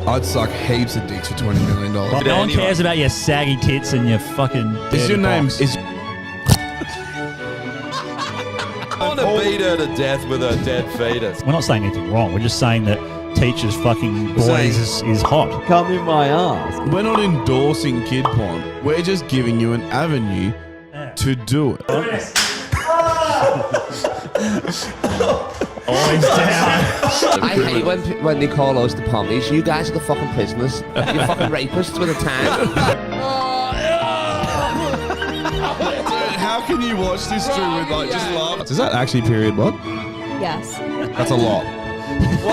I'd suck heaps of dicks for $20 million. But no one cares about your saggy tits and your fucking. Is your name? box. I want to beat her to death with her dead fetus. We're not saying anything wrong. We're just saying that teachers fucking boys is hot. Come in my ass. We're not endorsing kid porn. We're just giving you an avenue to do it. Always down. I hate when they call us the pommies. You guys are the fucking prisoners. You're fucking rapists with a tan. How can you watch this through with like just love? Is that actually period blood? Yes. That's a lot.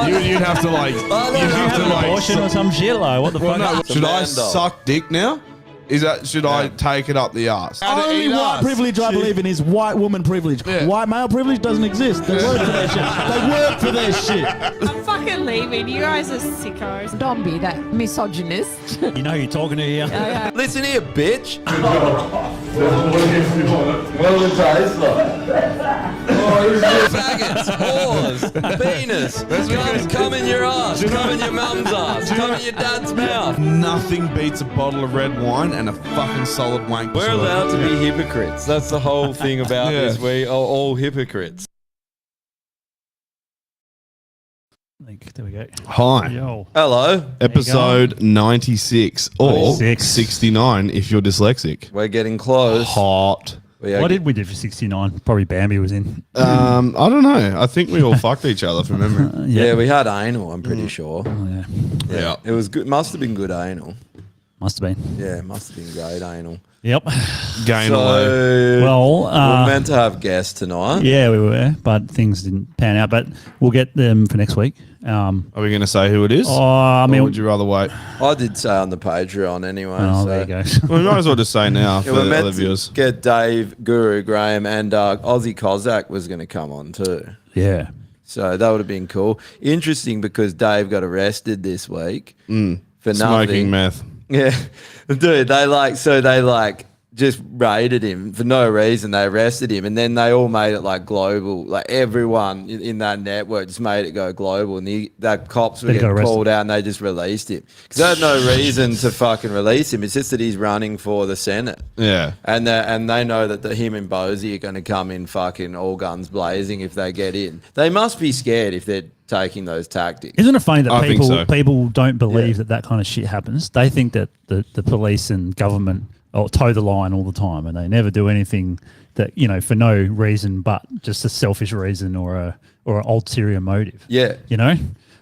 You'd have to like. You'd have to like. Abortion or some shit, like what the fuck? No, should I Amanda. suck dick now? Is that should I take it up the ass? Only white privilege I believe in is white woman privilege. Yeah. White male privilege doesn't exist. They work for their shit. They work for their shit. I'm fucking leaving. You guys are sickos. Don't be that misogynist. You know who you're talking to here. Listen here, bitch. Faggots, whores, penis. Come in your ass. Come in your mum's ass. Come in your dad's mouth. Nothing beats a bottle of red wine and a fucking solid wank. We're allowed to be hypocrites. That's the whole thing about Yeah. this. We are all hypocrites. There we go. Hi. Yo. Hello. Episode 96 or 96. 69 if you're dyslexic. We're getting close. Hot. What did we do for 69? Probably Bambi was in. I don't know. I think we all fucked each other from memory. Yeah, we had anal, I'm pretty sure. Oh, yeah. Yeah. It was good. Must have been good anal. Must have been. Yeah, must have been great anal. Yep. Gain away. So, Well, we're meant to have guests tonight. yeah, we were, but things didn't pan out. But we'll get them for next week. Are we going to say who it is? I mean, or would you rather wait? I did say on the Patreon anyway. oh, so. there you go. Well, we might as well just say now for Yeah, we're the other meant viewers. to get Dave, Guru, Graham, and Aussie Cossack was going to come on too. Yeah. So that would have been cool. Interesting because Dave got arrested this week for Smoking nothing. meth. Yeah, dude, they just raided him for no reason. They arrested him, and then they all made it like global. Like everyone in that network just made it go global, and that cops were They got getting arrested. called out, and they just released him because they had no reason to fucking release him. It's just that he's running for the Senate. Yeah. And they know that him and Bosie are going to come in fucking all guns blazing if they get in. They must be scared if they're taking those tactics. Isn't it funny that I think so. people don't believe that kind of shit happens? They think that the police and government toe the line all the time, and they never do anything that, for no reason but just a selfish reason or an ulterior motive. Yeah.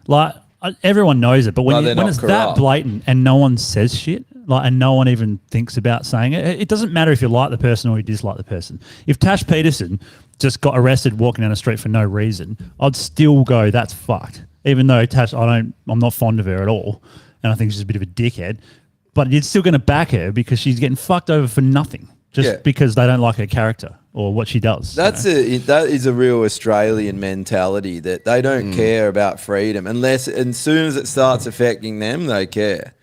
Like everyone knows it, but when they're not it's that corrupt. blatant and no one says shit, and no one even thinks about saying it, it doesn't matter if you like the person or you dislike the person. If Tash Peterson just got arrested walking down the street for no reason, I'd still go, that's fucked. Even though Tash, I'm not fond of her at all, and I think she's a bit of a dickhead, but you're still going to back her because she's getting fucked over for nothing, just because they don't like her character or what she does. That is a real Australian mentality that they don't care about freedom unless, as soon as it starts affecting them, they care.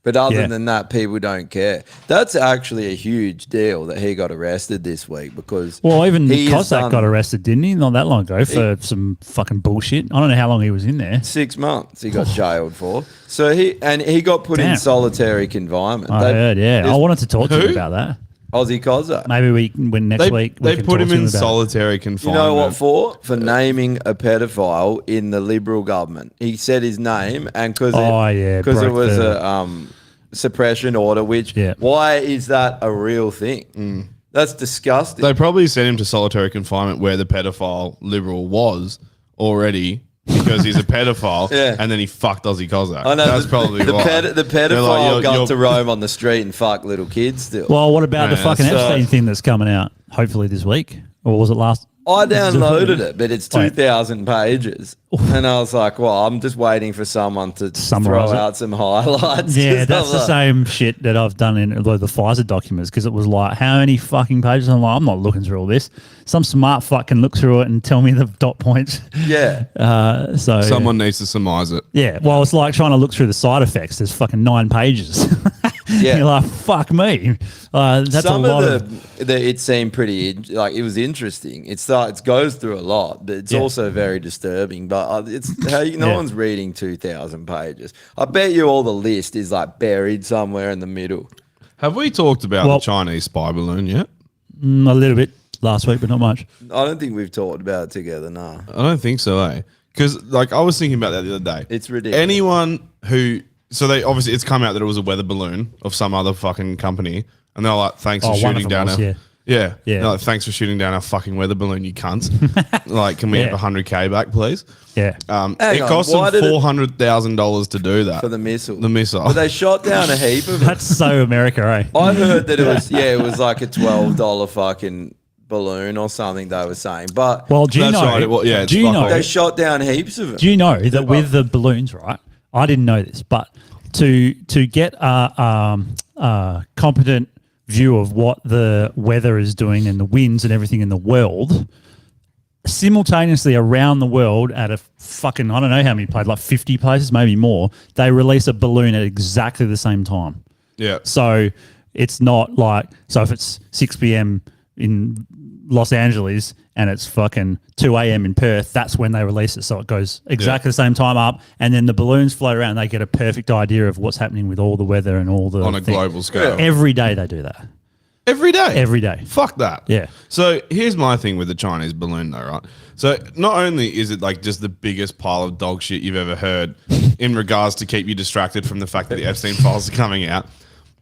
But other than that, people don't care. That's actually a huge deal that he got arrested this week because even he has Cossack done got arrested, didn't he? Not that long ago for some fucking bullshit. I don't know how long he was in there. 6 months he got jailed for. So he got put in solitary confinement. I heard, yeah. I wanted to talk to him about that. Aussie Cossack. Maybe next week They can put talk him to in about it. solitary You confinement. know what for? For naming a pedophile in the Liberal government. He said his name, and because it broke was the- a suppression order. Why is that a real thing? That's disgusting. They probably sent him to solitary confinement where the pedophile Liberal was already because he's a pedophile, and then he fucked Aussie Cossack. I know That's probably the why. the They're pedophile like, got you're- to roam on the street and fuck little kids still. Well, what about the Man, fucking that's- Epstein thing that's coming out hopefully this week? Or was it last? I downloaded it, but it's Wait. 2,000 pages. And I was like, well, I'm just waiting for someone to Summarise throw it. out some highlights. Yeah, 'Cause that's I'm the like- same shit that I've done in the Pfizer documents because it was like, how many fucking pages? I'm like, I'm not looking through all this. Some smart fuck can look through it and tell me the dot points. Yeah. So Someone needs to surmise it. Yeah, well, it's like trying to look through the side effects. There's fucking 9 pages. Yeah. You're like, fuck me. That's Some a lot of it seemed pretty like it was interesting. It goes through a lot, but it's Yeah. also very disturbing. But it's how no Yeah. one's reading 2,000 pages. I bet you all the list is like buried somewhere in the middle. Have we talked about Well- the Chinese spy balloon yet? a little bit last week, but not much. I don't think we've talked about it together. No, I don't think so, eh? Because like I was thinking about that the other day. It's ridiculous. Anyone who they obviously it's come out that it was a weather balloon of some other fucking company, and they're like, "Thanks for Oh, one of shooting them down was, our yeah. Yeah. They're like, thanks for shooting down our fucking weather balloon, you cunts. Like, can we have Yeah. 100K back, please? Yeah. It on, cost why them did it- $400,000 to do that for the missile. The missile. But they shot down a heap of it. That's so America, eh? I heard that it was like a $12 fucking balloon or something they were saying. But Well, do you That's know? right, it's do you fuck know? all. they shot down heaps of it. Do you know that with the balloons, right? I didn't know this, but to get a competent view of what the weather is doing and the winds and everything in the world, simultaneously around the world at a fucking, I don't know how many places, like 50 places, maybe more, they release a balloon at exactly the same time. Yeah. So it's not like, so if it's 6 p.m. in Los Angeles and it's fucking 2 a.m. in Perth, that's when they release it. So it goes exactly the same time up, and then the balloons float around and they get a perfect idea of what's happening with all the weather and all the On a thing. global scale. Every day they do that. Every day. Every day. Fuck that. Yeah. So here's my thing with the Chinese balloon, though, right? So not only is it like just the biggest pile of dog shit you've ever heard in regards to keep you distracted from the fact that the Epstein files are coming out,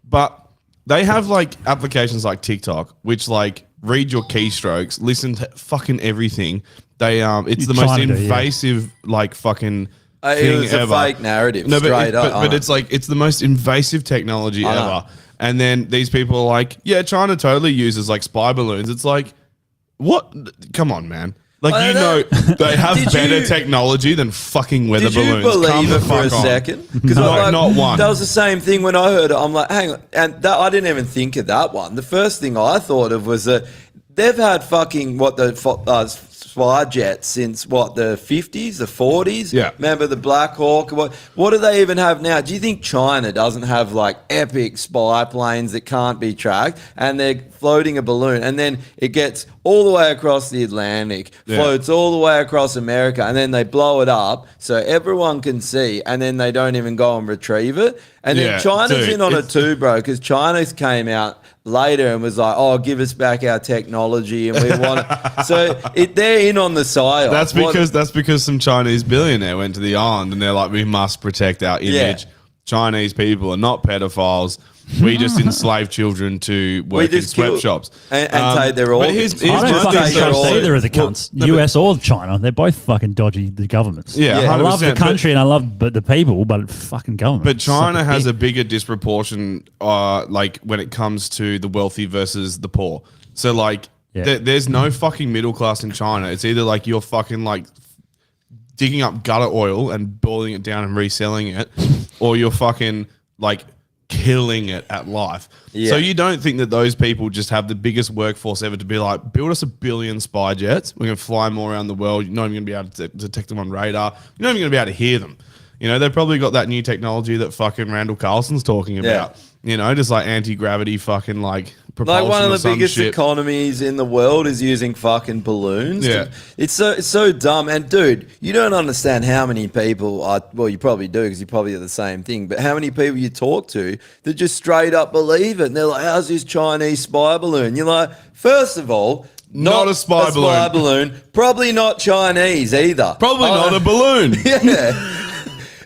but they have like applications like TikTok, which like read your keystrokes, listen to fucking everything. They it's the most China do, yeah. invasive like fucking It thing was a ever. fake narrative, No, straight up. but it's like it's the most invasive technology I know. ever. And then these people are like, yeah, China totally uses like spy balloons. It's like, what? Come on, man. Like, I you know. know, they have Did better you- technology than fucking weather Did you balloons. Come believe the it for a fuck on. second? Because No, not one. That was the same thing when I heard it. I'm like, hang on, and that, I didn't even think of that one. The first thing I thought of was that they've had fucking spy jets since what, the 50s, the 40s. Yeah. Remember the Black Hawk? What do they even have now? Do you think China doesn't have like epic spy planes that can't be tracked, and they're floating a balloon, and then it gets all the way across the Atlantic, Yeah. floats all the way across America, and then they blow it up so everyone can see, and then they don't even go and retrieve it. And Yeah, then China's dude, in on it it's- too, bro, because China came out later and was like, "Oh, give us back our technology, and we want it." So they're in on the psyop. That's because some Chinese billionaire went to the island and they're like, we must protect our image. Yeah. Chinese people are not pedophiles. We just enslave children to work in sweatshops. and take their but organs. I my don't thing. fucking Take their trust organs. either of the cunts, US or China. They're both fucking dodgy, the governments. Yeah, I love the 100%, country and I love the people, but fucking government. But China suck has a dick. bigger disproportion, like when it comes to the wealthy versus the poor. So like, Yeah. there's no fucking middle class in China. It's either like you're fucking like digging up gutter oil and boiling it down and reselling it, or you're fucking like killing it at life. Yeah. So you don't think that those people just have the biggest workforce ever to be like, build us 1 billion spy jets. We're going to fly them all around the world. You're not even going to be able to detect them on radar. You're not even going to be able to hear them. You know, they've probably got that new technology that fucking Randall Carlson's talking about. You know, just like anti-gravity fucking like propulsion Like one of or the some biggest shit. economies in the world is using fucking balloons. Yeah. It's so dumb. And dude, you don't understand how many people are, well, you probably do because you probably are the same thing, but how many people you talk to that just straight up believe it. And they're like, how's this Chinese spy balloon? You're like, first of all, Not a spy balloon. Probably not Chinese either. Probably not a balloon. Yeah.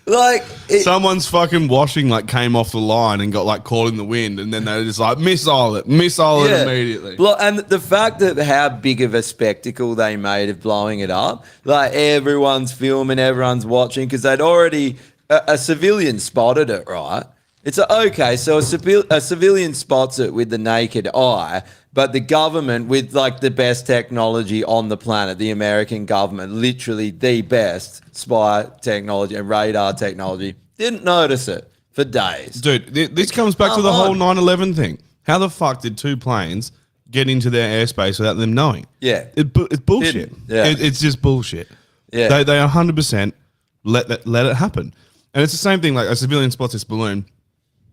Like, Someone's fucking washing like came off the line and got like caught in the wind, and then they just like missile it immediately. And the fact that how big of a spectacle they made of blowing it up, like everyone's filming, everyone's watching, because they'd already, a civilian spotted it, right? It's okay, so a civilian spots it with the naked eye, but the government with like the best technology on the planet, the American government, literally the best spy technology and radar technology, didn't notice it for days. Dude, this comes back to the whole 9/11 thing. How the fuck did 2 planes get into their airspace without them knowing? Yeah. It's bullshit. Yeah. It's just bullshit. Yeah. They 100% let it happen. And it's the same thing, like a civilian spots this balloon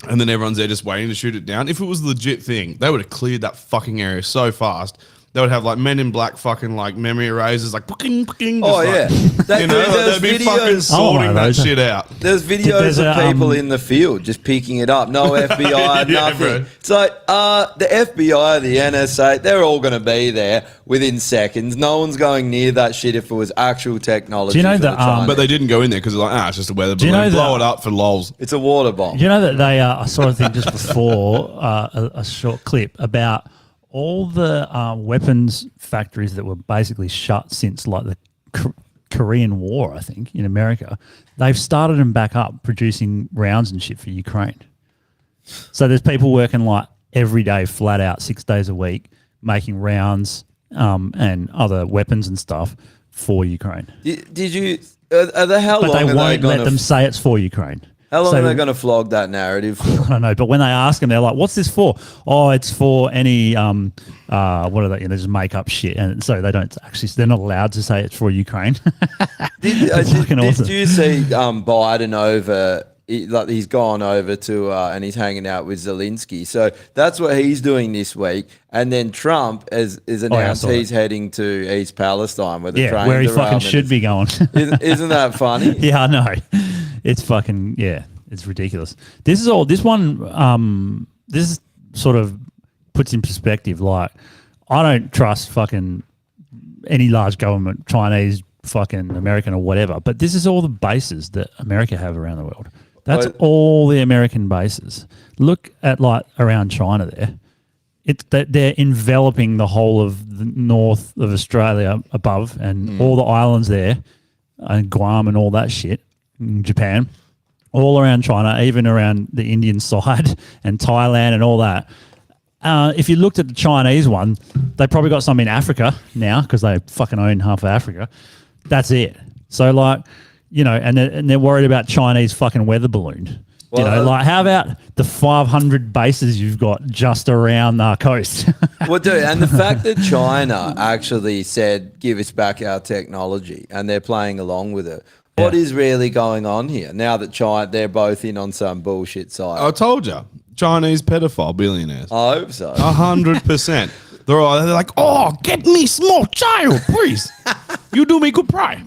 and then everyone's there just waiting to shoot it down. If it was a legit thing, they would have cleared that fucking area so fast. They would have like Men in Black fucking like memory erasers, like Oh yeah, they'd be fucking sorting that shit out. There's videos of people in the field just picking it up. No FBI, Yeah, nothing. bro. It's like the FBI, the NSA, they're all going to be there within seconds. No one's going near that shit if it was actual technology. Do you know for the, the Chinese. But they didn't go in there because they're like, it's just a weather you balloon. know Blow that- it up for lols. It's a water bomb. You know that they I saw a thing just before a short clip about all the weapons factories that were basically shut since like the Korean War, I think, in America. They've started them back up producing rounds and shit for Ukraine. So there's people working like every day, flat out, 6 days a week, making rounds and other weapons and stuff for Ukraine. Did you? How But long they are they won't going let them say it's for Ukraine. How long So- are they going to flog that narrative for? I don't know, but when they ask them, they're like, "What's this for?" Oh, it's for any what are they? They just make up shit, and so they don't actually. They're not allowed to say it's for Ukraine. Did fucking awesome. you see Biden over? Like he's gone over to and he's hanging out with Zelensky. So that's what he's doing this week. And then Trump is announced saw he's heading to East Palestine where the Yeah, train where he fucking derailment should is. be going. Isn't that funny? Yeah, I know. It's fucking it's ridiculous. This sort of puts in perspective. Like, I don't trust fucking any large government, Chinese, fucking American or whatever. But this is all the bases that America have around the world. That's But- all the American bases. Look at like around China there. It's that they're enveloping the whole of the north of Australia above and all the islands there and Guam and all that shit, Japan, all around China, even around the Indian side and Thailand and all that. If you looked at the Chinese one, they probably got some in Africa now because they fucking own half of Africa. That's it. So like, and they're worried about Chinese fucking weather balloon. Well, Like how about the 500 bases you've got just around our coast? Well, dude, and the fact that China actually said, give us back our technology, and they're playing along with it. What Yeah. is really going on here now that they're both in on some bullshit side? I told you, Chinese pedophile billionaires. I hope so. 100%. They're like, oh, get me small child, please. You do me good pride.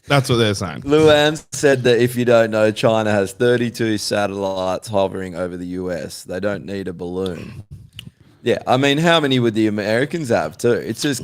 That's what they're saying. Luan said that if you don't know, China has 32 satellites hovering over the US. They don't need a balloon. Yeah, I mean, how many would the Americans have too? It's just,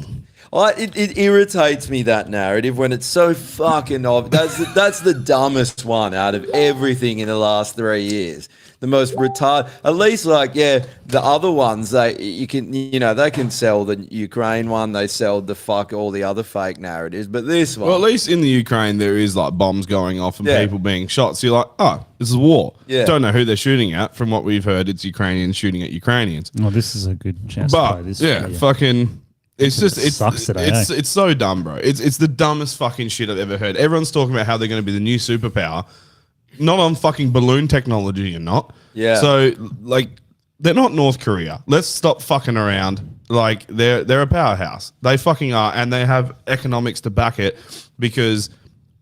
it irritates me, that narrative, when it's so fucking obvious. That's the dumbest one out of everything in the last 3 years. The most retarded. At least, the other ones, they can sell the Ukraine one. They sell all the other fake narratives. But this one, Well, at least in the Ukraine, there is like bombs going off and Yeah. people being shot. So you're like, oh, this is war. Yeah. Don't know who they're shooting at. From what we've heard, it's Ukrainians shooting at Ukrainians. Well, this is a good chance to play But this. yeah, for you. fucking. It's just It sucks today, it's so dumb, bro. It's the dumbest fucking shit I've ever heard. Everyone's talking about how they're going to be the new superpower, not on fucking balloon technology. You're not. Yeah. So they're not North Korea. Let's stop fucking around. Like they're a powerhouse. They fucking are, and they have economics to back it because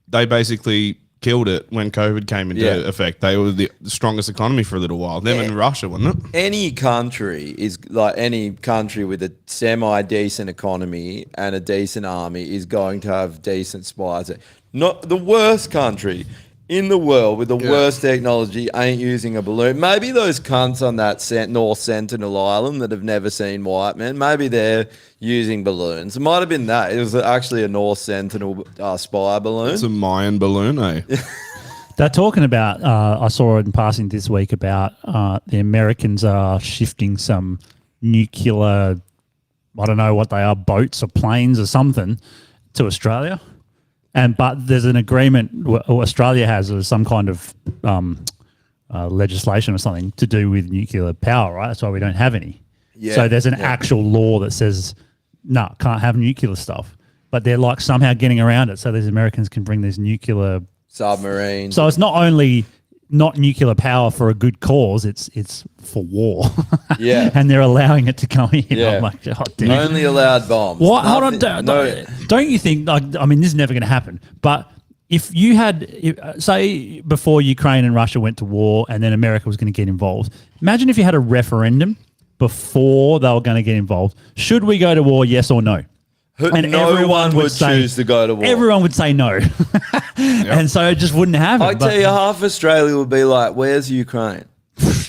they basically killed it when COVID came into effect. They were the strongest economy for a little while. Them and Russia, wasn't it? any country with a semi-decent economy and a decent army is going to have decent spies. Not the worst country in the world with the worst technology ain't using a balloon. Maybe those cunts on that North Sentinel Island that have never seen white men, maybe they're using balloons. It might have been that. It was actually a North Sentinel spy balloon. It's a Mayan balloon, eh? They're talking about, I saw it in passing this week about the Americans are shifting some nuclear, I don't know what they are, boats or planes or something to Australia. But there's an agreement Australia has or some kind of legislation or something to do with nuclear power, right? That's why we don't have any. Yeah, So there's an yeah. actual law that says, no, can't have nuclear stuff. But they're like somehow getting around it so these Americans can bring these nuclear. Submarines. So it's not only not nuclear power for a good cause, it's for war. Yeah. And they're allowing it to come in. Yeah. I'm like, oh, dude. Only allowed bombs. What? Hold on. Nothing- Don't you think? Like, I mean, this is never going to happen. But if you had, say, before Ukraine and Russia went to war and then America was going to get involved, imagine if you had a referendum before they were going to get involved. Should we go to war, yes or no? And no everyone one would choose to go to war. Everyone would say no. And so it just wouldn't happen. I tell you, half Australia would be like, "Where's Ukraine?"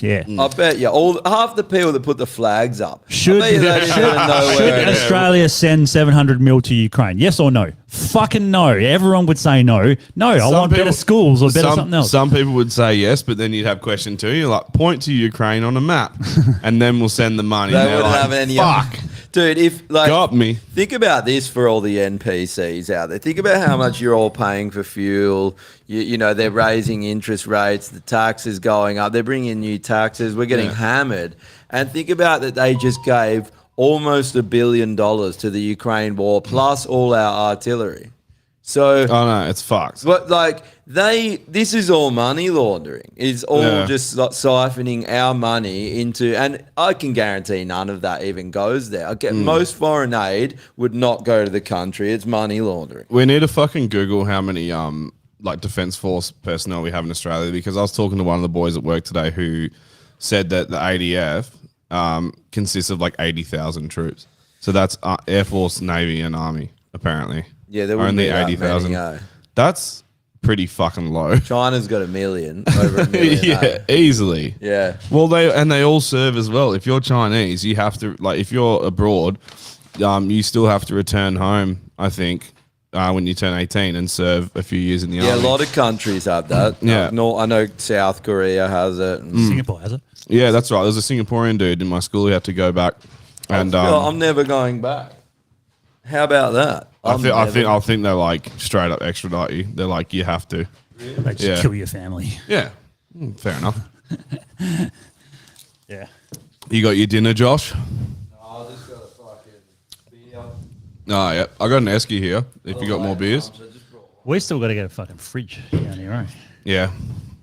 Yeah. I bet you half the people that put the flags up. Should, I bet you they didn't even know should where it is. Australia send 700 mil to Ukraine? Yes or no? Fucking no. Everyone would say no. No, I want better schools or better something else. Some people would say yes, but then you'd have question two. You're like, point to Ukraine on a map, and then we'll send the money. They They're wouldn't like, have any. Fuck. Dude, if like Got me. Think about this for all the NPCs out there. Think about how much you're all paying for fuel. You know, they're raising interest rates, the taxes going up, they're bringing in new taxes, we're getting hammered. And think about that they just gave almost $1 billion to the Ukraine war plus all our artillery. So Oh no, it's fucked. but like this is all money laundering. It's all just like siphoning our money into, and I can guarantee none of that even goes there. I get most foreign aid would not go to the country. It's money laundering. We need to fucking Google how many like Defence Force personnel we have in Australia, because I was talking to one of the boys at work today who said that the ADF consists of like 80,000 troops. So that's Air Force, Navy, and Army apparently. Yeah, there wouldn't only be that 80,000. many, That's pretty fucking low. China's got 1 million, over 1 million. Yeah, easily. Yeah. Well, they all serve as well. If you're Chinese, you have to, like, if you're abroad, you still have to return home, I think, when you turn 18 and serve a few years in the Yeah, army. a lot of countries have that. Yeah. I know South Korea has it. And Singapore has it. Yeah, that's right. There's a Singaporean dude in my school who had to go back. And I'm never going back. How about that? I think they're like straight up extradite you. They're like, you have to. They just Yeah. kill your family. Yeah. Fair enough. Yeah. You got your dinner, Josh? I just got a fucking beer. Oh, yeah. I got an esky here. If you got more beers. We still got to get a fucking fridge down here, right? Yeah.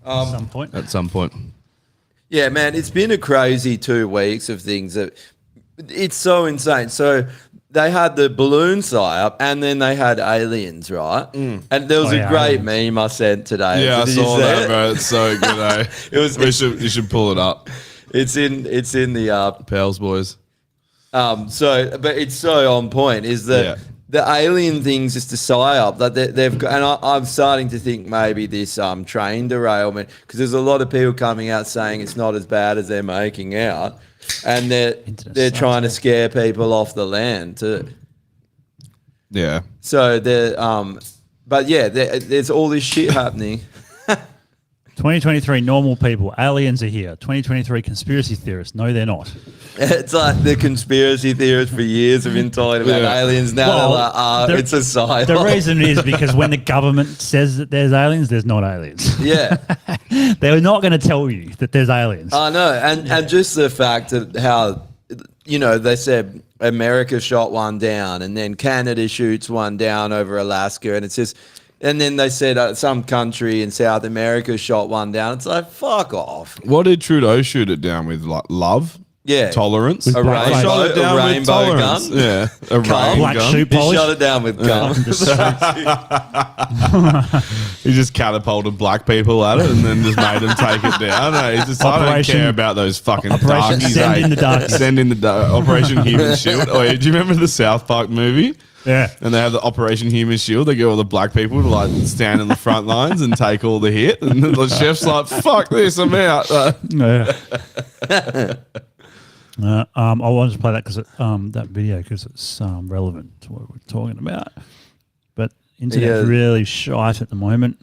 At some point. At some point. Yeah, man, it's been a crazy 2 weeks of things that it's so insane. So they had the balloon psyop and then they had aliens, right? And there was a great meme I sent today. Yeah, I Did you saw see that, it? bro. It's so good, eh? You should pull it up. It's in the Pals boys. but it's so on point. Is that Yeah. the alien thing's just a psyop that they've got, and I'm starting to think maybe this train derailment, because there's a lot of people coming out saying it's not as bad as they're making out, and they're trying to scare people off the land too. Yeah. So but yeah, there's all this shit happening. 2023 normal people. Aliens are here. 2023 conspiracy theorists. No, they're not. It's like the conspiracy theorists for years have been talking about aliens. Now Well, they're like, it's a psyop. The reason is because when the government says that there's aliens, there's not aliens. Yeah. They're not going to tell you that there's aliens. I know, and just the fact of how, they said America shot one down, and then Canada shoots one down over Alaska, and it's just, and then they said some country in South America shot one down. It's like, fuck off. What did Trudeau shoot it down with? Like love? Yeah. Tolerance? A rainbow, Shot it down a with rainbow tolerance. gun. Yeah. A Cum. Black rain shoe gun. He polish. shot it down with gum. He just catapulted black people at it and then just made them take it down. He just, I don't Operation- care about those fucking Operation darkies. Send in the Darkies. Send in the Operation Human Shield. Oh, yeah, do you remember the South Park movie? Yeah. And they have the Operation Human Shield. They get all the black people to like stand in the front lines and take all the hit. And the chef's like, fuck this, I'm out. Yeah. I wanted to play that because that video because it's relevant to what we're talking about. But internet's Yeah. really shite at the moment.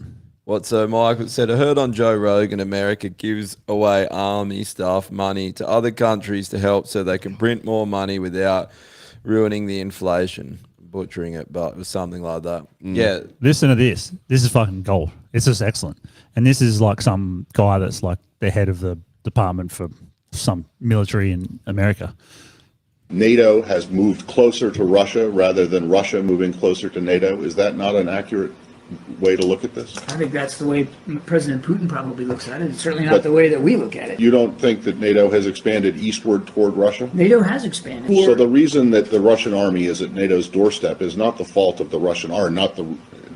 So Michael said, I heard on Joe Rogan, America gives away army staff money to other countries to help so they can print more money without ruining the inflation. Butchering it, but it was something like that. Yeah. Listen to this. This is fucking gold. It's just excellent. And this is like some guy that's like the head of the department for some military in America. NATO has moved closer to Russia rather than Russia moving closer to NATO. Is that not an accurate way to look at this? I think that's the way President Putin probably looks at it. It's certainly not But the way that we look at it. You don't think that NATO has expanded eastward toward Russia? NATO has expanded. So the reason that the Russian army is at NATO's doorstep is not the fault of the Russian army,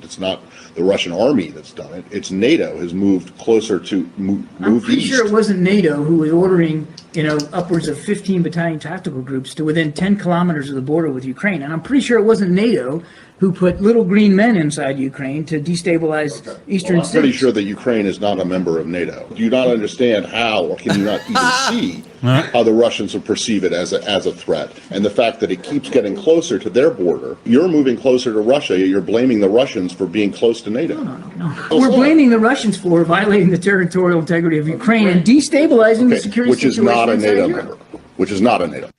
It's not the Russian army that's done it. It's NATO has moved closer to I'm move pretty east. sure it wasn't NATO who was ordering, upwards of 15 battalion tactical groups to within 10 kilometers of the border with Ukraine. And I'm pretty sure it wasn't NATO who put little green men inside Ukraine to destabilize eastern I'm pretty states. sure that Ukraine is not a member of NATO. Do you not understand how, or can you not even see how the Russians will perceive it as a threat? And the fact that it keeps getting closer to their border, you're moving closer to Russia, you're blaming the Russians for being close to NATO. No. We're blaming the Russians for violating the territorial integrity of Ukraine and destabilizing the security Which is situation not a inside NATO Europe. member. Which is not a NATO.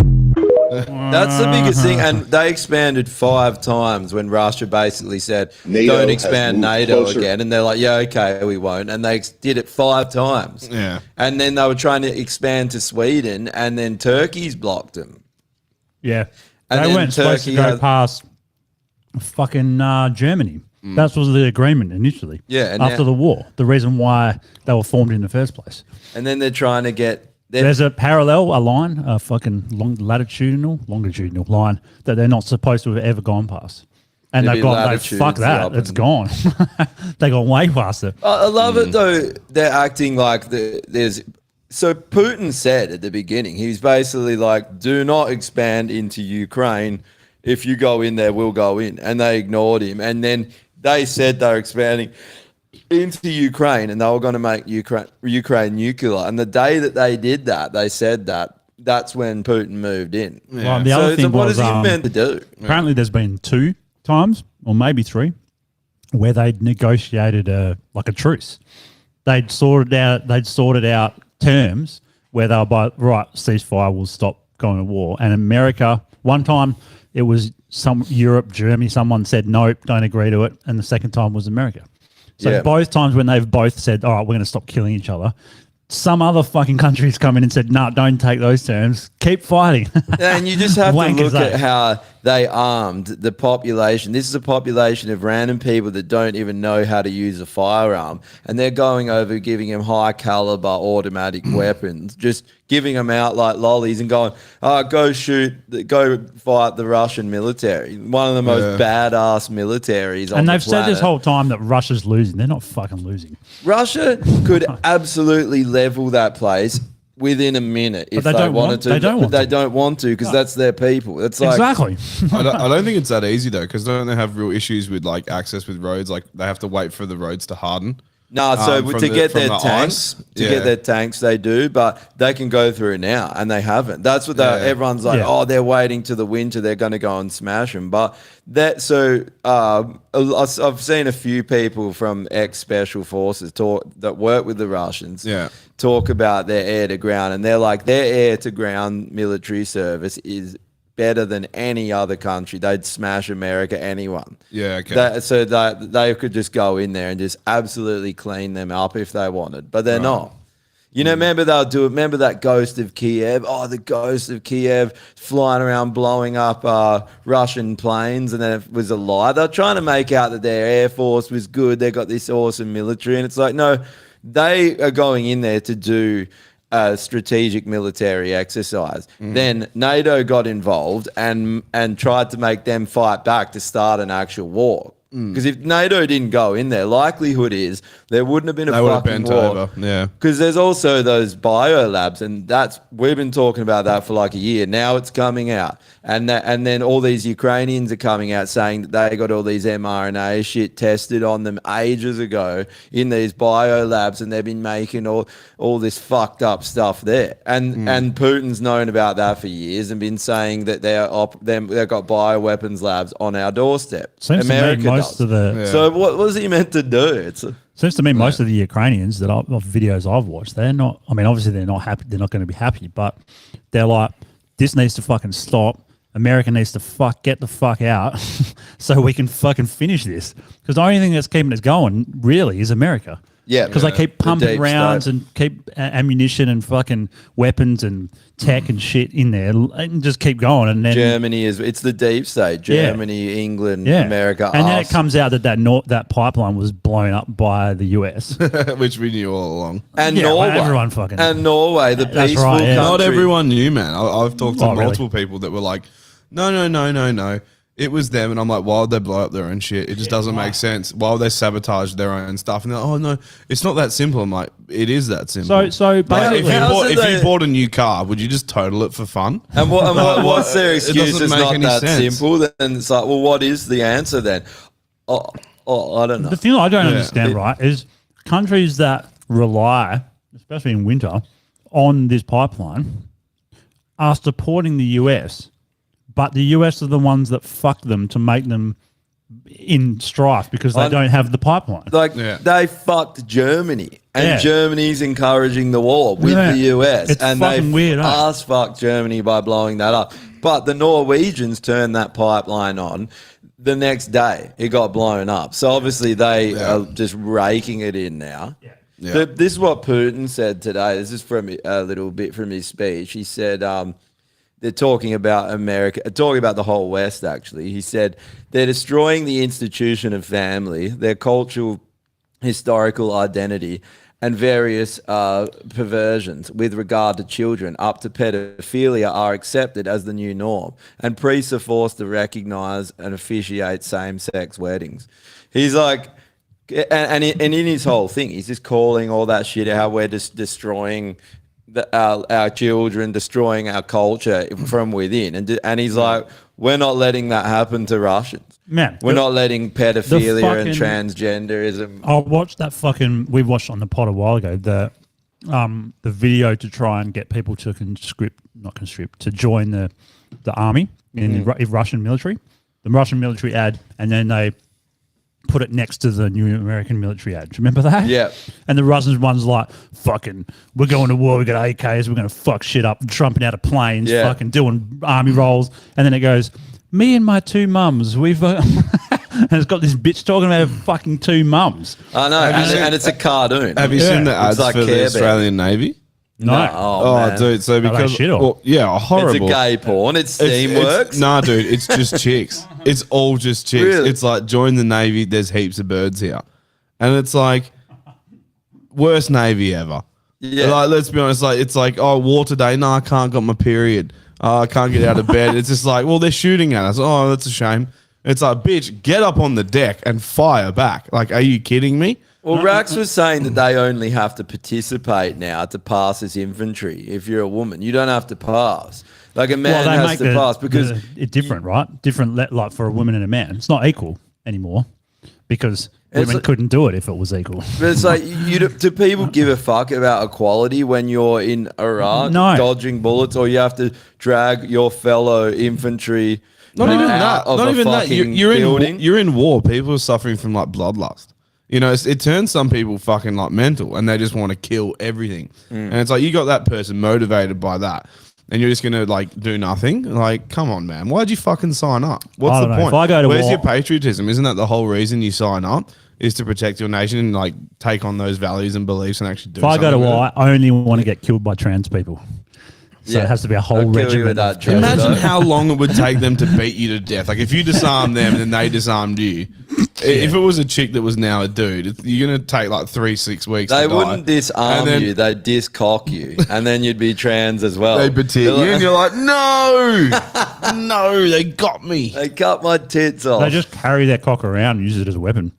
That's the biggest thing, and they expanded 5 times when Russia basically said, NATO "Don't has expand moved NATO closer. again," and they're like, "Yeah, okay, we won't," and they did it 5 times. Yeah. And then they were trying to expand to Sweden, and then Turkey's blocked them. Yeah. And they then weren't supposed to Turkey go has- past fucking Germany. That was the agreement initially. Yeah, and after now- the war. The reason why they were formed in the first place. And then they're trying to get. There's a parallel, a line, a fucking longitudinal line that they're not supposed to have ever gone past. And Maybe they've gone, no, latitudes fuck that. up It's and- gone. They gone way past it. I love it though. They're acting like there's. So Putin said at the beginning, he's basically like, "Do not expand into Ukraine. If you go in there, we'll go in." And they ignored him. And then they said they're expanding into Ukraine, and they were going to make Ukraine nuclear. And the day that they did that, they said that's when Putin moved in. Well, the other thing what was, is he meant to do? apparently there's been 2 times, or maybe 3, where they'd negotiated a truce. They'd sorted out terms where they were right, ceasefire, will stop going to war. And America, one time it was Europe, Germany, someone said no, don't agree to it, and the second time was America. So Yeah. both times when they've both said, all right, we're going to stop killing each other, some other fucking countries come in and said, no, don't take those terms. Keep fighting. And you just have to Wankers, look at eh? how they armed the population. This is a population of random people that don't even know how to use a firearm. And they're going over giving them high caliber automatic weapons, just giving them out like lollies and going, go fight the Russian military. One of the most badass militaries on And the they've said this planet. whole time that Russia's losing. They're not fucking losing. Russia could absolutely level that place within a minute if they they, don't wanted want- to. they don't but want they to. don't want to because that's their people. It's like Exactly. I don't think it's that easy though, because don't they have real issues with like access with roads? Like they have to wait for the roads to harden. No, so from to get from their the tanks, ice? to Yeah. get their tanks, they do, but they can go through now, and they haven't. That's what everyone's like. Yeah. Oh, they're waiting to the winter; they're going to go and smash them. But that I've seen a few people from ex-special forces that work with the Russians. Talk about their air to ground, and they're like their air to ground military service is better than any other country. They'd smash America, anyone. Yeah, okay. So that they could just go in there and just absolutely clean them up if they wanted, but they're not. You know, remember they'll do it. Remember that ghost of Kiev? Oh, the ghost of Kiev flying around blowing up Russian planes, and then it was a lie. They're trying to make out that their air force was good. They got this awesome military, and it's like, no, they are going in there to do a strategic military exercise. Then NATO got involved and tried to make them fight back to start an actual war. Because if NATO didn't go in there, likelihood is there wouldn't have been a They would have fucking bent war. over. Yeah. Because there's also those bio labs, and we've been talking about that for like a year. Now it's coming out, and then all these Ukrainians are coming out saying that they got all these mRNA shit tested on them ages ago in these bio labs, and they've been making all this fucked up stuff there. And Putin's known about that for years and been saying that they've got bioweapons labs on our doorstep. Seems to me most of the So what was he meant to do? seems to me most of the Ukrainians that of videos I've watched, they're not. I mean, obviously they're not happy. They're not going to be happy, but they're like, this needs to fucking stop. America needs to get the fuck out, so we can fucking finish this. Because the only thing that's keeping us going really is America. Yeah, because they keep the pumping deep rounds state. and keep ammunition and fucking weapons and tech and shit in there, and just keep going. And then Germany it's the deep state. Yeah. Germany, England, yeah, America. and then it us. comes out that pipeline was blown up by the US. Which we knew all along. And Yeah, well, Norway. everyone fucking- And Norway, the That's peaceful right, yeah. country. Not everyone knew, man. I've talked to Oh, really? multiple people that were like, no. it was them, and I'm like, why would they blow up their own shit? It just doesn't make sense. Why would they sabotage their own stuff? And they're like, oh no, it's not that simple. I'm like, it is that simple. So Like, basically, if you bought a new car, would you just total it for fun? And what's their It excuse doesn't is make not any that sense. simple? Then it's like, well, what is the answer then? Oh, I don't know. the thing I don't understand, right, is countries that rely, especially in winter, on this pipeline are supporting the US, but the US are the ones that fuck them to make them in strife because they don't have the pipeline. Like Yeah. they fucked Germany, and Yeah. Germany's encouraging the war with Yeah. the US, It's and they fucking weird, eh? ass fucked Germany by blowing that up. But the Norwegians turned that pipeline on the next day. It got blown up, so obviously they are just raking it in now. Yeah. But this is what Putin said today. This is from a little bit from his speech. He said, they're talking about America, talking about the whole West, actually. He said, they're destroying the institution of family, their cultural, historical identity, and various perversions with regard to children up to pedophilia are accepted as the new norm, and priests are forced to recognize and officiate same-sex weddings. He's like, and in his whole thing, he's just calling all that shit out, how we're just destroying our children, destroying our culture from within. And he's like, we're not letting that happen to Russians. Man, We're not letting pedophilia and fucking- transgenderism. I watched that fucking. We watched on the pod a while ago the video to try and get people to to join the army in the Russian military. The Russian military ad, and then they put it next to the new American military ad. Do you remember that? Yeah. And the Russians one's like, fucking, we're going to war, we got AKs, we're going to fuck shit up, jumping out of planes, Yeah. fucking doing army rolls. And then it goes, me and my two mums, we've... and it's got this bitch talking about her fucking two mums. I know, and it's a cartoon. Have you seen the It's ads like for the Care Bear. Australian Navy? No. Oh, man. Dude, so they because shit on? It's horrible. a gay porn. It's It's- Steamworks. Nah, dude, it's just chicks. It's all just chicks. Really? It's like join the Navy. There's heaps of birds here, and it's like worst Navy ever. Yeah. Like, let's be honest. Like it's like, oh, war today. No, I can't got my period. I can't get out of bed. It's just like, well, they're shooting at us. Oh, that's a shame. It's like, bitch, get up on the deck and fire back. Like, are you kidding me? Well, Rax was saying that they only have to participate now to pass as infantry. If you're a woman, you don't have to pass. Like a man Well, they has make to pass because it's different, right? Different, like for a woman and a man. It's not equal anymore because women like- couldn't do it if it was equal. But it's like, do people give a fuck about equality when you're in Iraq No. dodging bullets, or you have to drag your fellow infantry? Not even that. Of Not a even that. fucking You're in. building? You're in war. People are suffering from like bloodlust. You know, it turns some people fucking like mental, and they just want to kill everything. And it's like you got that person motivated by that, and you're just gonna like do nothing. Like, come on, man. Why'd you fucking sign up? What's I the don't know. point? If I go to Where's war- your patriotism? Isn't that the whole reason you sign up? Is to protect your nation and like take on those values and beliefs and actually do. If I go to something with war, it? I only want to get killed by trans people. So Yeah. it has to be a whole I'll kill you regiment. with that of joke. trans- Imagine though. how long it would take them to beat you to death. Like if you disarm them and then they disarmed you. If it was a chick that was now a dude, you're gonna take like 3-6 weeks. They to die. wouldn't disarm And then you; they'd discock you, and then you'd be trans as well. They petite you, and you're like, no, no, they got me. They cut my tits off. They just carry their cock around and use it as a weapon.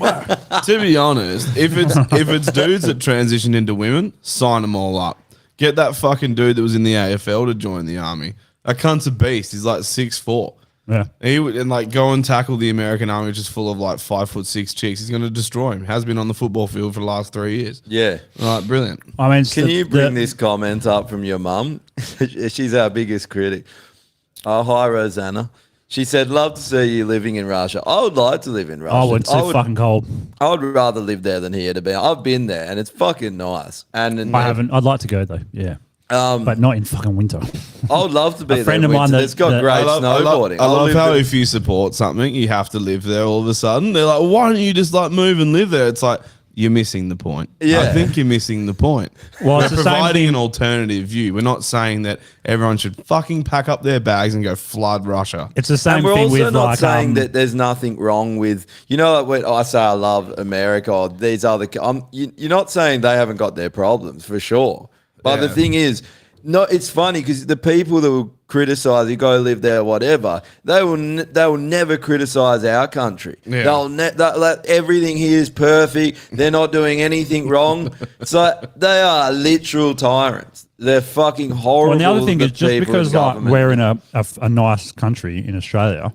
To be honest, if it's dudes that transitioned into women, sign them all up. Get that fucking dude that was in the AFL to join the army. That cunt's a beast. He's like 6'4". Yeah. He would and like go and tackle the American army, which is full of like 5'6" chicks. He's going to destroy him. Has been on the football field for the last 3 years. yeah. Right, brilliant. I mean, Can you bring this comment up from your mum? She's our biggest critic. Oh, hi, Rosanna. She said, love to see you living in Russia. I would like to live in Russia. I would. It's fucking cold. I would rather live there than here, to be. I've been there, and it's fucking nice. And I haven't. I'd like to go though. Yeah. But not in fucking winter. I would love to be A there. friend of mine It's got great snowboarding. I love live how there. if you support something, you have to live there all of a sudden. They're like, why don't you just like move and live there? It's like, you're missing the point. Yeah. I think you're missing the point. Well, We're it's the same providing thing- an alternative view. We're not saying that everyone should fucking pack up their bags and go flood Russia. It's the same And we're thing also with not like saying that there's nothing wrong with, you know, like when I say I love America or these other, you're not saying they haven't got their problems for sure. But the Yeah. thing is, no, it's funny because the people that were criticize, you go live there, whatever. They will never criticize our country. Yeah. Everything here is perfect. They're not doing anything wrong. So they are literal tyrants. They're fucking horrible. Well, and the other thing is just people because in like government. we're in a nice country in Australia,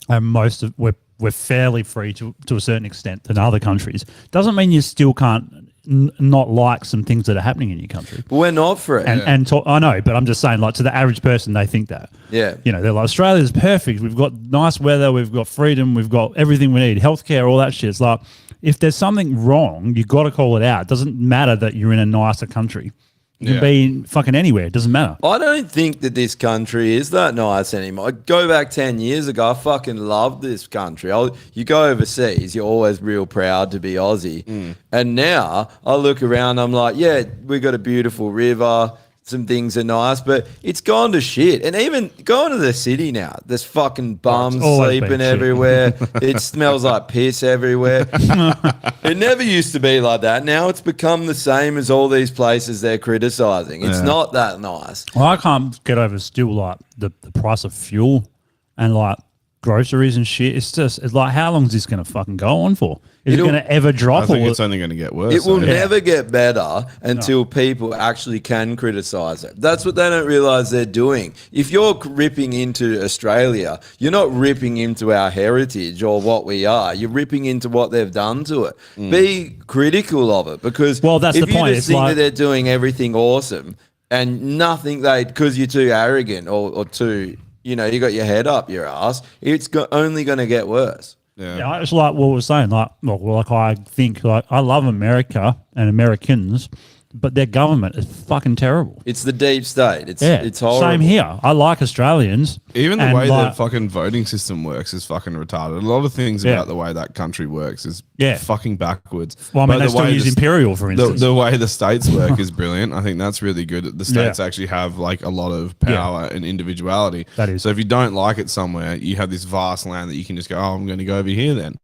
and we're fairly free to a certain extent than other countries, doesn't mean you still can't not like some things that are happening in your country. But we're not free. I know, but I'm just saying, like, to the average person, they think that. Yeah. You know, they're like, Australia's perfect. We've got nice weather. We've got freedom. We've got everything we need. Healthcare, all that shit. It's like, if there's something wrong, you got to call it out. It doesn't matter that you're in a nicer country. You can be fucking anywhere. It doesn't matter. I don't think that this country is that nice anymore. Go back 10 years ago, I fucking loved this country. You go overseas, you're always real proud to be Aussie. And now I look around, I'm like, yeah, we got a beautiful river. Some things are nice, but it's gone to shit. And even going to the city now, there's fucking bums always been sleeping shit. everywhere. It smells like piss everywhere. It never used to be like that. Now it's become the same as all these places they're criticising. It's not that nice. Well, I can't get over still like the price of fuel and like groceries and shit. It's like, how long is this going to fucking go on for? Is it going to ever drop? I think it's only going to get worse. It will so. never get better until people actually can criticise it. That's what they don't realise they're doing. If you're ripping into Australia, you're not ripping into our heritage or what we are. You're ripping into what they've done to it. Be critical of it, because that's if the you point. just It's think like, that they're doing everything awesome and nothing because you're too arrogant or too, you got your head up your ass, it's only going to get worse. Yeah, it's like what we're saying. Like I think, like, I love America and Americans, but their government is fucking terrible. It's the deep state. It's horrible. Same here. I like Australians. Even the and way like, the fucking voting system works is fucking retarded. A lot of things about the way that country works is fucking backwards. Well, I mean, But they still use imperial, for instance. The way the states work is brilliant. I think that's really good. The states actually have like a lot of power and individuality. That is. So if you don't like it somewhere, you have this vast land that you can just go, oh, I'm going to go over here then.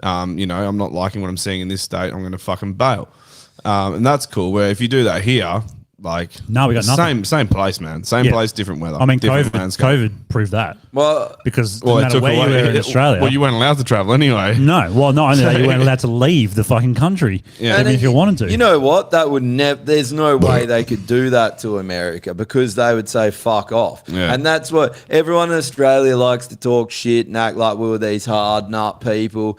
I'm not liking what I'm seeing in this state. I'm going to fucking bail. And that's cool. Where if you do that here, like, no, we got nothing. Same place, man. Same place, different weather. I mean, different landscape. COVID proved that. Well, because no matter where you were in Australia, well, you weren't allowed to travel anyway. No, well, not only that, you weren't allowed to leave the fucking country, even if you wanted to. You know what? That would never. There's no way they could do that to America, because they would say "fuck off," and that's what everyone in Australia likes to talk shit and act like we were these hard nut people.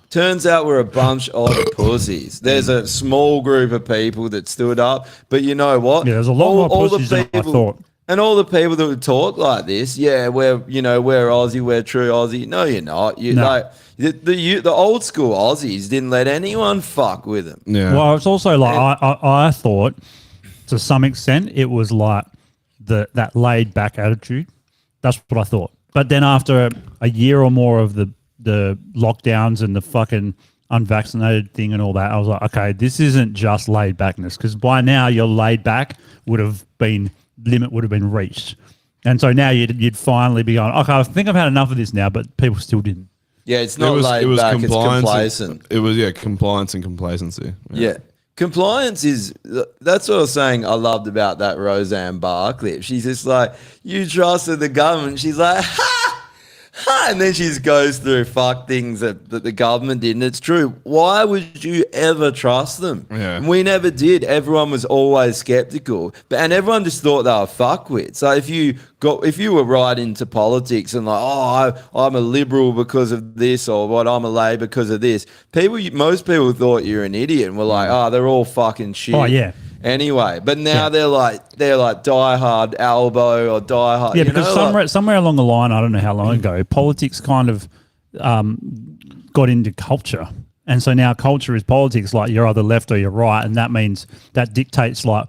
Turns out we're a bunch of pussies. There's a small group of people that stood up, but you know what? Yeah, there's a lot more pussies than I thought. And all the people that would talk like this, we're Aussie, we're true Aussie. No, you're not. The old school Aussies didn't let anyone fuck with them. Yeah. Well, it's also like I thought, to some extent, it was like that laid back attitude. That's what I thought. But then after a year or more of the lockdowns and the fucking unvaccinated thing and all that, I was like, okay, this isn't just laid backness, because by now your laid back limit would have been reached. And so now you'd finally be going, okay, I think I've had enough of this now, but people still didn't. Yeah, it's not laid back, it's complacent. It was, compliance and complacency. Yeah. Compliance that's what I was saying I loved about that Roseanne Barr clip. She's just like, you trusted the government. She's like, ha! And then she goes through fuck things that the government did. And it's true. Why would you ever trust them? Yeah. And we never did. Everyone was always skeptical. And everyone just thought they were fuckwits. So if you were right into politics and like, I'm a liberal because of this, or what, I'm a Labor because of this, most people thought you're an idiot and were like, they're all fucking shit. Oh, yeah. Anyway, but now they're like diehard Albo or diehard. Yeah, because somewhere along the line, I don't know how long ago, politics kind of got into culture. And so now culture is politics, like you're either left or you're right. And that means that dictates like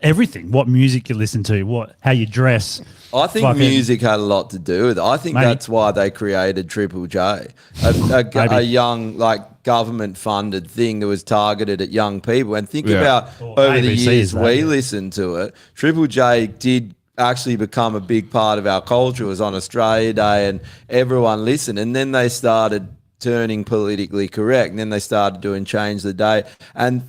everything, what music you listen to, how you dress. I think music had a lot to do with it. I think that's why they created Triple J, a young, government-funded thing that was targeted at young people. And think about over the years we listened to it. Triple J did actually become a big part of our culture. It was on Australia Day and everyone listened. And then they started turning politically correct, and then they started doing Change the Day. And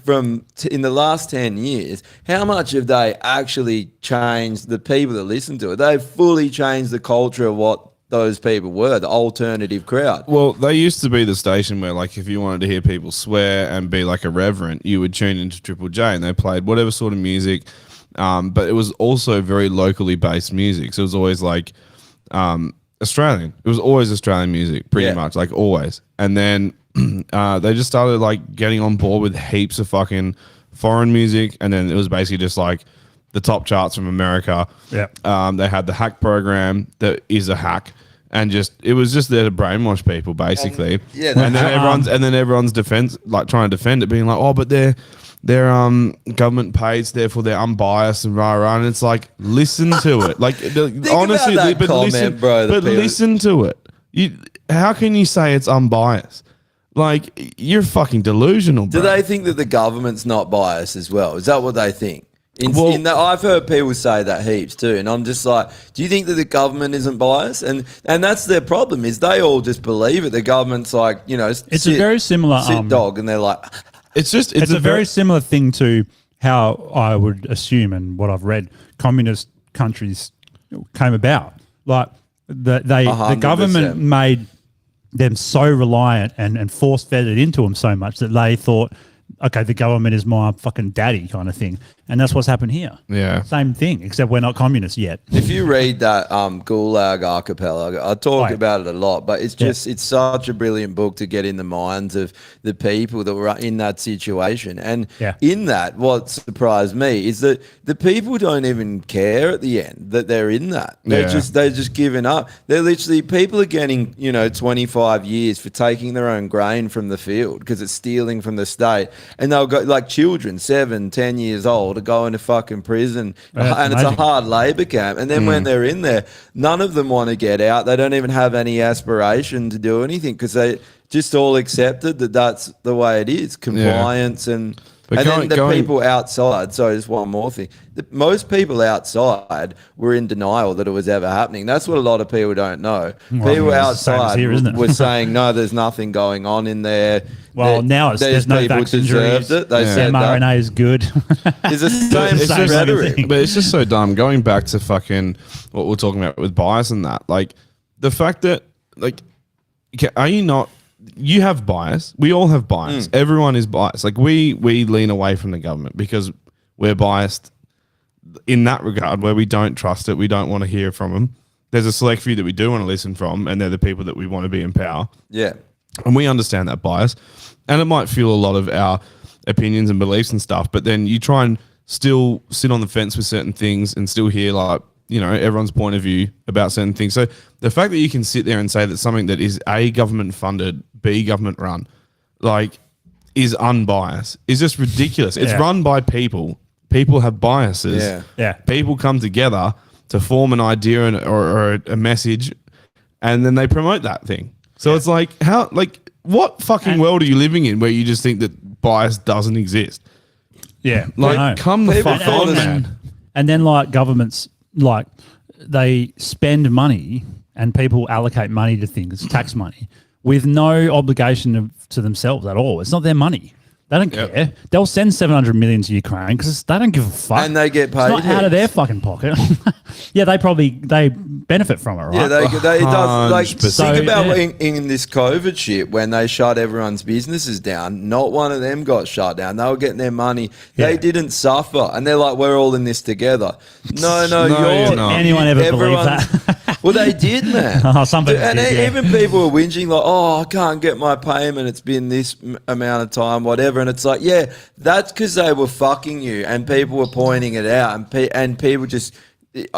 in the last 10 years, how much have they actually changed the people that listen to it? They've fully changed the culture of what those people were, the alternative crowd. Well, they used to be the station where, like, if you wanted to hear people swear and be like irreverent, you would tune into Triple J, and they played whatever sort of music. But it was also very locally based music. So it was always like Australian. It was always Australian music, pretty much, like always. And then they just started like getting on board with heaps of fucking foreign music, and then it was basically just like the top charts from America. Yeah. They had the hack program that is a hack. And it was just there to brainwash people, basically. And then everyone's defense, like trying to defend it, being like, oh, but they're government paid, so therefore they're unbiased and rah rah. And it's like, listen to it. Like honestly, about that but comment, listen, bro, but listen to it. How can you say it's unbiased? Like, you're fucking delusional, bro. Do they think that the government's not biased as well? Is that what they think? I've heard people say that heaps too, and I'm just like, do you think that the government isn't biased? And that's their problem, is they all just believe it. The government's like, it's a very similar dog, and they're like, it's a very similar thing to how I would assume, and what I've read, communist countries came about. Like the government made them so reliant and force fed it into them so much that they thought, okay, the government is my fucking daddy kind of thing. And that's what's happened here. Yeah. Same thing, except we're not communists yet. If you read that Gulag Archipelago, I talk about it a lot, but it's just, it's such a brilliant book to get in the minds of the people that were in that situation. And in that, what surprised me is that the people don't even care at the end that they're in that. They're just giving up. They're literally, people are getting, 25 years for taking their own grain from the field because it's stealing from the state. And they'll go, like children, 7, 10 years old, are going to fucking prison. And it's a hard labor camp. And then when they're in there, none of them want to get out. They don't even have any aspiration to do anything because they just all accepted that that's the way it is. Compliance and then the people outside. So just one more thing. Most people outside were in denial that it was ever happening. That's what a lot of people don't know. People outside were saying, no, there's nothing going on in there. Well, now there's no vaccine injuries. They said mRNA is good. It's the same rhetoric. But it's just so dumb. Going back to fucking what we're talking about with bias and that, like the fact that, like, are you not? You have bias. We all have bias. Everyone is biased. Like we lean away from the government because we're biased in that regard, where we don't trust it. We don't want to hear from them. There's a select few that we do want to listen from, and they're the people that we want to be in power. Yeah. And we understand that bias. And it might fuel a lot of our opinions and beliefs and stuff, but then you try and still sit on the fence with certain things and still hear, like, everyone's point of view about certain things. So the fact that you can sit there and say that something that is A, government funded, B, government run, like, is unbiased is just ridiculous. It's run by people. People have biases. Yeah. People come together to form an idea or a message, and then they promote that thing. So it's like, what fucking world are you living in where you just think that bias doesn't exist? Yeah. Like, come the fuck on, man. And then, like, governments, like, they spend money and people allocate money to things, tax money, with no obligation to themselves at all. It's not their money. They don't care. They'll send 700 million to Ukraine because they don't give a fuck. And they get paid. It's not out of their fucking pocket. they benefit from it, right? Yeah, they does. Like, 100%. think about in this COVID shit when they shut everyone's businesses down. Not one of them got shut down. They were getting their money. They didn't suffer, and they're like, "We're all in this together." No, you're not. Anyone ever believe that? Well, they did, man. Some people and did, even people were whinging like, "Oh, I can't get my payment. It's been this amount of time, whatever." And it's like, yeah, that's because they were fucking you, and people were pointing it out, and people just.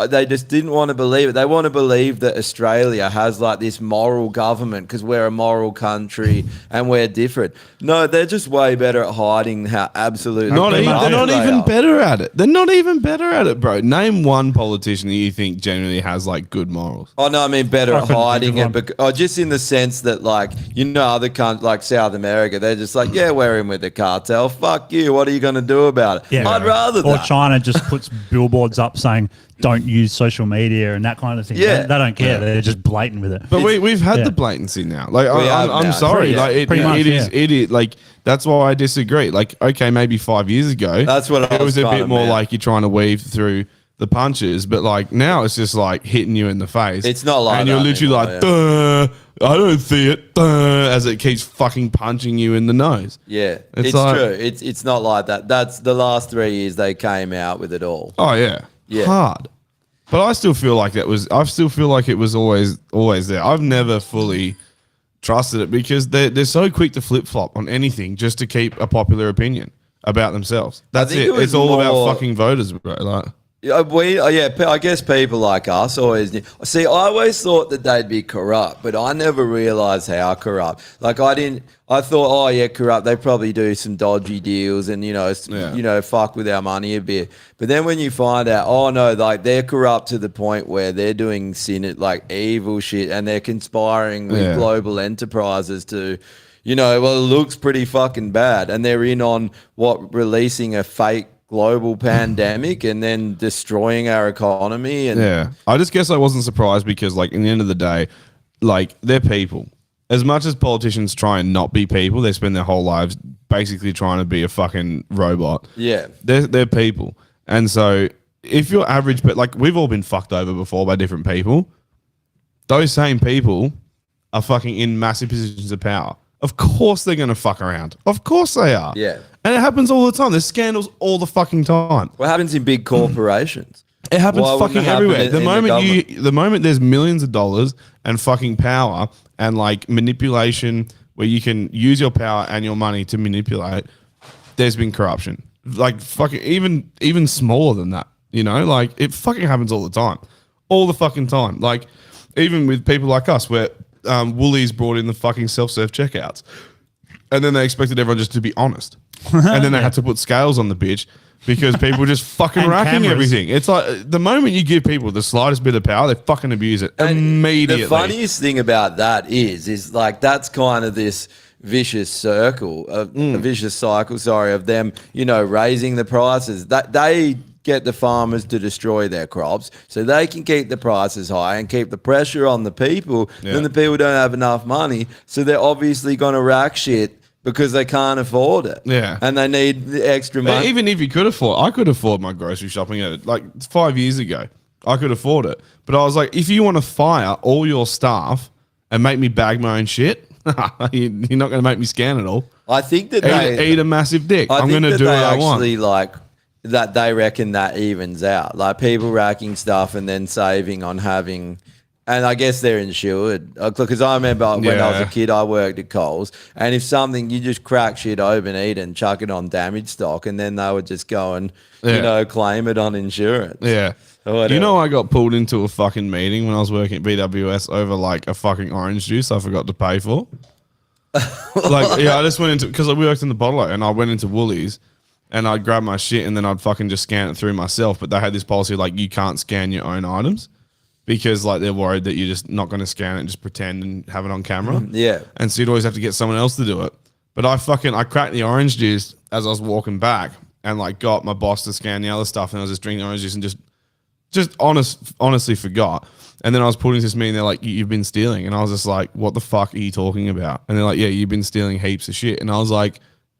They just didn't want to believe it. They want to believe that Australia has like this moral government because we're a moral country and we're different. No, they're just way better at hiding how absolutely they're not even better at it. They're not even better at it, bro. Name one politician that you think genuinely has like good morals. Oh no, I mean better at hiding it, but just in the sense that, like, other countries like South America, they're just like, yeah, we're in with the cartel. Fuck you. What are you going to do about it? Yeah. I'd rather Or that. China just puts billboards up saying don't use social media and that kind of thing. Yeah. They don't care. They're just blatant with it. But we've had Yeah. the blatancy now. Like We have I'm now. sorry. Pretty- Like pretty much, it is like that's why I disagree. Like okay, maybe 5 years ago, That's what I it was was a trying bit to more mean. like you're trying to weave through the punches, but like now it's just like hitting you in the face. It's not like and you're that literally anymore, like, Duh, I don't see it, duh, as it keeps fucking punching you in the nose. Yeah, It's it's like- true. It's not like that. That's the last 3 years they came out with it all. Oh yeah, Yeah. hard. But I still feel like it was always there. I've never fully trusted it because they're so quick to flip flop on anything just to keep a popular opinion about themselves. That's think it. it was It's all about more- fucking voters, bro. Like, I guess people like us always knew. See, I always thought that they'd be corrupt, but I never realized how corrupt. Like I thought, oh yeah, corrupt. They probably do some dodgy deals and fuck with our money a bit. But then when you find out, oh no, like they're corrupt to the point where they're doing like evil shit and they're conspiring with Yeah. global enterprises to. Well, it looks pretty fucking bad, and they're in on releasing a fake global pandemic and then destroying our economy. And yeah. I just guess I wasn't surprised because, like, in the end of the day, like, they're people. As much as politicians try and not be people, they spend their whole lives basically trying to be a fucking robot. Yeah. They're people. And so if you're average, but like we've all been fucked over before by different people, those same people are fucking in massive positions of power. Of course they're going to fuck around. Of course they are. Yeah. And it happens all the time. There's scandals all the fucking time. What happens in big corporations? It happens Why wouldn't fucking it happen everywhere. in The the moment the moment there's millions of dollars and fucking power and like manipulation where you can use your power and your money to manipulate, there's been corruption. Like fucking even smaller than that, like it fucking happens all the time. All the fucking time. Like even with people like us where Woolies brought in the fucking self-serve checkouts. And then they expected everyone just to be honest. And then they had to put scales on the bitch because people were just fucking And racking cameras. everything. It's like the moment you give people the slightest bit of power, they fucking abuse it And immediately. The funniest thing about that is like that's kind of this vicious circle, a vicious cycle, of them, raising the prices. That they get the farmers to destroy their crops so they can keep the prices high and keep the pressure on the people. Yeah. Then the people don't have enough money, so they're obviously going to rack shit because they can't afford it. Yeah. And they need the extra But money. even if you could afford, I could afford my grocery shopping at it. Like 5 years ago, I could afford it. But I was like, if you want to fire all your staff and make me bag my own shit, you're not going to make me scan it all. I think that Eat a massive dick. I'm think going to that do what they I want. actually like that they reckon that evens out. Like people racking stuff and then saving on having, and I guess they're insured. Because I remember when I was a Yeah. kid, I worked at Coles, and if something you just crack shit open, eat it, and chuck it on damaged stock, and then they would just go and claim it on insurance. Yeah. Whatever. I got pulled into a fucking meeting when I was working at BWS over like a fucking orange juice I forgot to pay for. I just went into, because we worked in the bottler and I went into Woolies and I'd grab my shit and then I'd fucking just scan it through myself. But they had this policy like you can't scan your own items because like they're worried that you're just not going to scan it and just pretend and have it on camera. Yeah. And so you'd always have to get someone else to do it. But I cracked the orange juice as I was walking back and like got my boss to scan the other stuff and I was just drinking the orange juice and just honestly forgot. And then I was pulled into this meeting. They're like, "You've been stealing," and I was just like, "What the fuck are you talking about?" And they're like, "Yeah, you've been stealing heaps of shit." And I was like,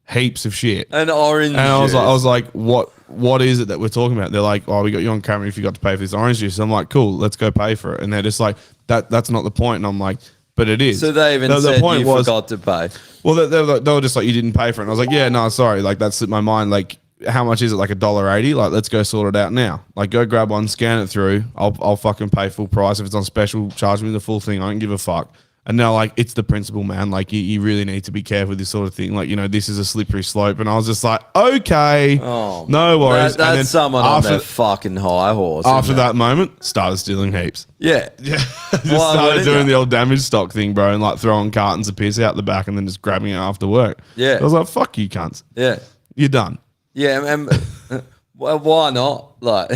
"Heaps of shit." An orange And I juice. was like, "What is it that we're talking about?" They're like, "Oh, we got you on camera if you got to pay for this orange juice." I'm like, "Cool, let's go pay for it." And they're just like, "That's not the point." And I'm like, "But it is." So they even said you forgot to pay. Well, they were just like, "You didn't pay for it." And I was like, "Yeah, no, sorry. Like that slipped my mind. Like, how much is it? Like $1.80? Like, let's go sort it out now. Like, go grab one, scan it through. I'll fucking pay full price. If it's on special, charge me the full thing. I don't give a fuck." And now, like, it's the principle, man. Like, you really need to be careful with this sort of thing. Like, this is a slippery slope. And I was just like, okay, no worries. That's and then someone on their fucking high horse. after isn't it? that moment, started stealing heaps. Yeah. Just Why started wouldn't doing you? the old damage stock thing, bro, and like throwing cartons of piss out the back and then just grabbing it after work. Yeah. I was like, fuck you, cunts. Yeah. You're done. Yeah, and well, why not? Like,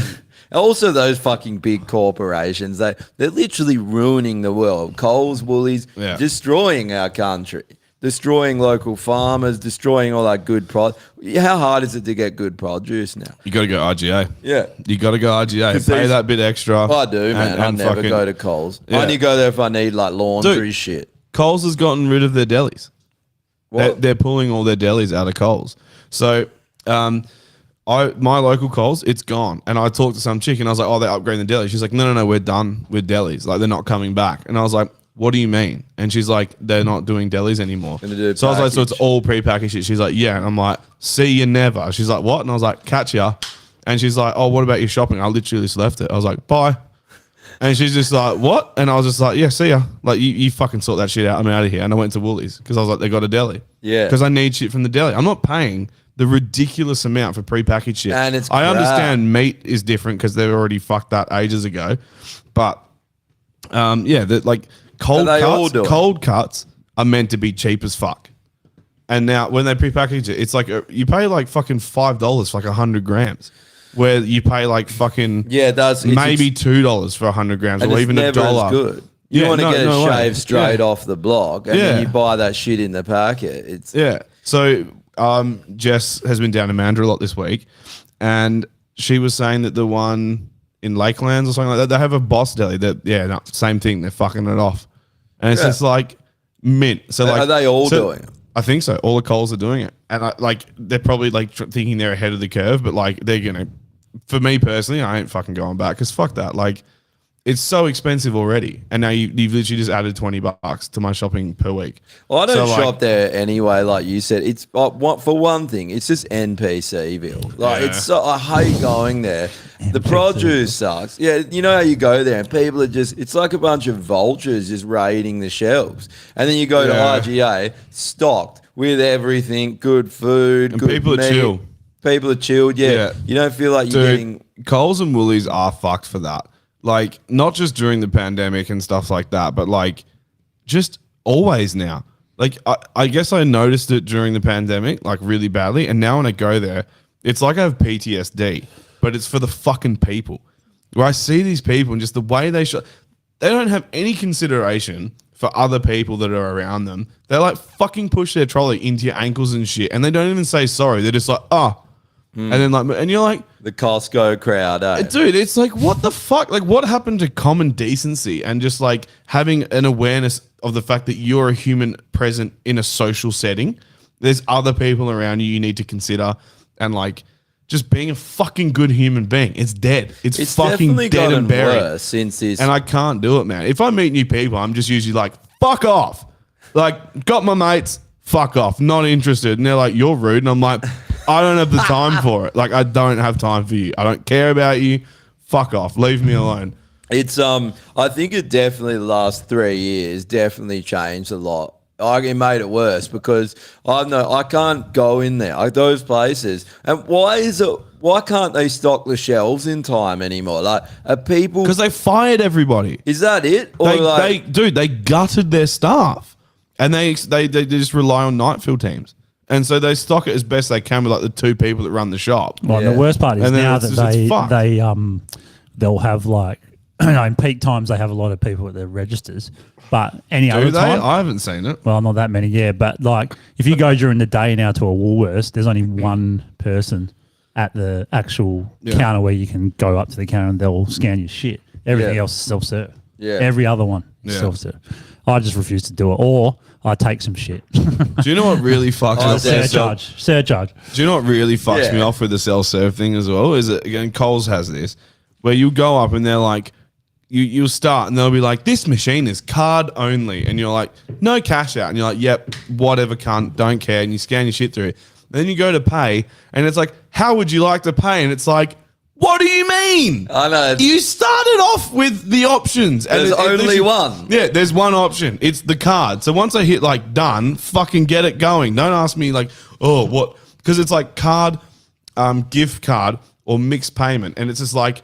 also those fucking big corporations, they're literally ruining the world. Coles, Woolies, Yeah. destroying our country. destroying local farmers, destroying all that good produce. How hard is it to get good produce now? You got to go RGA. Yeah. You got to go RGA. 'Cause Pay these- that bit extra. I do, man. I and never fucking- go to Coles. Yeah. I only go there if I need like laundry Dude. shit. Coles has gotten rid of their delis. What? They're pulling all their delis out of Coles. So, my local Coles, it's gone. And I talked to some chick and I was like, oh, they're upgrading the deli. She's like, no, we're done with delis. Like, they're not coming back. And I was like, what do you mean? And she's like, they're not doing delis anymore. Gonna do So I was like, so it's package. all prepackaged shit. She's like, yeah. And I'm like, see you never. She's like, what? And I was like, catch ya. And she's like, oh, what about your shopping? I literally just left it. I was like, bye. And she's just like, what? And I was just like, yeah, see ya. Like, you fucking sort that shit out. I'm out of here. And I went to Woolies because I was like, they got a deli. Yeah. Because I need shit from the deli. I'm not paying the ridiculous amount for prepackaged shit. And it's I crap. understand meat is different because they've already fucked that ages ago. But, yeah, like cold Are they all cuts, doing? cold cuts are meant to be cheap as fuck. And now when they prepackage it, it's like you pay like fucking $5 for like 100 grams. Where you pay like fucking Yeah, that's it's maybe $2 for 100 grams, and or it's even never $1. as good. You want to get it way. shaved straight Yeah. off the block, and Yeah. then you buy that shit in the packet. It's Yeah. So Jess has been down to Mandurah a lot this week, and she was saying that the one in Lakelands or something like that, they have a Boss Deli. That same thing. They're fucking it off, and it's Yeah. just like mint. So like, Are they all doing it? I think so. All the Coles are doing it, and they're probably like thinking they're ahead of the curve, but like they're gonna. For me personally, I ain't fucking going back because fuck that. Like, it's so expensive already, and now you've literally just added $20 to my shopping per week. I don't So, like, shop there anyway. Like you said, it's for one thing, it's just NPCville. Like Yeah. it's so I hate going there. The produce sucks. Yeah, you know how you go there and people are just—it's like a bunch of vultures just raiding the shelves, and then you go Yeah. to RGA stocked with everything, good food, And good people are meat. chill. People are chilled. Yeah, Yeah. you don't feel like you're Dude, getting. Coles and Woolies are fucked for that. Like, not just during the pandemic and stuff like that, but like, just always now. Like, I guess I noticed it during the pandemic, like really badly, and now when I go there, it's like I have PTSD, but it's for the fucking people. Where I see these people and just the way they they don't have any consideration for other people that are around them. They like fucking push their trolley into your ankles and shit, and they don't even say sorry. They're just like, and then like, and you're like, The Costco crowd, eh? dude, it's like, what the fuck? Like, what happened to common decency and just like having an awareness of the fact that you're a human present in a social setting? There's other people around you need to consider, and like just being a fucking good human being. It's dead. It's fucking definitely dead gotten and buried. worse since this. And I can't do it, man. If I meet new people, I'm just usually like, fuck off. Like, got my mates, fuck off. Not interested. And they're like, you're rude. And I'm like, I don't have the time for it. Like, I don't have time for you. I don't care about you. Fuck off. Leave me alone. It's I think it definitely the last 3 years definitely changed a lot. It made it worse because I can't go in there like those places. And why can't they stock the shelves in time anymore? Like are people? Because they fired everybody. Is that it? Or They gutted their staff. And they just rely on night field teams. And so they stock it as best they can with like the two people that run the shop. Well, Yeah. the worst part is And then now it's that just- it's fucked. they'll have like in peak times they have a lot of people at their registers, but any Do other they? time, I haven't seen it. well, not that many, yeah. But like if you go during the day now to a Woolworths, there's only one person at the actual counter where you can go up to the counter and they'll scan your shit. Everything Yeah. else is self-serve. Yeah. Every other one is Yeah. self-serve. I just refuse to do it, or I take some shit. Do you know what really fucks Oh, us? Surcharge. Do you know what really fucks me Yeah. off with the self-serve thing as well? Is that, again, Coles has this, where you go up and they're like, you'll start and they'll be like, this machine is card only. And you're like, no cash out. And you're like, yep, whatever, cunt, don't care. And you scan your shit through it. Then you go to pay and it's like, how would you like to pay? And it's like, what do you mean? I know. You started off with the options. And There's only one. Yeah, there's one option. It's the card. So once I hit like done, fucking get it going. Don't ask me like, oh, what? Because it's like card, gift card, or mixed payment. And it's just like,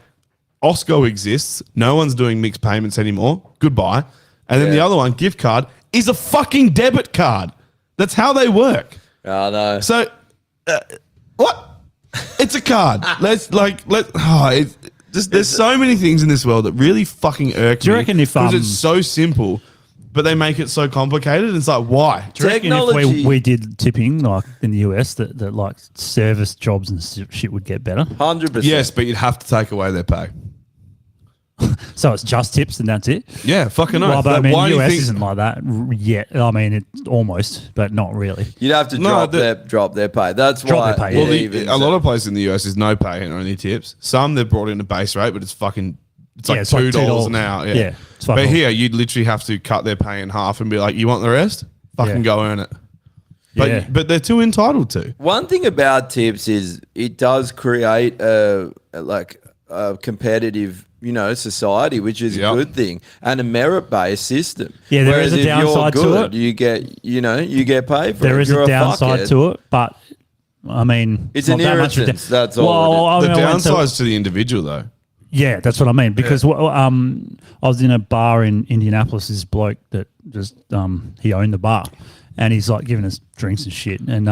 Osco exists. No one's doing mixed payments anymore. Goodbye. And then the Yeah. other one, gift card, is a fucking debit card. That's how they work. I know. So, what? It's a card. There's so many things in this world that really fucking irk Do you me reckon if, because it's so simple, but they make it so complicated. It's like, why? Do you reckon if Technology- we did tipping like in the US that like service jobs and shit would get better? 100%. Yes, but you'd have to take away their pay. So it's just tips and that's it? Yeah, fucking Well, oath. but I mean, Why do you US think- isn't like that yet. I mean, it's almost, but not really. You'd have to No, drop their pay. That's Drop why. their pay, Well, yeah. even a lot of places in the US is no pay and only tips. Some they've brought in a base rate, but it's fucking. It's like Yeah, it's like $2 an $2. hour. Yeah, Yeah, it's fuck but all. here you'd literally have to cut their pay in half and be like, "You want the rest? Fucking Yeah. go earn it." But Yeah. but they're too entitled to. One thing about tips is it does create a competitive, society, which is Yep. a good thing, and a merit-based system. Yeah, there Whereas is a if you're downside to good, it. You get paid for There it. is You're a downside fuckhead. to it, but I mean, It's not an that much of a irritant, that's all Well, I The mean, I went to- downsides to the individual though. Yeah, that's what I mean. Because I was in a bar in Indianapolis. This bloke that just he owned the bar, and he's like giving us drinks and shit. And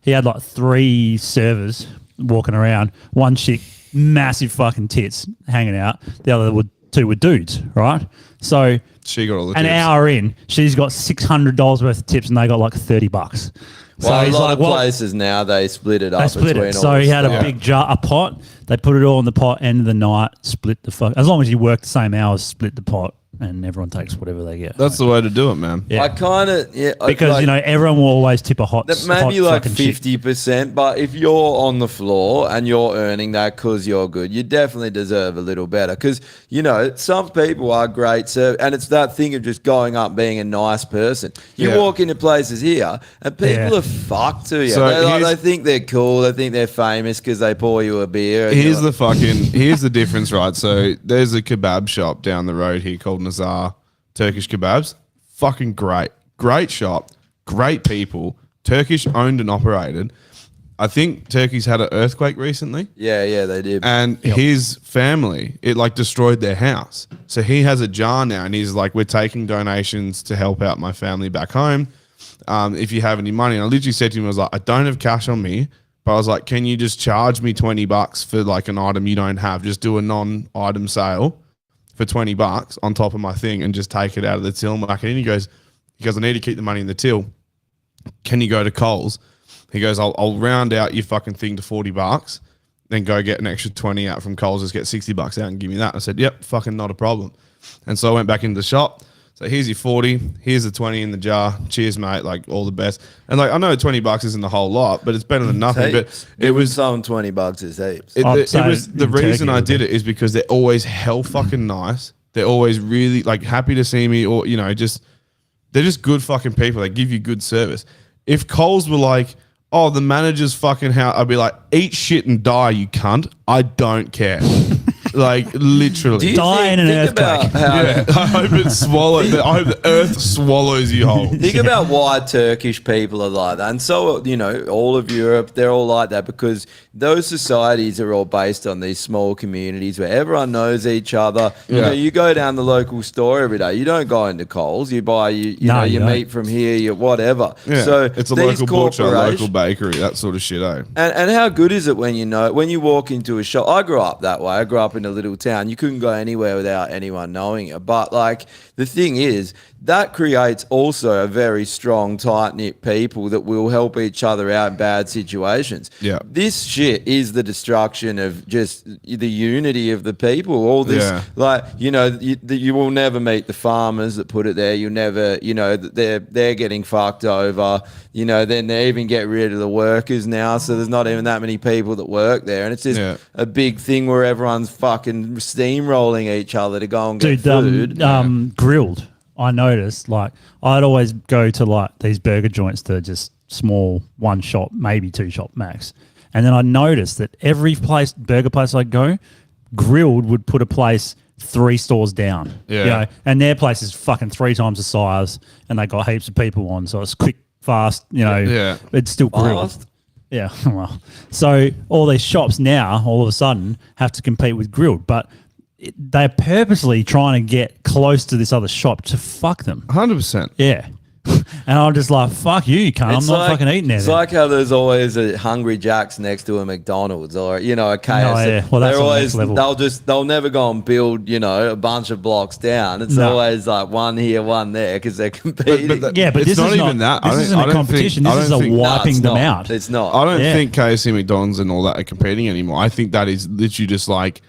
he had like 3 servers walking around. One chick, massive fucking tits, hanging out. The other 2 were dudes, right? So She got all the an tips. hour in, she's got $600 worth of tips, and they got like $30. So Well, a he's lot like, of well, places now they split it up. they split between it. all So the he had a stuff. big jar, a pot. They put it all in the pot. End of the night, split the fuck. As long as you work the same hours, split the pot, and everyone takes whatever they get. That's the way to do it, man. Yeah. I kind of because everyone will always tip a hot. that maybe hot like fucking chick. 50%, but if you're on the floor and you're earning that because you're good, you definitely deserve a little better. Because some people are great, and it's that thing of just going up being a nice person. You Yeah. walk into places here and people Yeah. are fucked to you. So they here's- think they're cool. They think they're famous because they pour you a beer. and Here's you're here's the difference, right? So there's a kebab shop down the road here called Nazar Turkish Kebabs. Fucking great shop, great people. Turkish owned and operated. I think Turkey's had an earthquake recently, yeah, they did. and his family it like destroyed their house. So he has a jar now, and he's like, "We're taking donations to help out my family back home. If you have any money," and I literally said to him, "I was like, I don't have cash on me." But I was like, "Can you just charge me $20 for like an item you don't have? Just do a non-item sale for $20 on top of my thing and just take it out of the till market." And he goes, "I need to keep the money in the till. Can you go to Coles?" He goes, I'll round out your fucking thing to $40, then go get an extra 20 out from Coles, just get $60 out and give me that." I said, "Yep, fucking not a problem." And so I went back into the shop. So here's your 40, here's the 20 in the jar. Cheers, mate. Like all the best. And like I know $20 isn't a whole lot, but it's better than nothing. Heaps. But it was some $20 is heaps. I'd say the in reason Turkey I it would did be. it is because they're always hell fucking nice. They're always really like happy to see me, or just they're just good fucking people. They give you good service. If Coles were like, "Oh, the manager's fucking house," I'd be like, "Eat shit and die, you cunt. I don't care." Like literally. Do you Die in an think about earthquake. how Yeah, I hope it swallows. I hope the earth swallows you whole. Think about why Turkish people are like that. And so, all of Europe, they're all like that because those societies are all based on these small communities where everyone knows each other. Yeah. You go down the local store every day. You don't go into Coles. You buy No, you your don't. meat from here, your whatever. Yeah, So it's a these local butcher, a local corporations- bakery, that sort of shit. Eh? and how good is it when you walk into a shop? I grew up that way. I grew up in a little town. You couldn't go anywhere without anyone knowing it. But like the thing is, that creates also a very strong, tight knit people that will help each other out in bad situations. Yeah. This shit is the destruction of just the unity of the people. All this, Yeah. you will never meet the farmers that put it there. You'll never, they're getting fucked over. Then they even get rid of the workers now, so there's not even that many people that work there, and it's just Yeah. a big thing where everyone's fucking steamrolling each other to go and get Dude, food. grilled. I noticed, like, I'd always go to like these burger joints that are just small, one shop, maybe 2 shop max. And then I noticed that every burger place I go, Grilled would put a place 3 stores down. Yeah. And their place is fucking 3 times the size, and they got heaps of people on, so it's quick, fast. Yeah. It's still grilled. Fast? Yeah, well, so all these shops now, all of a sudden, have to compete with grilled, but they're purposely trying to get close to this other shop to fuck them. 100%. Yeah. And I'm just like, fuck you, cunt. I'm not fucking eating It's it. like how there's always a Hungry Jack's next to a McDonald's or, you know, a KFC. yeah. Well, that's They're on the next always, level. they'll never go and build, you know, a bunch of blocks down. It's No. always like one here, one there because they're competing. But Yeah, but It's this not is even that. I This don't- isn't I a don't competition. think- I This is don't a think- No, wiping it's them not. out. It's not. I don't Yeah. think KFC, McDonald's, and all that are competing anymore. I think that is literally just like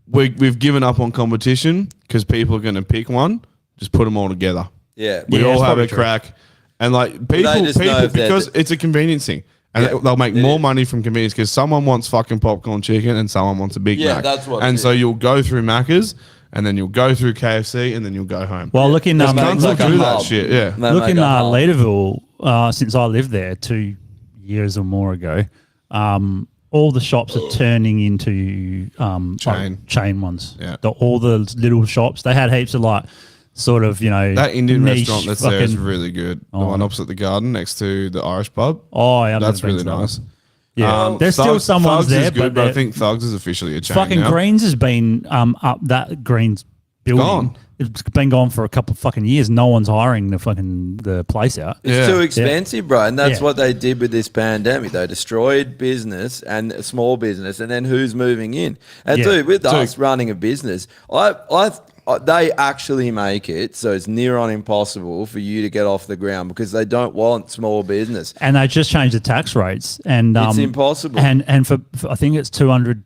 we've given up on competition because people are going to pick one. Just put them all together. Yeah. We Yeah, all it's have probably a true. crack, and like people just know if they're- because it's a convenience thing, and Yeah, they'll make it more is. money from convenience because someone wants fucking popcorn chicken and someone wants a Big Yeah, Mac. that's what And it so is. you'll go through Macca's, and then you'll go through KFC, and then you'll go home. Well, look in There's make cunts like that a do that hub. shit. Yeah. They Look make in a hub. Leaderville, since I lived there 2 years or more ago, all the shops are turning into chain ones. Yeah. All the little shops, they had heaps of like sort of, you know, That Indian niche restaurant that's there is fucking- really good. The Oh. one opposite the garden next to the Irish pub. Oh, yeah, I've That's never been really to that nice. one. Yeah, there's still some ones Thugs there, is good, but I they're- think Thugs is officially a chain fucking now. Greens has been up that Greens building. Gone. It's been gone for a couple of fucking years. No one's hiring the place out. It's Yeah. too expensive, bro. And that's Yeah. what they did with this pandemic. They destroyed business and small business. And then who's moving in? And Yeah. dude, with So- us running a business, they actually make it so it's near on impossible for you to get off the ground because they don't want small business. And they just changed the tax rates, and It's impossible. And for I think it's 200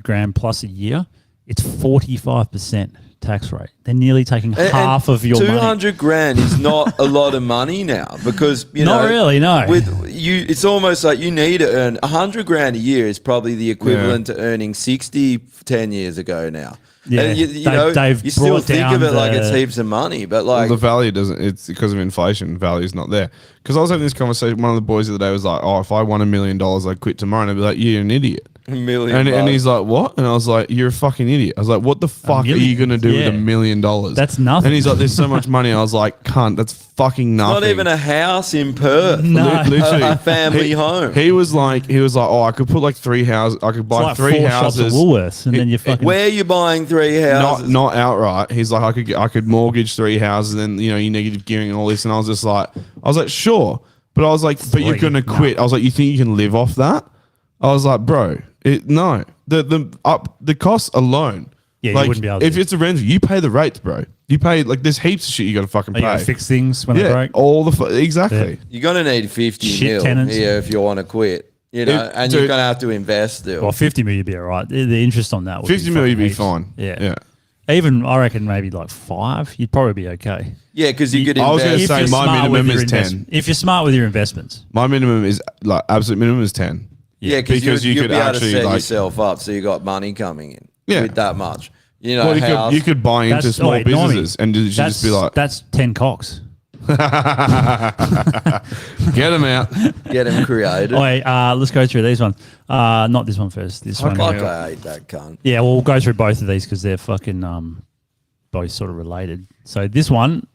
grand plus a year. It's 45% tax rate. They're nearly taking half of your money. 200 grand is not a lot of money now because you Not know really, no. With you, it's almost like you need to earn 100 grand a year is probably the equivalent to earning 60 10 years ago now. Yeah, and you they've you still brought think of down it like it's the- heaps of money, but Well, like the value doesn't. It's because of inflation. Value's not there. Because I was having this conversation. One of the boys the other day was like, "Oh, if I won $1 million, I'd quit tomorrow." And I'd be like, "You're an idiot." $1 million. And he's like, "What?" And I was like, "You're a fucking idiot." I was like, "What the fuck are million? you gonna do Yeah. with $1 million?" That's nothing. And he's like, "There's so much money." I was like, "Cunt, that's fucking nothing." not even a house in Perth. No. Literally, a family home. He was like, "Oh, I could put like 3 houses. I could It's buy like 3 4 shops at houses." Woolworths, and then you fucking Where are you buying 3 houses? Not outright. He's like, I could mortgage 3 houses, and you know, you negative gearing and all this. And I was like, sure, but I was like, but you're 3? gonna quit. I was like, you think you can live off that? I was like, bro, no. The costs alone. Yeah, you like, wouldn't be able to. if it's a rental, you pay the rates, bro. You pay like there's heaps of shit you got to fucking you pay. gotta fix things when they yeah, break. all the exactly. You're gonna need 50 Shit mil tenants. here if you want to quit. You know, It- and dude- you're gonna have to invest still. Well, 50 million would be all right. The interest on that would 50 be mil, you'd fucking be heaps. fine. Yeah. Yeah. Even, I reckon, maybe like 5, you'd probably be okay. Yeah, because you could I was gonna invest. say you're my smart minimum with your is 10. If you're smart with your investments. My minimum is like absolute minimum is 10. Yeah, because you you'd could be able to actually, set like- yourself up so you got money coming in. Yeah. with that much. You know, Well, house. you could buy into That's- small wait, Normie, businesses and you should just be like, that's 10 cocks. get them out. get them created. Oh, wait, let's go through these ones. Not this one first. This one. Fuck, here. I hate that cunt. Yeah, well, we'll go through both of these because they're fucking both sort of related. So this one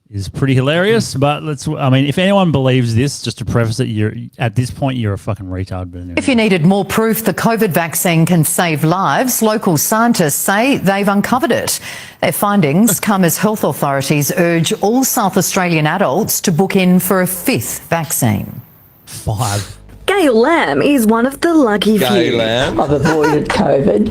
is pretty hilarious, but if anyone believes this, just to preface it, you're at this point you're a fucking retard. But anyway. If you needed more proof the COVID vaccine can save lives, local scientists say they've uncovered it. Their findings come as health authorities urge all South Australian adults to book in for a 5th vaccine. 5. Gail Lamb is one of the lucky Gay few. lamb. I've avoided COVID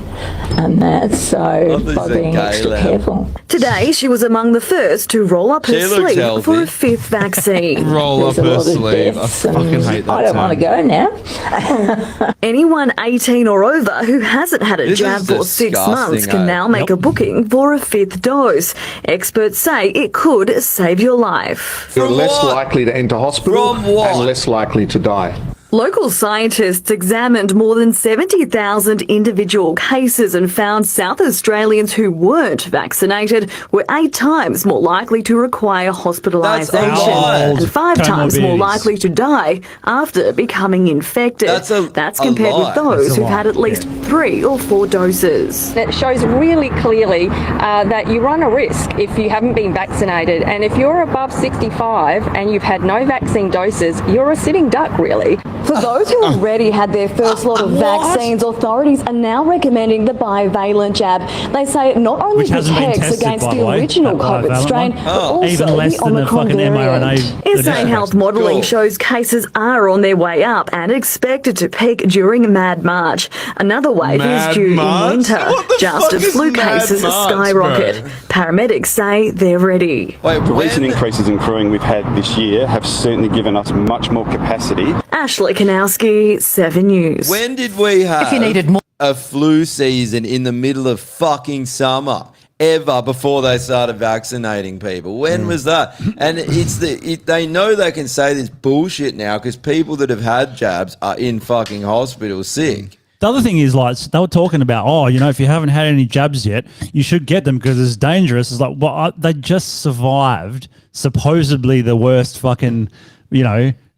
and that, so Obviously by being gay extra lamb. careful. Today, she was among the first to roll up her She looks sleeve healthy. for a 5th vaccine. Roll up There's a her lot of sleeve. I deaths and fucking hate that I don't want to term. go now. Anyone 18 or over who hasn't had a This jab is for 6 disgusting, months can eh? now make a booking for a 5th dose. Experts say it could save your life. From what? likely to enter hospital From what? and less likely to die. Local scientists examined more than 70,000 individual cases and found South Australians who weren't vaccinated were 8 times more likely to require hospitalisation lot. and 5 times more Comorbidities. likely to die after becoming infected. That's a compared with lot. those That's a who've had lot, at least 3 or 4 doses. That shows really clearly that you run a risk if you haven't been vaccinated. And if you're above 65 and you've had no vaccine doses, you're a sitting duck, really. For those who already had their first lot of vaccines, authorities are now recommending the bivalent jab. They say it not only Which hasn't been protects tested, against by the the way, original that COVID bivalent strain, one. but also Even less the than the Omicron fucking variant. mRNA. Insane Health modelling shows cases are on their way up and expected to peak during Mad March. Another wave Mad is due March? in winter, What the just fuck as is flu Mad cases March, skyrocket. bro? Paramedics say they're ready. Wait, The recent increases in crewing we've had this year have certainly given us much more capacity. Ashley Kanowski, 7 News. when did we have If you needed more- a flu season in the middle of fucking summer? Ever before they started vaccinating people? When was that? And they know they can say this bullshit now because people that have had jabs are in fucking hospital sick. The other thing is, like, they were talking about, if you haven't had any jabs yet, you should get them because it's dangerous. It's like, well, they just survived supposedly the worst fucking,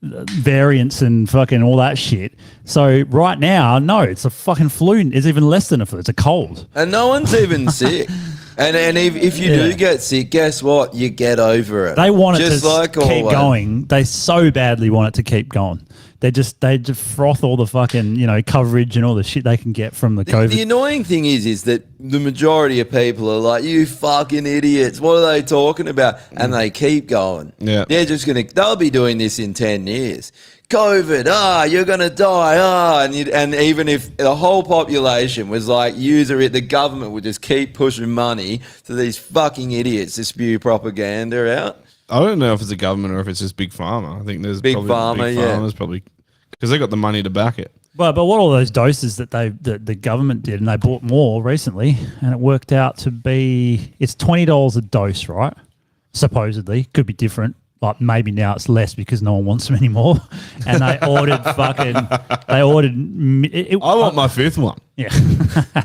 variants and fucking all that shit. So right now, no, it's a fucking flu. It's even less than a flu. It's a cold. And no one's even sick. And if you do get sick, guess what? You get over it. They want it just to like keep always. going. They so badly want it to keep going. They just froth all the fucking coverage and all the shit they can get from the COVID. The annoying thing is that the majority of people are like, you fucking idiots. What are they talking about? And they keep going. Yeah. They're just they'll be doing this in 10 years. COVID, you're going to die, and even if the whole population was like, user it, the government would just keep pushing money to these fucking idiots to spew propaganda out. I don't know if it's a government or if it's just Big Pharma. I think there's Big probably Pharma, Big yeah. Pharma's probably because they got the money to back it. But what all those doses that the government did, and they bought more recently, and it worked out to be it's $20 a dose, right? Supposedly, could be different. Like maybe now it's less because no one wants them anymore. And they ordered I want my fifth one. Yeah.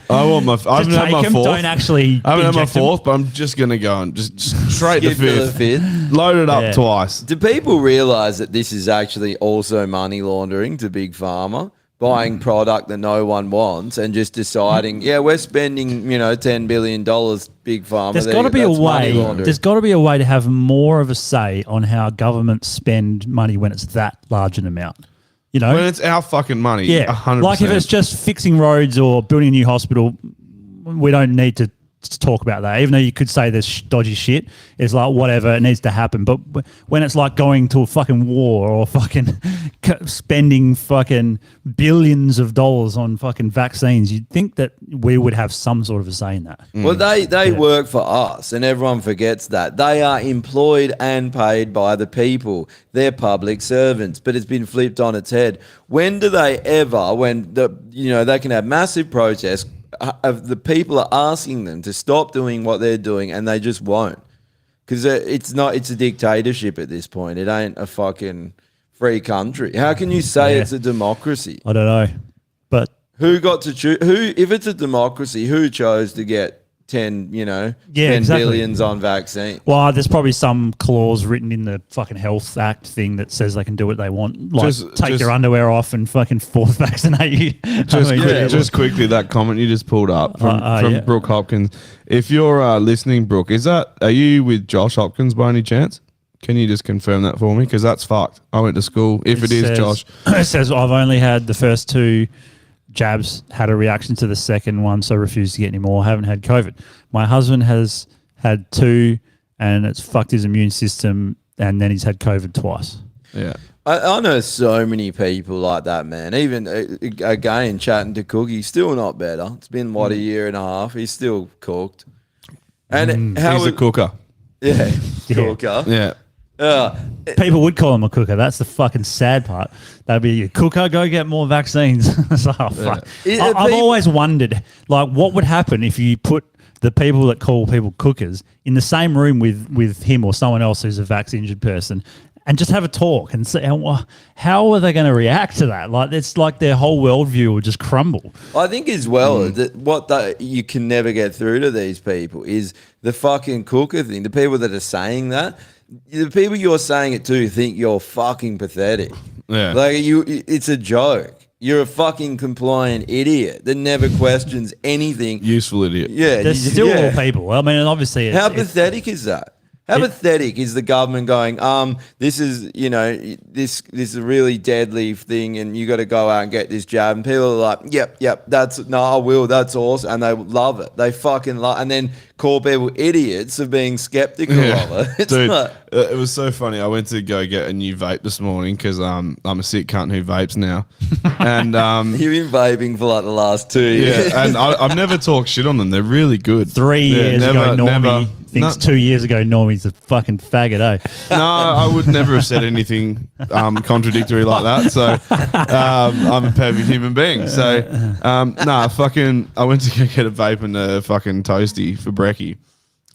I want my. I haven't had my fourth. Don't actually. I haven't had my inject them. fourth, but I'm just gonna go and just straight to Skip to the fifth. fifth. Load it up Yeah. twice. Do people realise that this is actually also money laundering to Big Pharma? Buying product that no one wants and just deciding, we're spending, $10 billion, Big Pharma. There's got to be a way. There's got to be a way to have more of a say on how governments spend money when it's that large an amount. When it's our fucking money. Yeah, 100%. like if it's just fixing roads or building a new hospital, we don't need to talk about that. Even though you could say there's dodgy shit, it's like whatever, it needs to happen. But when it's like going to a fucking war or fucking spending fucking billions of dollars on fucking vaccines, you'd think that we would have some sort of a say in that. Well, they work for us, and everyone forgets that. They are employed and paid by the people. They're public servants, but it's been flipped on its head. When do they ever, when they can have massive protests, of the people are asking them to stop doing what they're doing, and they just won't, because it's a dictatorship at this point. It ain't a fucking free country. How can you say it's a democracy? I don't know, but who got to choose? If it's a democracy, who chose to get 10 billions on vaccine? Well, there's probably some clause written in the fucking Health Act thing that says they can do what they want, like take your underwear off and fucking fourth vaccinate you. Just quickly, that comment you just pulled up from Brooke Hopkins. If you're listening, Brooke, are you with Josh Hopkins by any chance? Can you just confirm that for me? Because that's fucked. I went to school. If it is Josh. It says I've only had the first 2 jabs, had a reaction to the second one, so refused to get any more. Haven't had COVID. My husband has had 2 and it's fucked his immune system, and then he's had COVID twice. Yeah. I know so many people like that, man. Even, again, chatting to Cookie, still not better. It's been, a year and a half. He's still cooked. And he's a cooker. Yeah, cooker. Yeah. People would call him a cooker. That's the fucking sad part. They'd be a cooker, go get more vaccines. So, fuck. I've always wondered, like, what would happen if you put the people that call people cookers in the same room with him or someone else who's a vax-injured person and just have a talk and say, how are they going to react to that? Like, it's like their whole worldview will just crumble. I think as well that you can never get through to these people is the fucking cooker thing. The people that are saying that, the people you're saying it to think you're fucking pathetic. Yeah. Like it's a joke. You're a fucking compliant idiot that never questions anything. Useful idiot. Yeah. There's still all people. I mean, and obviously How pathetic is that? How pathetic is the government going, this is, you know, this is a really deadly thing and you got to go out and get this jab. And people are like, yep, I will, that's awesome. And they love it. They fucking love and then call people idiots for being skeptical of it. It's Dude, like, it was so funny. I went to go get a new vape this morning because I'm a sick cunt who vapes now. And you've been vaping for like the last 2 years. yeah, and I've never talked shit on them. They're really good. 3 years ago, Normie thinks 2 years ago, Normie's a fucking faggot, eh? No, I would never have said anything contradictory like that. So I'm a perfect human being. So I went to go get a vape and a fucking toasty for brekkie.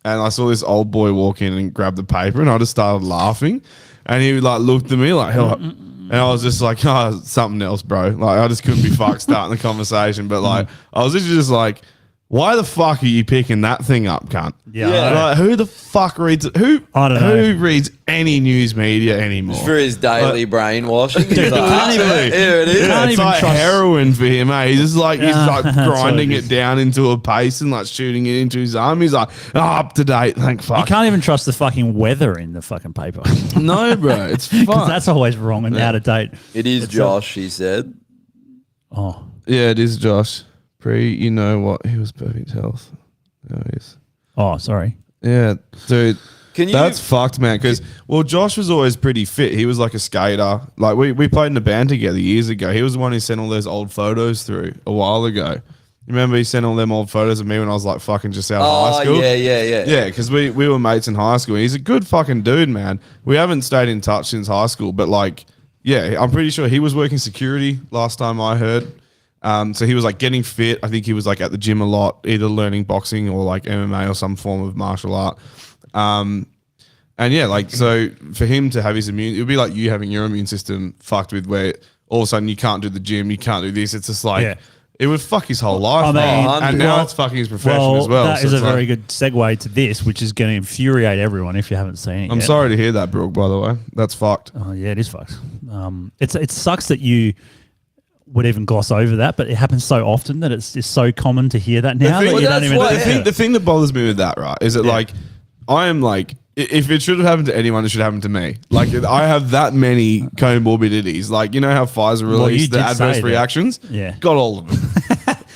And I saw this old boy walk in and grab the paper and I just started laughing. And he like looked at me like, hell. And I was just like, oh, something else, bro. Like, I just couldn't be fucked starting the conversation. But like, I was literally just like, why the fuck are you picking that thing up, cunt? Yeah. Like, who the fuck reads it? Who reads any news media anymore? For his daily brainwashing. Dude, Here it is. Yeah, it's like heroin for him, eh? He's like grinding it down into a paste and like shooting it into his arm. He's like, up to date, thank fuck. You can't even trust the fucking weather in the fucking paper. No, bro, it's because fucked. that's always wrong and out of date. It is Josh, he said. Oh, yeah, it is Josh. You know what? He was perfect health. No, oh, sorry. Yeah, dude. That's fucked, man. Because Josh was always pretty fit. He was like a skater. Like we played in a band together years ago. He was the one who sent all those old photos through a while ago. You remember he sent all them old photos of me when I was like fucking just out of high school? Yeah, because we were mates in high school. He's a good fucking dude, man. We haven't stayed in touch since high school, but like, yeah, I'm pretty sure he was working security last time I heard. So he was like getting fit. I think he was like at the gym a lot, either learning boxing or like MMA or some form of martial art. And yeah, like, so for him to have his it would be like you having your immune system fucked with where all of a sudden you can't do the gym, you can't do this. It's just like, it would fuck his whole life. I mean, and now it's fucking his profession as well. That so is a it's very good segue to this, which is going to infuriate everyone if you haven't seen it I'm yet. sorry to hear that, Brooke, by the way. That's fucked. Oh, yeah, it is fucked. It sucks that you would even gloss over that, but it happens so often that it's just so common to hear that now. The thing that bothers me with that, right, is that like, I am like, if it should have happened to anyone, it should happen to me. Like, I have that many comorbidities. Like, you know how Pfizer released the adverse reactions? Yeah. Got all of them.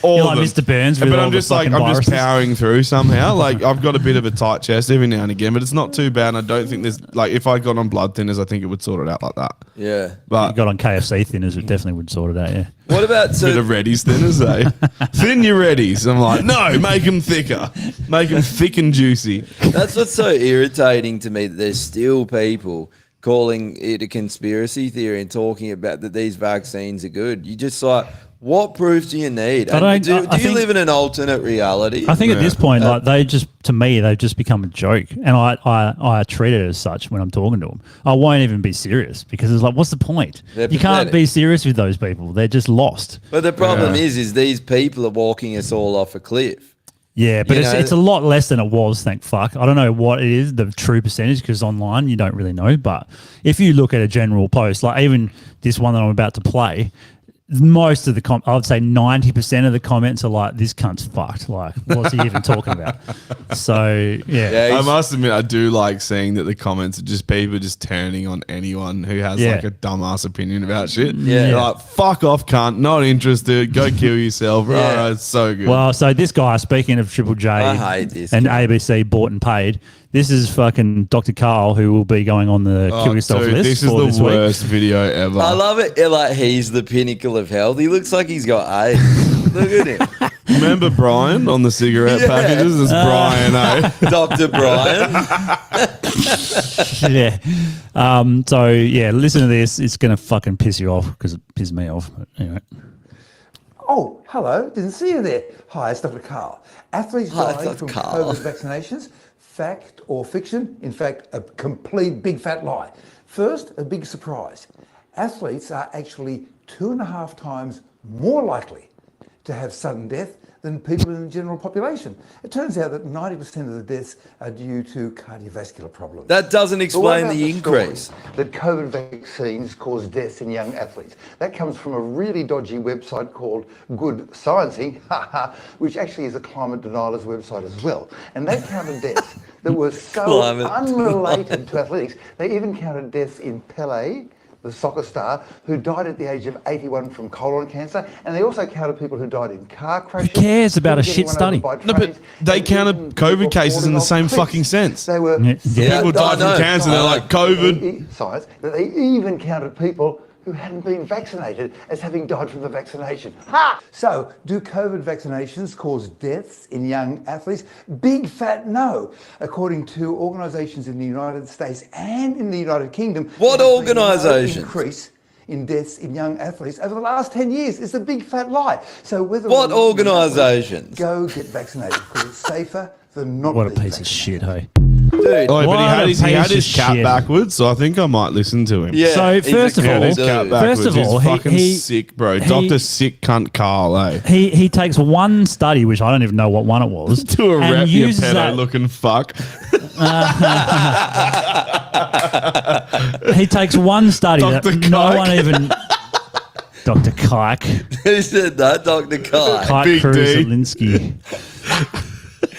You're like Mr. Burns with but all I'm the just like, fucking I'm just viruses. powering through somehow. Like, I've got a bit of a tight chest every now and again, but it's not too bad. And I don't think there's, like, if I got on blood thinners, I think it would sort it out like that. Yeah. But you got on KFC thinners, it definitely would sort it out, yeah. What about bit of Reddies thinners, eh? Thin your Reddies. I'm like, no, make them thicker. Make them thick and juicy. That's what's so irritating to me, that there's still people calling it a conspiracy theory and talking about that these vaccines are good. You just like, what proof do you need? And do you live in an alternate reality? I think at this point, like they've just become a joke, and I treat it as such when I'm talking to them. I won't even be serious because it's like, what's the point? You can't be serious with those people. They're just lost. But the problem is these people are walking us all off a cliff. Yeah, but it's a lot less than it was, thank fuck. I don't know what it is, the true percentage, because online you don't really know. But if you look at a general post, like even this one that I'm about to play, most of the I would say 90% of the comments are like, this cunt's fucked. Like, what's he even talking about? So, yeah. I must admit, I do like seeing that the comments are just people just turning on anyone who has like a dumbass opinion about shit. Yeah. They're like, fuck off, cunt, not interested, go kill yourself. Oh, it's so good. Well, so this guy, speaking of Triple J I hate this and guy. ABC bought and paid, this is fucking Dr. Carl, who will be going on the Kill Yourself list. This is for the this week. worst video ever. I love it. Like, he's the pinnacle of health. He looks like he's got AIDS. Look at him. Remember Brian on the cigarette packages? It's Brian, eh? Dr. Brian. Yeah. So, yeah, listen to this. It's going to fucking piss you off because it pissed me off. But anyway. Oh, hello. Didn't see you there. Hi, it's Dr. Carl. Athletes dying from COVID vaccinations. Fact or fiction? In fact, a complete big fat lie. First, a big surprise. Athletes are actually 2.5 times more likely to have sudden death than people in the general population. It turns out that 90% of the deaths are due to cardiovascular problems. That doesn't But what explain about the increase. story that COVID vaccines cause deaths in young athletes? That comes from a really dodgy website called Good Sciencing, which actually is a climate denialist website as well. And they counted deaths that were so Climate unrelated to athletics. They even counted deaths in Pele, the soccer star, who died at the age of 81 from colon cancer, and they also counted people who died in car crashes. Who cares about a people shit getting study? run over by No, but trains, they and counted even COVID people cases in the falling same off cliffs. fucking sense. They were People died from cancer, they're like, COVID. Science that they even counted people who hadn't been vaccinated as having died from the vaccination. Ha! So, do COVID vaccinations cause deaths in young athletes? Big fat no. According to organisations in the United States and in the United Kingdom. What there has been no organisations? increase in deaths in young athletes over the last 10 years. It's a big fat lie. So whether What or not you're an athlete, organisations? go get vaccinated because it's safer than not What a being piece of shit, hey. Dude, Oh, but What he a had his piece of cap shit. backwards, so I think I might listen to him. Yeah, So he's first a of all- cool His dude. cap backwards. First of all, He's fucking he- sick, bro. he- Dr. Sick Cunt Carl, eh? He takes one study, which I don't even know what one it was, To a and rep, you uses pedo that. looking fuck. He takes one study that Dr. no Kike. one even. Dr. Kike. Who said that? Dr. Kai. Kike Big D. Zelinsky.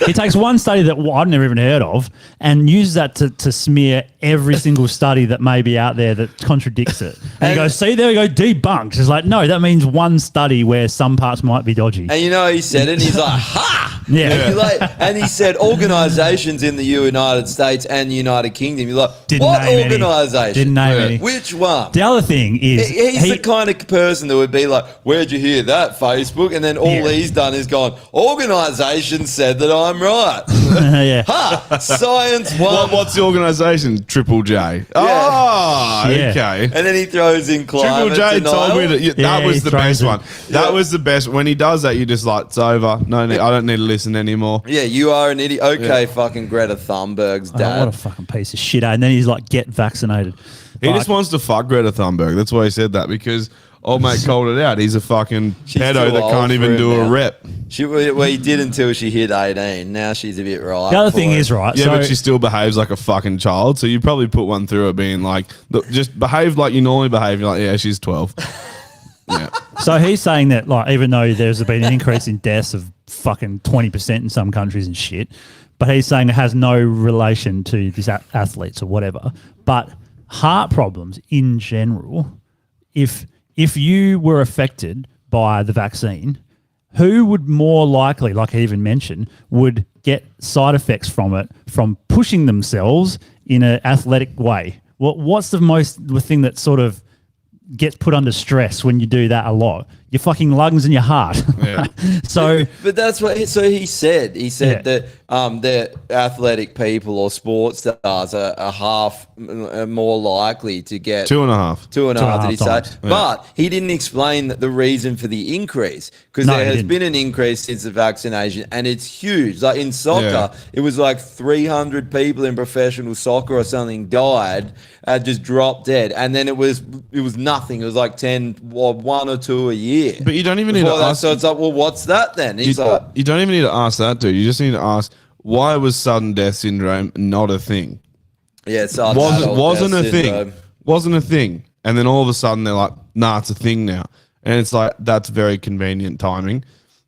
He takes one study that I've never even heard of and uses that to smear every single study that may be out there that contradicts it. And he goes, see, there we go, debunked. It's like, no, that means one study where some parts might be dodgy. And you know, he said it, and he's like, ha! Yeah. You're like, and he said organisations in the United States and United Kingdom. You're like, Didn't what name any. organisation? Didn't name any. Which one? The other thing is, He's the kind of person that would be like, where'd you hear that, Facebook? And then all Yeah. he's done is gone, organisation said that I'm right. yeah. Ha! Science one. What's the organisation? Triple J. Oh, Yeah. okay. And then he throws in climate Triple J denial. told me that Yeah, that he was the throws best it. one. That was the best. When he does that, you just like, it's over. No, I don't need to listen anymore. Yeah, you are an idiot. Okay, fucking Greta Thunberg's Oh, dad. what a fucking piece of shit. And then he's like, get vaccinated. He Like, just wants to fuck Greta Thunberg. That's why he said that, because old mate called it out. He's a fucking She's pedo too that old can't for even him do now. a rep. Well, he did until she hit 18. Now she's a bit right. The other for thing it. is, right, Yeah, so but she still behaves like a fucking child. So you probably put one through it being like, look, just behave like you normally behave. You're like, yeah, she's 12. Yeah. So he's saying that, like, even though there's been an increase in deaths of fucking 20% in some countries and shit, but he's saying it has no relation to these athletes or whatever. But heart problems in general, if you were affected by the vaccine, who would more likely, like I even mentioned, would get side effects from it from pushing themselves in an athletic way? What's the thing that sort of gets put under stress when you do that a lot? Your fucking lungs and your heart. Yeah. So, But that's what. So he said. He said Yeah. that athletic people or sports stars are half more likely to get 2.5. 2.5. Did he say? times. Yeah. But he didn't explain the reason for the increase, because No, there he has didn't. been an increase since the vaccination, and it's huge. Like in soccer, Yeah. it was like 300 people in professional soccer or something died, just dropped dead, and then it was nothing. It was like 10 or 1 or 2 a year. But you don't even need to Before that, ask. so it's like, well, what's that then? He's You, like, you don't even need to ask that, dude. You just need to ask, why was sudden death syndrome not a thing? yeah, so Wasn't a thing. Wasn't a thing. And then all of a sudden they're like, nah, it's a thing now. And it's like, that's very convenient timing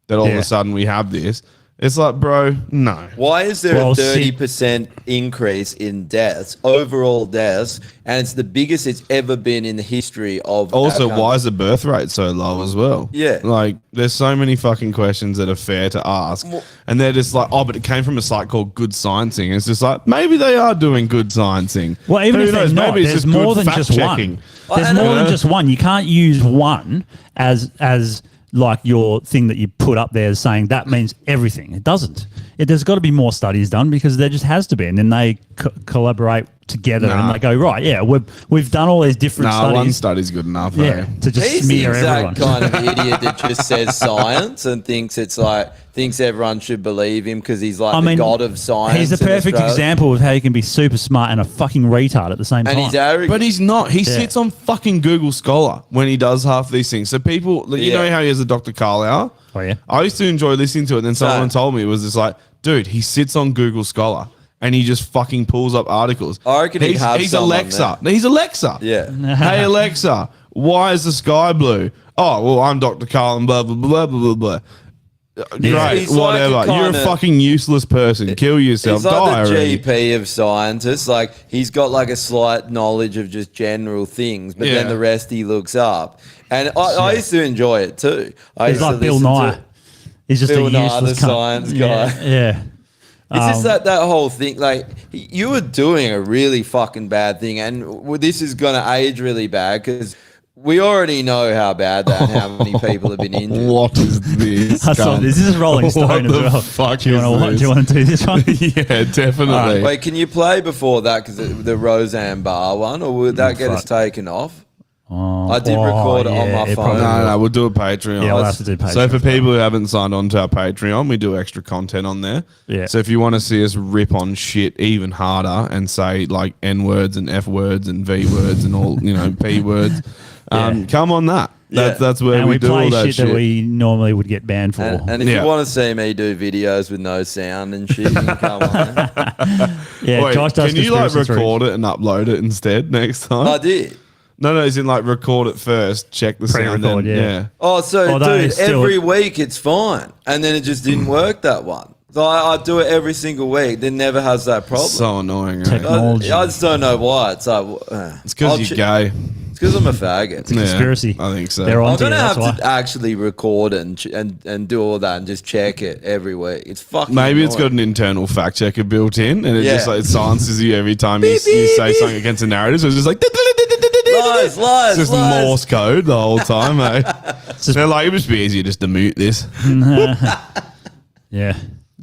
that all of Yeah. a sudden we have this. It's like, bro, no. Why is there Well, a 30% increase in deaths, overall deaths, and it's the biggest it's ever been in the history of our Also, country? why is the birth rate so low as well? Yeah. Like, there's so many fucking questions that are fair to ask. And they're just like, oh, but it came from a site called Good Sciencing. It's just like, maybe they are doing good sciencing. well, even Who if knows? there's not, Maybe it's there's just good more than just fact-checking. one. There's more than just one. You can't use one as like your thing that you put up there saying that means everything. It doesn't. There's got to be more studies done because there just has to be, and then they collaborate together Nah. and they go, right, yeah, we've done all these different Nah, studies. one study's good enough. Yeah, to just He's the smear exact everyone. kind of idiot that just says science and thinks everyone should believe him because he's like the god of science. He's a in perfect Australia. example of how you can be super smart and a fucking retard at the same And time. he's arrogant. But he's not. He Yeah. sits on fucking Google Scholar when he does half these things. So people, you know how he has a Dr. Carlisle? Oh, yeah. I used to enjoy listening to it. And then someone told me it was just like, dude, he sits on Google Scholar and he just fucking pulls up articles. I reckon he'd have he's someone Alexa. He's Alexa. Yeah. Hey, Alexa, why is the sky blue? Oh, well, I'm Dr. Carl and blah, blah, blah, blah, blah, blah. Great, He's like whatever. a You're a kinda- fucking useless person. Kill yourself. He's like Die the already. GP of scientists. Like he's got like a slight knowledge of just general things, but then Yeah. the rest he looks up. And I used to enjoy it too. I He's used to like Bill listen to- Nye. He's just Bill a Nye, useless the cunt. science guy. Yeah. It's just that whole thing. Like you were doing a really fucking bad thing, and this is gonna age really bad because we already know how bad that and how many people have been injured. What is this? I saw this. This is Rolling Stone What as the well. fuck do you is want this? to do this one? Yeah, definitely. Wait, can you play before that? Because the Roseanne Barr one, or would that get us taken off? I did record it on my phone. No, we'll do a Patreon. Yeah, we'll have to do Patreon. So for people who haven't signed on to our Patreon, we do extra content on there. Yeah. So if you want to see us rip on shit even harder and say like N words and F words and V words and all, P words, come on that. That's where and we do play all that shit that we normally would get banned for. And if you want to see me do videos with no sound and shit, you can come on. Yeah, Wait, Josh does can you like conspiracy record it and upload it instead next time? I did. No, as in like record it first, check the sound. Pre-record, Then, yeah. Oh, so Although dude, it's still- every week it's fine, and then it just didn't work that one. So I do it every single week. Then never has that problem. So annoying. Right? Technology. I just don't know why. It's like It's because you're gay. It's because I'm a faggot. It's a conspiracy. I think so. They're I'm onto you, gonna that's have to why. actually record and do all that and just check it every week. It's fucking. Maybe it's got annoying. an internal fact checker built in, and it just Yeah. like silences you every time you say something against the narrative. So it's just like lies, it's just Morse code the whole time. They're like, it must be easier just to mute this. Yeah.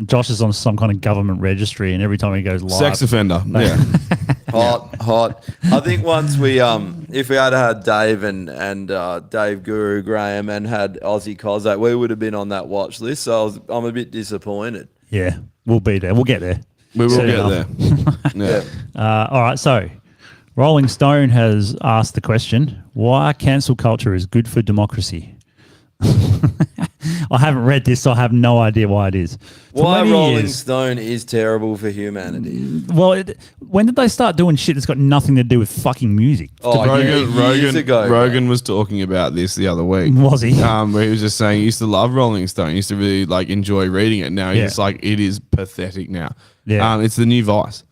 Josh is on some kind of government registry, and every time he goes live, Sex offender. Yeah. Hot. I think once we if we had had Dave and Dave Guru Graham and had Aussie Cossack, we would have been on that watch list. So I'm a bit disappointed. Yeah, we'll be there. We'll get there. We will Soon get enough. there. Yeah. All right, so Rolling Stone has asked the question, why cancel culture is good for democracy? I haven't read this, so I have no idea why it is. For Why many Rolling years- Stone is terrible for humanity. Well, when did they start doing shit that's got nothing to do with fucking music? Rogan was talking about this the other week. Was he? Where he was just saying he used to love Rolling Stone. He used to really like enjoy reading it. Now he's Yeah. just like, it is pathetic now. Yeah. It's the new Vice.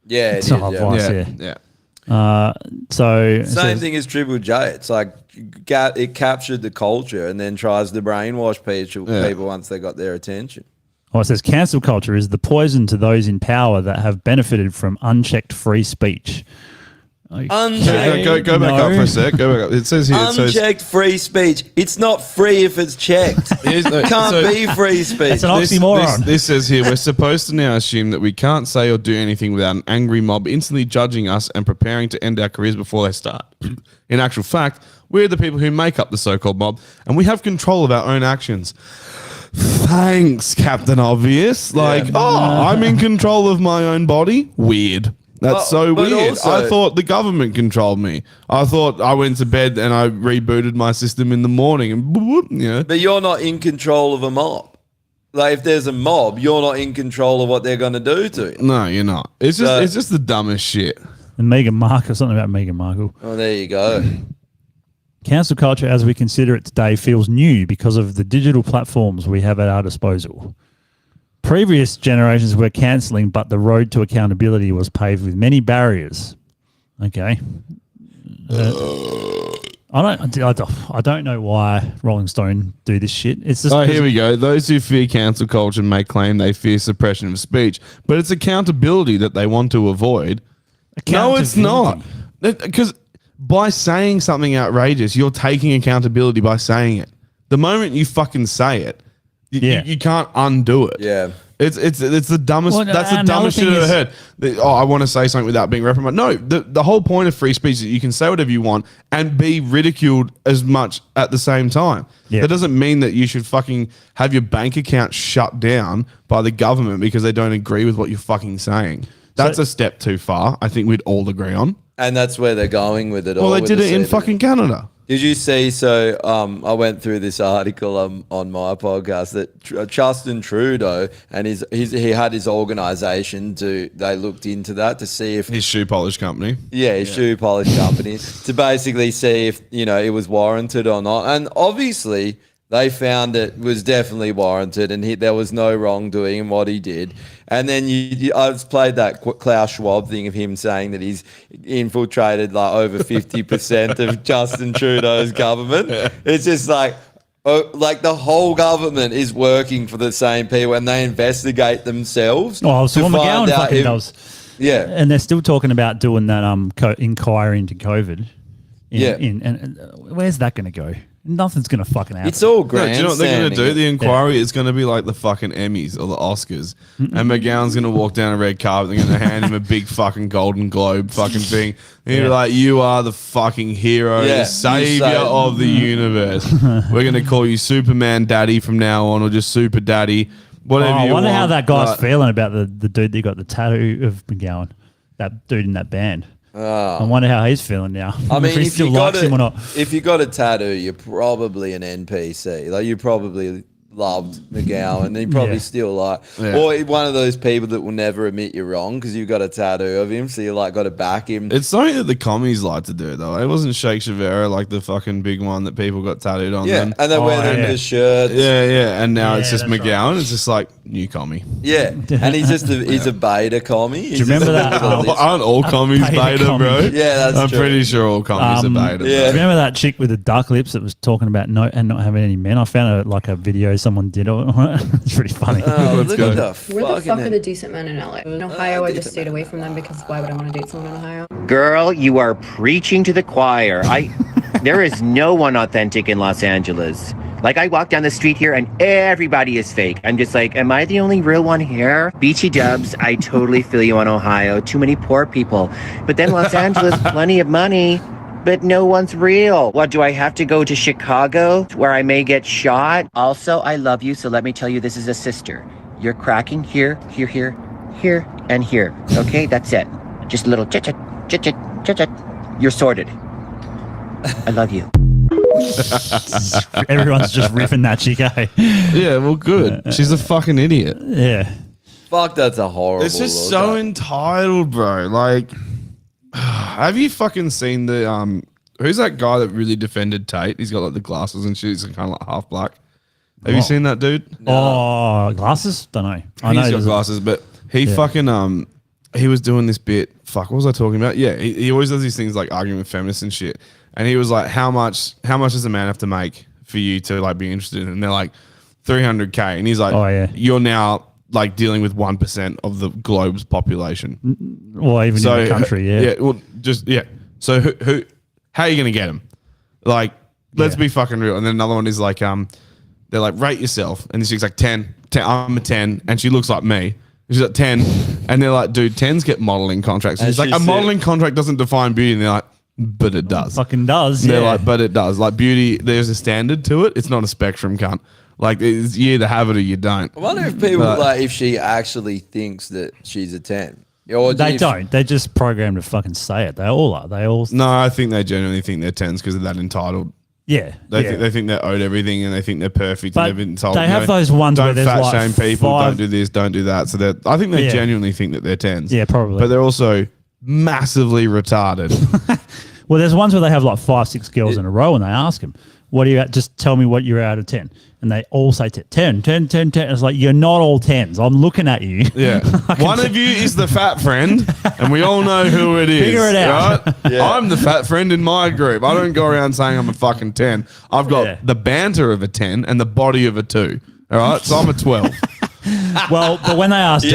Yeah, it It's is, a hot yeah. Vice, Yeah. So Same thing as Triple J. It's like it captured the culture and then tries to brainwash people once they got their attention. Well, it says cancel culture is the poison to those in power that have benefited from unchecked free speech. Unchecked. Go back up for a sec. Go back up. It says here. Unchecked free speech. It's not free if it's checked. It can't be free speech. This says here, we're supposed to now assume that we can't say or do anything without an angry mob instantly judging us and preparing to end our careers before they start. In actual fact, we're the people who make up the so-called mob, and we have control of our own actions. Thanks, Captain Obvious. I'm in control of my own body. Weird. That's so but weird. also- I thought the government controlled me. I thought I went to bed and I rebooted my system in the morning and But you're not in control of a mob. Like if there's a mob, you're not in control of what they're going to do to you. No, you're not. It's just the dumbest shit. And Meghan Markle, something about Meghan Markle. Oh, there you go. Cancel culture, as we consider it today, feels new because of the digital platforms we have at our disposal. Previous generations were cancelling, but the road to accountability was paved with many barriers. Okay. I don't know why Rolling Stone do this shit. It's just Here we go. Those who fear cancel culture may claim they fear suppression of speech, but it's accountability that they want to avoid. No, it's not. Because by saying something outrageous, you're taking accountability by saying it. The moment you fucking say it, you can't undo it. Yeah. It's the dumbest. Well, that's the and the dumbest other shit I've thing ever heard. I want to say something without being reprimanded. No, the whole point of free speech is that you can say whatever you want and be ridiculed as much at the same time. Yeah. That doesn't mean that you should fucking have your bank account shut down by the government because they don't agree with what you're fucking saying. That's a step too far. I think we'd all agree on. And that's where they're going with it. Well, all they with did the it in CBD. fucking Canada. Did you see? So I went through this article on my podcast that Justin Trudeau and he had his organisation they looked into that to see if his shoe polish company. Yeah, his shoe polish company to basically see if it was warranted or not. And obviously they found it was definitely warranted and there was no wrongdoing in what he did. And then I've played that Klaus Schwab thing of him saying that he's infiltrated like over 50% of Justin Trudeau's government. It's just like the whole government is working for the same people and they investigate themselves. Oh, so what McGowan fucking does. Yeah. And they're still talking about doing that inquiry into COVID. Yeah. And where's that going to go? Nothing's going to fucking happen. It's all No, grand. do you know what they're going to do? The inquiry is going to be like the fucking Emmys or the Oscars. And McGowan's going to walk down a red carpet. They're going to hand him a big fucking Golden Globe fucking thing. And he'll be like, you are the fucking hero, the savior of the universe. We're going to call you Superman Daddy from now on, or just Super Daddy. Whatever you want. I wonder how that guy's feeling about the dude that got the tattoo of McGowan. That dude in that band. I wonder how he's feeling now. I mean, if he still likes him or not. If you got a tattoo, you're probably an NPC. Like you probably loved McGowan, and you probably still like, or one of those people that will never admit you're wrong because you've got a tattoo of him, so you like got to back him. It's something that the commies like to do, though. It wasn't Shake Shavera like the fucking big one that people got tattooed on. Yeah, them. and they wear them the shirts. Yeah. And now it's just McGowan. Right. It's just like new commie. Yeah, and he's just he's a beta commie. Do you remember that? Aren't all commies beta, bro? Yeah, that's I'm true. pretty sure all commies are beta. Yeah. Remember that chick with the duck lips that was talking about not having any men? I found a video someone did it. It's pretty funny. Oh, look at the Where the fuck are the decent men in LA? In Ohio, I just stayed away from them because why would I want to date someone in Ohio? Girl, you are preaching to the choir. There is no one authentic in Los Angeles. Like, I walk down the street here and everybody is fake. I'm just like, am I the only real one here? Beachy Dubs, I totally feel you on Ohio. Too many poor people. But then Los Angeles, plenty of money. But no one's real. What, do I have to go to Chicago where I may get shot? Also, I love you, so let me tell you this is a sister. You're cracking here, here, here, here, and here. Okay, that's it. Just a little chit-chit, chit-chit, chit-chit. You're sorted. I love you. Everyone's just riffing that chick, eh? Yeah, well, good. She's a fucking idiot. Yeah. Fuck, that's a horrible. It's just so entitled, bro. Like, have you fucking seen the who's that guy that really defended Tate? He's got like the glasses and shit. He's kind of like half black. Have you seen that dude? No. Oh, glasses? Don't know. I know He's got glasses, but he fucking he was doing this bit. Fuck, what was I talking about? Yeah, he always does these things like arguing with feminists and shit. And he was like, how much does a man have to make for you to like be interested? And they're like, $300K. And he's like, you're now like dealing with 1% of the globe's population. Well, even in the country, yeah. Yeah, well, So how are you going to get him? Like, let's be fucking real. And then another one is like, they're like, rate yourself. And she's like, 10. I'm a 10. And she looks like me. She's like, 10. And they're like, dude, 10s get modeling contracts. And he's like, a modeling contract doesn't define beauty. And they're like, but it does. Fucking does. They're like, but it does. Like beauty, there's a standard to it. It's not a spectrum, cunt. Like it's, you either have it or you don't. I wonder if people if she actually thinks that she's a 10. Or they don't. They're just programmed to fucking say it. They all are. They all. No, I think they genuinely think they're 10s because they're that entitled. Yeah. They think they're owed everything and they think they're perfect. But and they've been told, they have those ones don't where there's fat like shame people, 5 don't do this, don't do that. So I think they genuinely think that they're 10s. Yeah, probably. But they're also massively retarded. Well, there's ones where they have like 5-6 girls in a row and they ask them, what are you at? Just tell me what you're out of 10. And they all say 10, 10, 10, 10. It's like, you're not all 10s. I'm looking at you. Yeah. One of you is the fat friend, and we all know who it is. Figure it out. Right? Yeah. I'm the fat friend in my group. I don't go around saying I'm a fucking 10. I've got the banter of a 10 and the body of a 2. All right? So I'm a 12. Well, but when they ask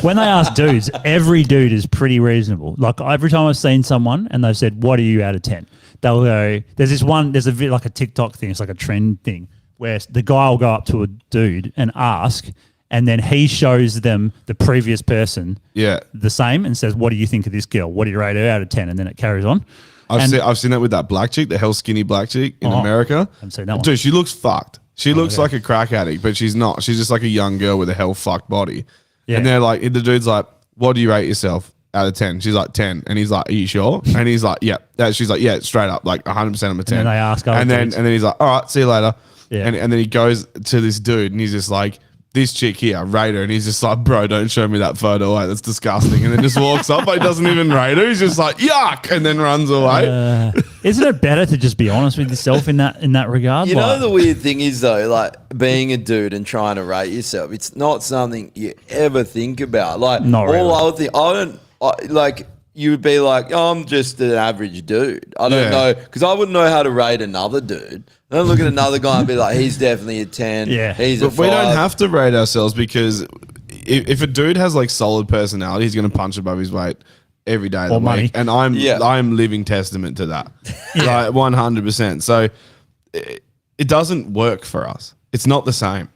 when they ask dudes, every dude is pretty reasonable. Like every time I've seen someone and they've said, what are you out of 10? They'll go, there's like a TikTok thing. It's like a trend thing where the guy will go up to a dude and ask, and then he shows them the previous person Yeah. the same and says, what do you think of this girl? What do you rate her out of 10? And then it carries on. I've seen that with that black chick, the hell skinny black chick in America. I've seen that one. Dude, she looks fucked. She looks like a crack addict, but she's not. She's just like a young girl with a hell fucked body. Yeah. And they're like, the dude's like, what do you rate yourself out of 10? She's like 10. And he's like, are you sure? And he's like, yeah. She's like, yeah, straight up, like 100% I'm a 10. then they ask other and then dudes. and then he's like, all right, see you later. Yeah. And then he goes to this dude and he's just like, this chick here, rate her. And he's just like, bro, don't show me that photo. Like, that's disgusting. And then just walks up, but he doesn't even rate her. He's just like, yuck. And then runs away. Isn't it better to just be honest with yourself in that regard? You know, Like- the weird thing is though, like being a dude and trying to rate yourself, it's not something you ever think about. Like, Not really. all I would think, like, you would be like, oh, I'm just an average dude. I don't know, because I wouldn't know how to rate another dude. I don't look at another guy and be like, he's definitely a 10. Yeah. He's a But 5. we don't have to rate ourselves because if a dude has like solid personality, he's going to punch above his weight every day of the Or money. week. And I'm living testament to that. Like 100%. So it doesn't work for us. It's not the same.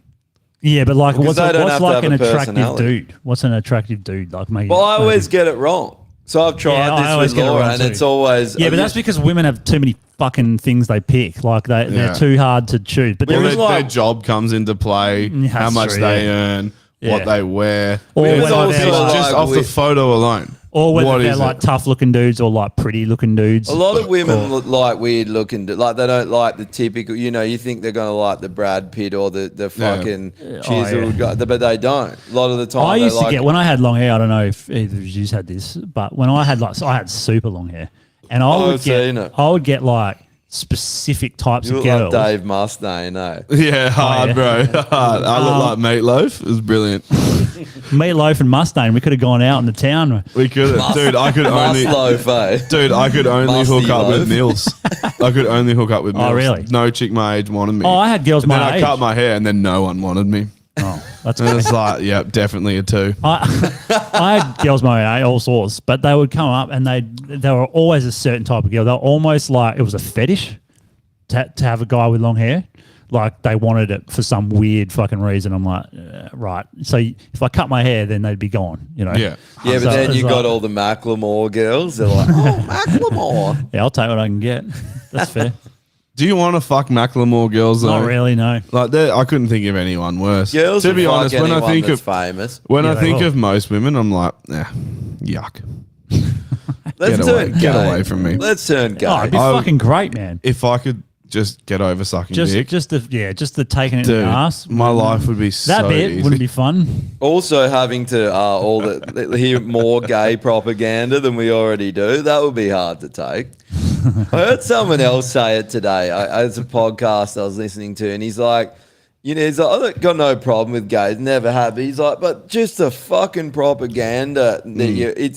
Yeah, but like, Because what's they don't have to like have an a attractive personality. dude? What's an attractive dude? Like, maybe. Well, I always get it wrong. So I've tried this with Laura, and it's always Yeah, but that's because women have too many fucking things they pick. Like they're too hard to choose. But Well, there is their job comes into play, how That's much true, they yeah. earn, Yeah. what they wear. Or It's whether also they're like- just off the photo alone. or whether What they're is like it? tough looking dudes or like pretty looking dudes. A lot of women look like weird looking, like they don't like the typical. You know, you think they're going to like the Brad Pitt or the fucking chiseled guy, but they don't. A lot of the time, I used they to like, get when I had long hair. I don't know if either of you had this, but when I had I had super long hair, and I've seen it. I would get like specific types You of look girls. like Dave Mustaine, eh? Yeah, hard, yeah. bro. Hard. I look like Meatloaf. It was brilliant. Meatloaf and Mustaine. We could have gone out in the town. We could have. Dude, I could only. Musloaf, eh? Dude, I could only Musty hook up loaf. with Nils. I could only hook up with Nils. Oh, really? No chick my age wanted me. Oh, I had girls and then my I age. cut my hair and then no one wanted me. Oh, that's And it's like, yeah, definitely a 2. I had girls my age, all sorts, but they would come up and they were always a certain type of girl. They were almost like it was a fetish to have a guy with long hair. Like they wanted it for some weird fucking reason. I'm like, right. So if I cut my hair, then they'd be gone. You know. Yeah. Yeah, but So then it's you like- got all the Macklemore girls. They're like, oh, Macklemore. Yeah, I'll take what I can get. That's fair. Do you want to fuck Macklemore girls though? Not really, no. Like I couldn't think of anyone worse. Girls to will be fuck honest, when I anyone think that's of famous. when Yeah, I they think will. of most women, I'm like, yuck. Let's Get turn away- get gay. away from me. Let's turn gay. Oh, it'd be fucking great, man. If I could just get over sucking Just dick, just the taking it dude, in the ass. my life would be That so bit easy. wouldn't be fun. Also, having to hear more gay propaganda than we already do, that would be hard to take. I heard someone else say it today. It's a podcast I was listening to, and he's like, he's like, I got no problem with gays, never have. But he's like, but just the fucking propaganda that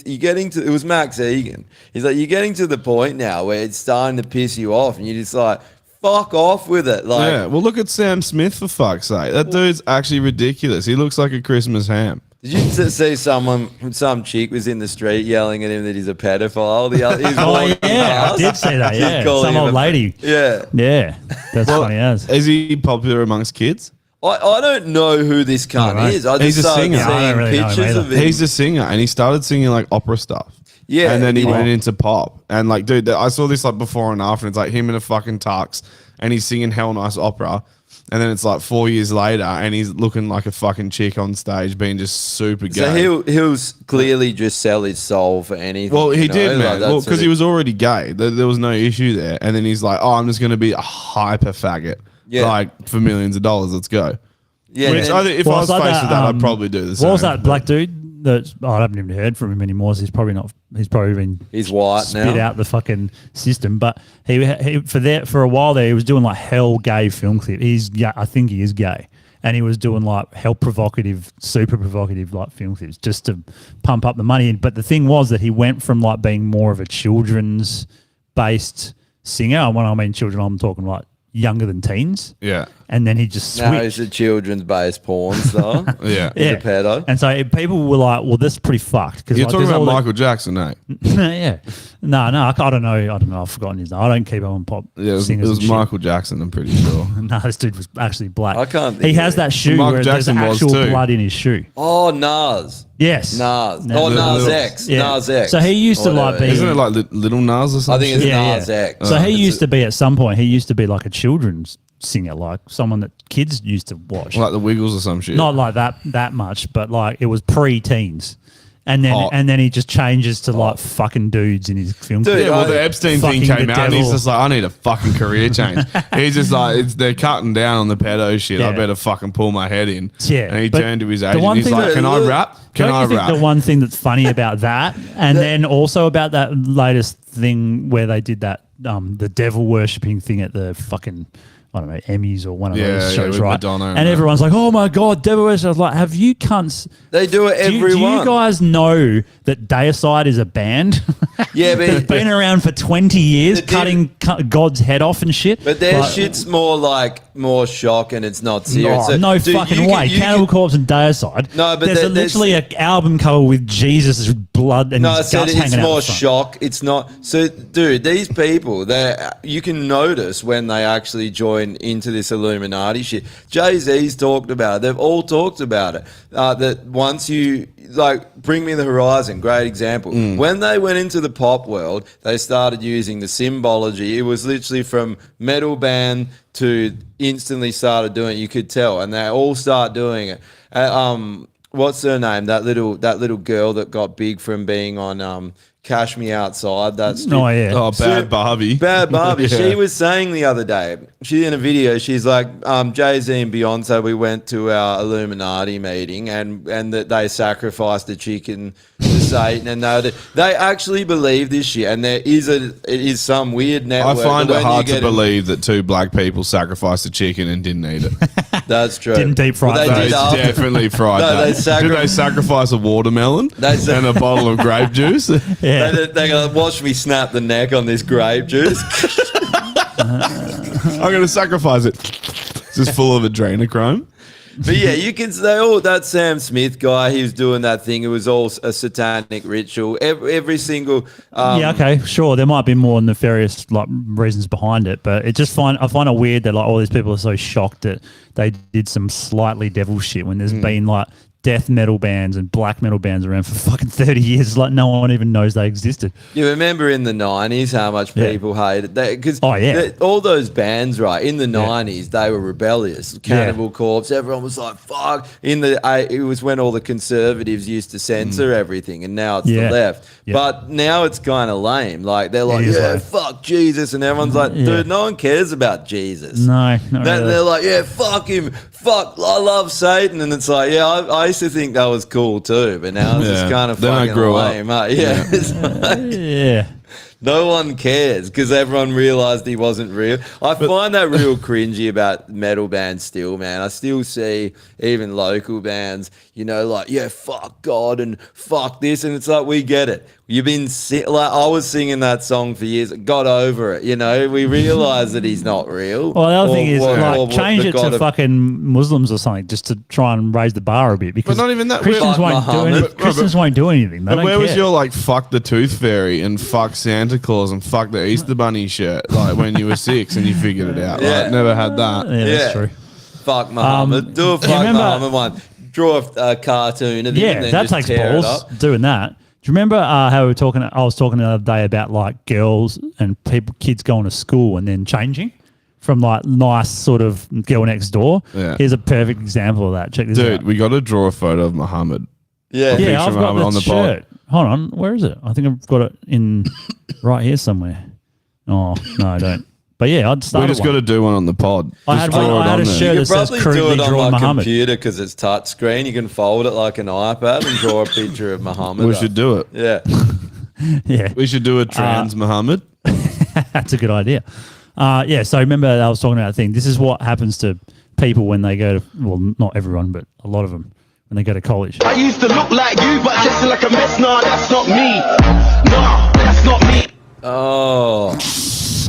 you're getting to. It was Max Egan. He's like, you're getting to the point now where it's starting to piss you off, and you're just like, fuck off with it. Like, Yeah, well, look at Sam Smith for fuck's sake. That dude's actually ridiculous. He looks like a Christmas ham. did you see some chick was in the street yelling at him that he's a pedophile? He's Oh walking yeah, I past. did see that. She's Yeah, calling some him old a- lady. Yeah. Yeah, that's funny as. Is he popular amongst kids? I don't know who this cunt Alright. is. I He's just a started singer. seeing I don't really know him pictures either. of him. He's a singer, and he started singing like opera stuff. Yeah, and then he yeah. went into pop. And like, dude, I saw this like before and after. And it's like him in a fucking tux, and he's singing Hell Nice Opera. And then it's like 4 years later, and he's looking like a fucking chick on stage, being just super gay. So he'll clearly just sell his soul for anything. Well, he you know? did, Like, man. that's Well, what because he was already gay. There was no issue there. And then he's like, oh, I'm just going to be a hyper faggot. Yeah. Like, for millions of dollars. Let's go. Yeah, Which and- I think if I was like faced with that, I'd probably do the same. What was that black dude? That I haven't even heard from him anymore. So he's probably not. He's probably been. He's white spit now. out the fucking system. But he for a while there, he was doing like hell gay film clip. He's yeah, I think he is gay, and he was doing like hell provocative, super provocative like film clips just to pump up the money. But the thing was that he went from like being more of a children's based singer. And when I mean children, I'm talking like younger than teens. Yeah. and then he just switched. Now he's a children's based porn star. Yeah. He's a pedo. And so people were like, "Well, that's pretty fucked." You're talking about all the- Michael Jackson, eh? yeah. No, I don't know. I've forgotten his name. I don't keep up on pop Yeah, it singers. was and shit. Michael Jackson, I'm pretty sure. No, this dude was actually black. I can't think He of has it. that shoe Michael where Jackson there's was actual too. blood in his shoe. Oh, Nas. Yes. Nas. No. Oh, Nas Little- X. Yeah. Nas X. So he used to like be. Isn't it like Little Nas or I something? think it's Nas X. So he It's used to be at some point. He used to be like a children's singer, like someone that kids used to watch. like the Wiggles or some shit. Not like that much, but like it was pre-teens. And then Hot. and then he just changes to like fucking dudes in his film. Dude, clip. Yeah, well, the Epstein thing Fucking came the out, and he's devil. just like, I need a fucking career change. He's just like, they're cutting down on the pedo shit. I Yeah. better fucking pull my head in. Yeah, And he but turned to his the agent. one He's thing like, that- can I rap? Can Don't I you think rap? the one thing that's funny about that, and then also about that latest thing where they did that, the devil worshipping thing at the fucking, I don't know, Emmys or one of Yeah, those yeah, shows, with right? Madonna and And that. everyone's like, "Oh my god, devil worship!" I was like, "Have you cunts? They do it Do everyone. you guys know that Deicide is a band? Yeah, but They've been around for 20 years, cutting God's head off and shit. But their Like, shit's more shock and it's not serious. No, So, no dude, fucking you way. can- you Cannibal can- Corpse and Deicide. No, but there's there's- literally an album cover with Jesus' blood and No, I his said guts it's hanging out. more the front. shock. It's not. So, dude, these people, you can notice when they actually join into this Illuminati shit. Jay-Z's talked about it. They've all talked about it. That once you, like, Bring Me the Horizon, great example. When they went into the pop world, they started using the symbology. It was literally from metal band to instantly started doing it. You could tell. And they all start doing it. What's her name? That little girl that got big from being on Cash Me Outside. That's Oh, yeah. Oh, Bad Barbie. Bad Barbie. Yeah. She was saying the other day, she in a video, she's like, Jay-Z and Beyonce, we went to our Illuminati meeting and that they sacrificed a chicken to Satan, and they actually believe this shit. And it is some weird I network. find that it when you hard to get in- believe that two black people sacrificed a chicken and didn't eat it. That's true. Didn't deep fry Well, it. they They did after. definitely fried No, that. they Did they sacrifice a watermelon and a bottle of grape juice? Yeah. They go, watch me snap the neck on this grape juice. I'm going to sacrifice it. It's just full of adrenochrome. But yeah, you can say, oh, that Sam Smith guy, he was doing that thing. It was all a satanic ritual. Every single. Yeah, okay, sure. There might be more nefarious like reasons behind it, but I find it weird that like all these people are so shocked that they did some slightly devil shit when there's been like death metal bands and black metal bands around for fucking 30 years. Like no one even knows they existed. You remember in the 90s how much Yeah. people hated that? Because yeah. all those bands, right, in the 90s, they were rebellious. Cannibal Corpse, everyone was like, fuck. It was when all the conservatives used to censor everything, and now it's Yeah. the left. Yeah. But now it's kind of lame. Like, they're like, It is yeah, lame. fuck Jesus. And everyone's like, Yeah. dude, no one cares about Jesus. No, not really. They're like, yeah, fuck him. Fuck, I love Satan. And it's like, yeah, I used to think that was cool too, but now it's just Yeah. kind of Then I fucking grew up. lame. Huh? Yeah. It's like- Yeah. no one cares because everyone realized he wasn't real. I find that real cringy about metal bands still, man. I still see even local bands, like, yeah, fuck God and fuck this. And it's like, we get it. You've been like, I was singing that song for years. Got over it. We realize that he's not real. Well, the other thing is, or change the it God to of- fucking Muslims or something, just to try and raise the bar a bit. Because not even that. Christians Fuck won't do Muhammad. anything. Christians won't do anything. They But don't where was care. your like fuck the tooth fairy and fuck Santa Claus and fuck the Easter Bunny shirt like when you were 6 and you figured it out? Yeah. Like, never had that. Yeah, that's Yeah. true. Fuck Muhammad. Do a do you fuck remember- Muhammad one. Draw a cartoon of him Yeah, and then that just takes tear it balls up. doing that. Do you remember how we were talking? I was talking the other day about like girls and kids going to school and then changing from like nice sort of girl next door. Yeah. Here's a perfect example of that. Check this Dude, out. we got to draw a photo of Muhammad. Yeah. picture Yeah, I've of got Muhammad the on the shirt. Hold on, where is it? I think I've got it in right here somewhere. Oh no, I don't. But yeah, I'd start. We just got to do one on the pod. I Just had draw one- it I had on a there. shirt You that could says probably do crudely it on drawn my Muhammad. computer because it's touch screen. You can fold it like an iPad and draw a picture of Muhammad. We up. should do it. Yeah. Yeah, We should do a trans Muhammad. that's a good idea. Yeah, so remember I was talking about a thing. This is what happens to people when they go to, well, not everyone, but a lot of them, when they go to college. I used to look like you, but just like a mess. Nah, that's not me. Nah, that's not me. Oh.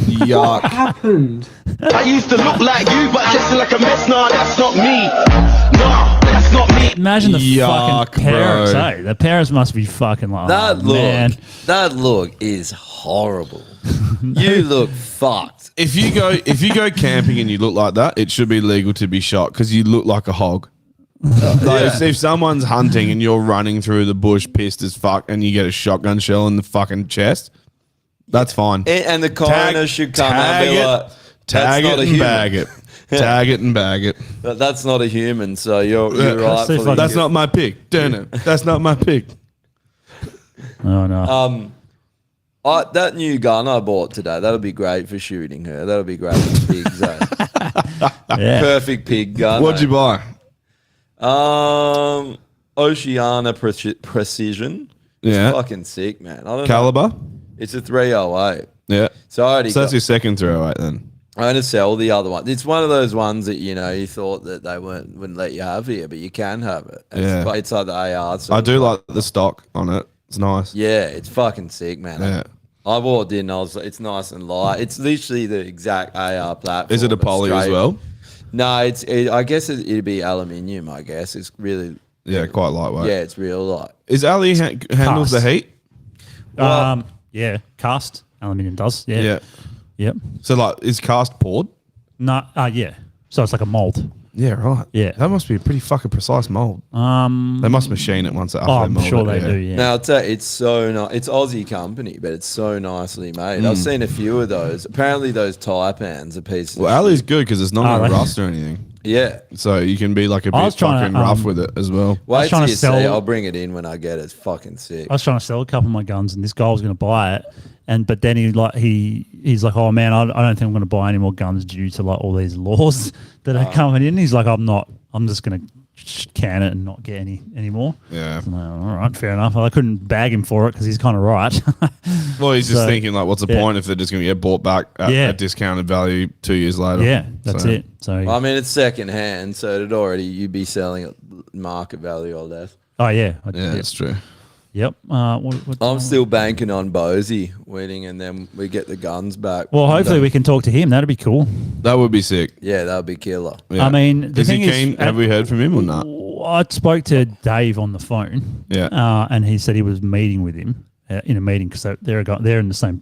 Yuck. happened? I used to look like you, but dressing like a mess. Nah, that's not me. Nah, that's not me. Imagine the Yuck, fucking parents, bro. eh? The parents must be fucking like, That oh, look, man. that look is horrible. You look fucked. If you go camping and you look like that, it should be legal to be shot because you look like a hog. Like if someone's hunting and you're running through the bush pissed as fuck and you get a shotgun shell in the fucking chest, that's fine. And the coroner should come and be like, tag that's not it a and human. bag it. Tag it and bag it. But that's not a human, so you're right. That's not my pig. Damn it. That's not my pig. Oh, no. That new gun I bought today, that'll be great for shooting her. That'll be great for pigs. Yeah. Perfect pig gun. What'd you buy? Oceana Precision. Yeah. It's fucking sick, man. I don't Caliber? know. It's a 308. Yeah. So I already So that's got- your second 308 then. I'm going to sell the other one. It's one of those ones that, you thought that they wouldn't let you have here, but you can have it. Yeah. It's like the AR. So I do like the stock on it. It's nice. Yeah, it's fucking sick, man. Yeah. I walked in, it's nice and light. It's literally the exact AR platform. Is it a but poly as straight. well? No, I guess it'd be aluminium, I guess. It's really... Yeah, quite lightweight. Yeah, it's real light. Is Ali handles the Cast. heat? Yeah, cast aluminium does. Yeah. Yeah. Yep. So like, is cast poured? No. Yeah. So it's like a mold. Yeah, right. Yeah. That must be a pretty fucking precise mold. They must machine it once after they I'm mold sure it. they do. Yeah. Now, I'll tell you, it's so nice. It's Aussie company, but it's so nicely made. I've seen a few of those. Apparently, those Taipans are pieces. Well, Ali's good because it's not Oh, going to they- rust or anything. Yeah. So you can be like a I was bit trying to, fucking rough with it as well. Wait trying till to you sell- see. I'll bring it in when I get it. It's fucking sick. I was trying to sell a couple of my guns, and this guy was going to buy it, but then he's like, oh man, I don't think I'm going to buy any more guns due to like all these laws that are coming in. He's like, I'm just going to can it and not get any more. Yeah. I'm like, all right, fair enough. I couldn't bag him for it because he's kind of right. Well, he's just So, thinking like, what's the yeah. point if they're just going to get bought back at Yeah. a discounted value 2 years later? Yeah, that's So- it. So I mean, it's second hand, so you'd be selling at market value or less. oh yeah, Yeah, that's true. Yep. I'm still banking on Bozy winning, and then we get the guns back. Well, hopefully we can talk to him. That'd be cool. That would be sick. Yeah, that would be killer. Yeah. I mean, the is thing he is, keen? Have we heard from him or not? I spoke to Dave on the phone. Yeah. And he said he was meeting with him in a meeting because they're in the same.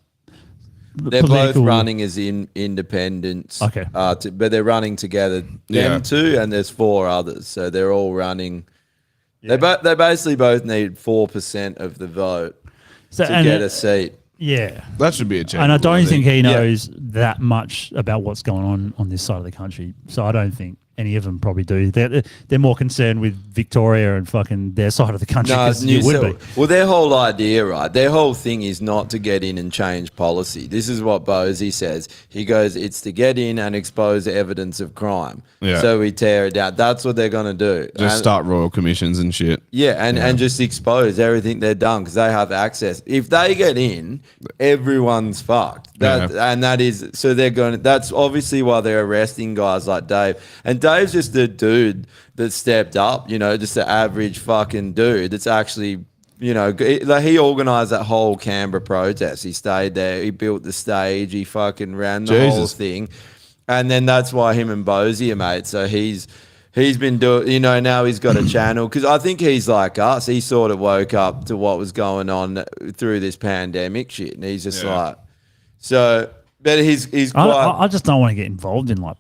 They're both political- running as independents. Okay. But they're running together. Yeah. Them two, and there's 4 others. So they're all running. They basically both need 4% of the vote So- to and get it- a seat. Yeah. That should be a change. And I don't think he knows that much about what's going on this side of the country. So I don't think any of them probably do. They're more concerned with Victoria and fucking their side of the country. No, 'cause New you would South. be. Well, their whole idea, right? Their whole thing is not to get in and change policy. This is what Bozy says. He goes, "It's to get in and expose evidence of crime." Yeah. So we tear it down. That's what they're gonna do. Just And- start royal commissions and shit. Yeah, and just expose everything they've done because they have access. If they get in, everyone's fucked. And that is so they're going. That's obviously why they're arresting guys like Dave. And Dave's just the dude that stepped up. Just the average fucking dude that's actually. Like he organised that whole Canberra protest. He stayed there. He built the stage. He fucking ran the whole Jesus. thing. And then that's why him and Bozy are mates. So he's been doing, now he's got a channel because I think he's like us. He sort of woke up to what was going on through this pandemic shit, and he's just like, so. But he's quite. I just don't want to get involved in like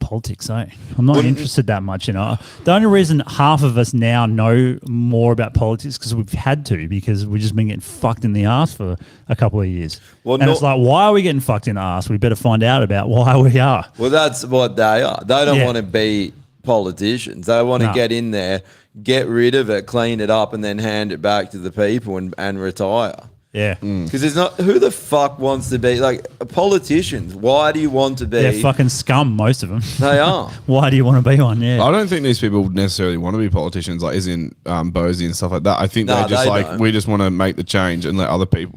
politics. I'm not interested that much. The only reason half of us now know more about politics because we've had to because we've just been getting fucked in the ass for a couple of years. Well, it's like, why are we getting fucked in the ass? We better find out about why we are. Well, that's what they are. They don't want to be politicians. They want to No. get in there, get rid of it, clean it up, and then hand it back to the people and retire. Yeah. Because there's not who the fuck wants to be like politicians. Why do you want to be? They're fucking scum, most of them. They are. Why do you want to be one? Yeah. I don't think these people necessarily want to be politicians, like as in Bozy and stuff like that. I think No, they're just they like, don't. we just want to make the change and let other people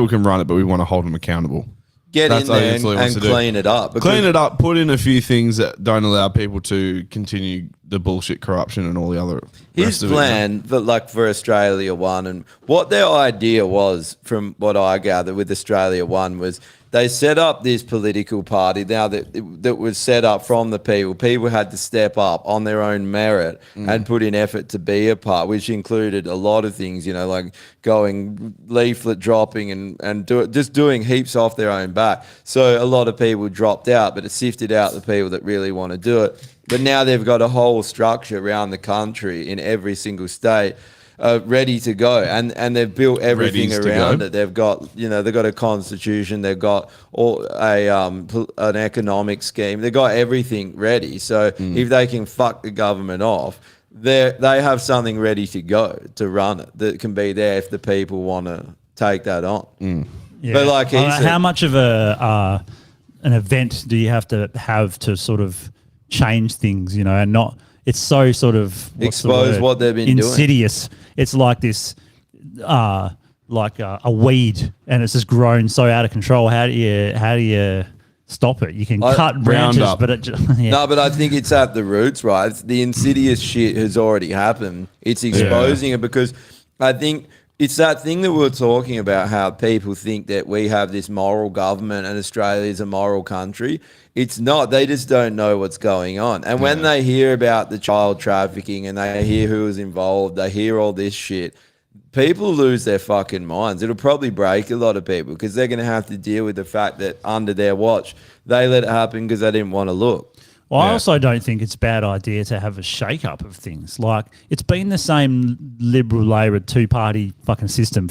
can run it, but we want to hold them accountable. Get That's in what he there literally and wants to do. clean it up. Clean it up, put in a few things that don't allow people to continue the bullshit corruption and all the other His rest of it. plan for Australia One and what their idea was, from what I gather with Australia One, was they set up this political party now that was set up from the people. People had to step up on their own merit and put in effort to be a part, which included a lot of things, like going leaflet dropping and just doing heaps off their own back. So a lot of people dropped out, but it sifted out the people that really want to do it. But now they've got a whole structure around the country in every single state. Ready to go, and they've built everything around it. They've got they've got a constitution, they've got an economic scheme, they've got everything ready. So if they can fuck the government off, they have something ready to go to run it that can be there if the people want to take that on. Yeah. But like he said, how much of an event do you have to sort of change things, and not? It's so sort of expose what they've been insidious. It's like this, like a weed, and it's just grown so out of control. How do you stop it? You can cut branches, but it just, No, but I think it's at the roots, right? The insidious shit has already happened. It's exposing it because I think it's that thing that we were talking about, how people think that we have this moral government and Australia is a moral country. It's not. They just don't know what's going on. And when they hear about the child trafficking and they hear who is involved, they hear all this shit, people lose their fucking minds. It'll probably break a lot of people because they're going to have to deal with the fact that under their watch, they let it happen because they didn't want to look. Well, I also don't think it's a bad idea to have a shake-up of things. Like, it's been the same Liberal-Labor two-party fucking system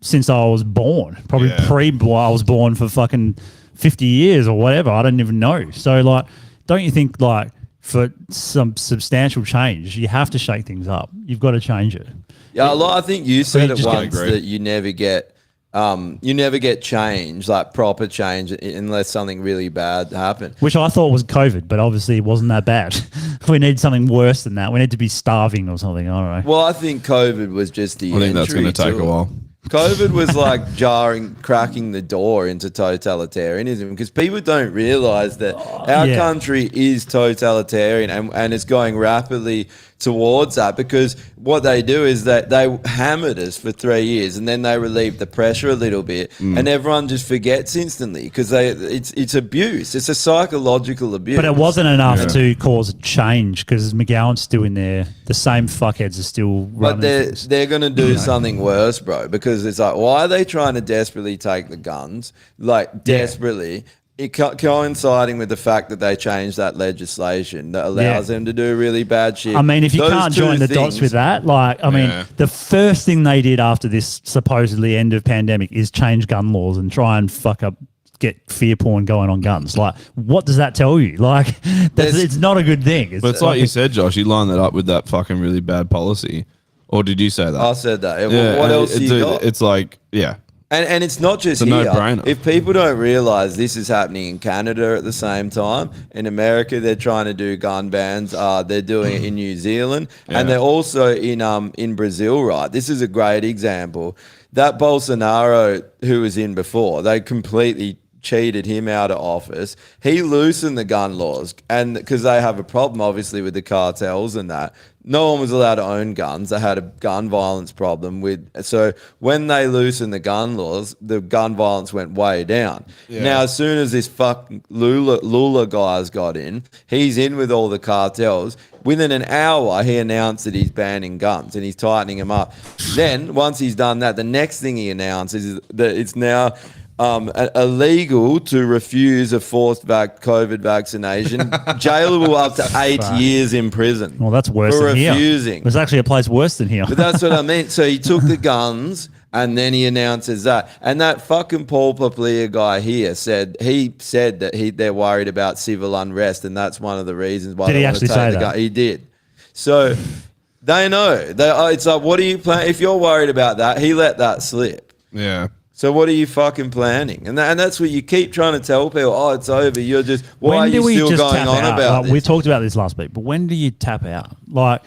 since I was born. Probably I was born for fucking 50 years or whatever. I don't even know. So, like, don't you think, like, for some substantial change, you have to shake things up? You've got to change it. Yeah, I think you said it once that you never get change, like proper change, unless something really bad happened. Which I thought was COVID, but obviously it wasn't that bad. We need something worse than that. We need to be starving or something. I don't know. Well, I think COVID was just the I think that's going to take a while. COVID was like cracking the door into totalitarianism because people don't realize that our country is totalitarian and it's going rapidly towards that, because what they do is that they hammered us for 3 years and then they relieve the pressure a little bit and everyone just forgets instantly because it's abuse. It's a psychological abuse. But it wasn't enough to cause a change because McGowan's still in there. The same fuckheads are still running. But they're going to do something worse, bro, because it's like, why are they trying to desperately take the guns? Like, desperately. It coinciding with the fact that they changed that legislation that allows them to do really bad shit. I mean, if you can't join the dots with that, like, I mean, the first thing they did after this supposedly end of pandemic is change gun laws and try and get fear porn going on guns. Like, what does that tell you? Like, it's not a good thing. But it's like you said, Josh, you line that up with that fucking really bad policy. Or did you say that? I said that. What else you got? It's like, And it's not just it's a here. no-brainer. If people don't realize this is happening in Canada at the same time, in America they're trying to do gun bans. They're doing it in New Zealand, and they're also in Brazil. Right, this is a great example. That Bolsonaro who was in before, they completely cheated him out of office. He loosened the gun laws, and because they have a problem obviously with the cartels and that. No one was allowed to own guns. They had a gun violence problem so when they loosened the gun laws, the gun violence went way down. Yeah. Now, as soon as this fucking Lula guy's got in, he's in with all the cartels. Within an hour, he announced that he's banning guns and he's tightening them up. Then, once he's done that, the next thing he announces is that it's now illegal to refuse a forced COVID vaccination. Jailable up to 8 years in prison. Well, that's worse than refusing. Here. There's actually a place worse than here. But that's what I mean. So he took the guns and then he announces that. And that fucking Paul Paplia guy here said that they're worried about civil unrest, and that's one of the reasons why did they he want actually to take say the that? gun. He did. So they know. It's like, what are you planning? If you're worried about that, he let that slip. Yeah. So what are you fucking planning? And that's what you keep trying to tell people. Oh, it's over. You're just, why are you still going on about this? We talked about this last week, but when do you tap out? Like,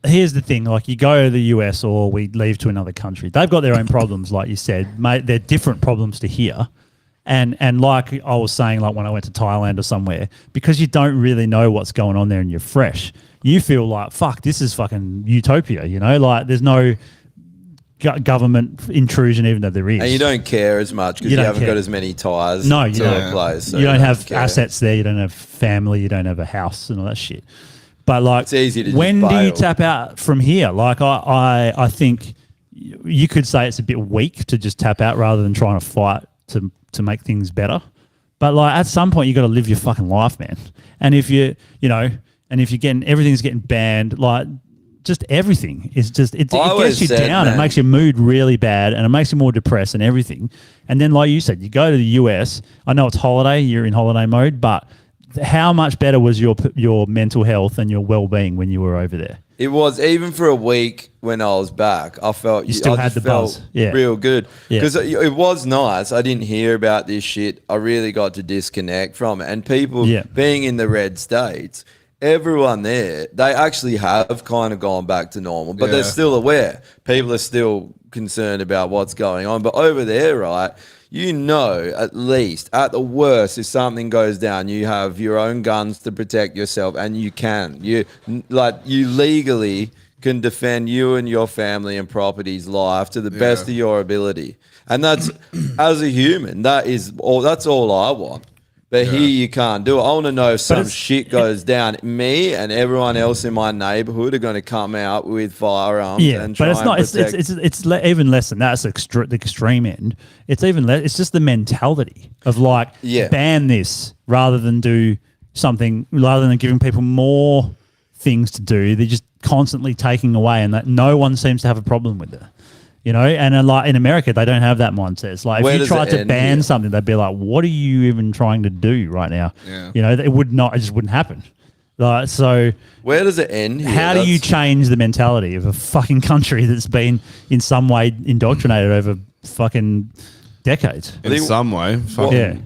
here's the thing. Like, you go to the US or we leave to another country. They've got their own problems, like you said. Mate, they're different problems to here. And like I was saying, like when I went to Thailand or somewhere, because you don't really know what's going on there and you're fresh, you feel like, fuck, this is fucking utopia, you know? Like, there's no government intrusion, even though there is. And you don't care as much because you don't haven't care. got as many ties No, you to don't. a place. So you don't have care. assets there. You don't have family. You don't have a house and all that shit. But like, It's easy to when just do you bail. tap out from here? Like, I think you could say it's a bit weak to just tap out rather than trying to fight to make things better. But like, at some point, you got to live your fucking life, man. And if you're getting everything's getting banned, like, just everything is just it always gets you said, down. man. It makes your mood really bad, and it makes you more depressed and everything. And then, like you said, you go to the US. I know it's holiday; you're in holiday mode, but how much better was your mental health and your well-being when you were over there? It was, even for a week when I was back, I felt You still I had just the buzz. felt Yeah. real good Yeah. because it was nice. I didn't hear about this shit. I really got to disconnect from it. And people being in the red states, everyone there, they actually have kind of gone back to normal, but they're still aware. People are still concerned about what's going on. But over there, right, you know, at least, at the worst, if something goes down, you have your own guns to protect yourself, and you legally can defend you and your family and property's life to the best of your ability. And that's, as a human, that's all I want. But here you can't do it. I want to know if some shit goes down. Me and everyone else in my neighborhood are going to come out with firearms and try but it's not. and protect. It's even less than that. It's the extreme end. It's even less. It's just the mentality of like ban this rather than do something, rather than giving people more things to do. They're just constantly taking away, and that no one seems to have a problem with it. You know, and like in America, they don't have that mindset. It's like Where if you does tried it to end ban here? something, they'd be like, "What are you even trying to do right now?" Yeah. You know, it would not. It just wouldn't happen. Like, so where does it end here? How do you change the mentality of a fucking country that's been in some way indoctrinated over fucking decades? In some way,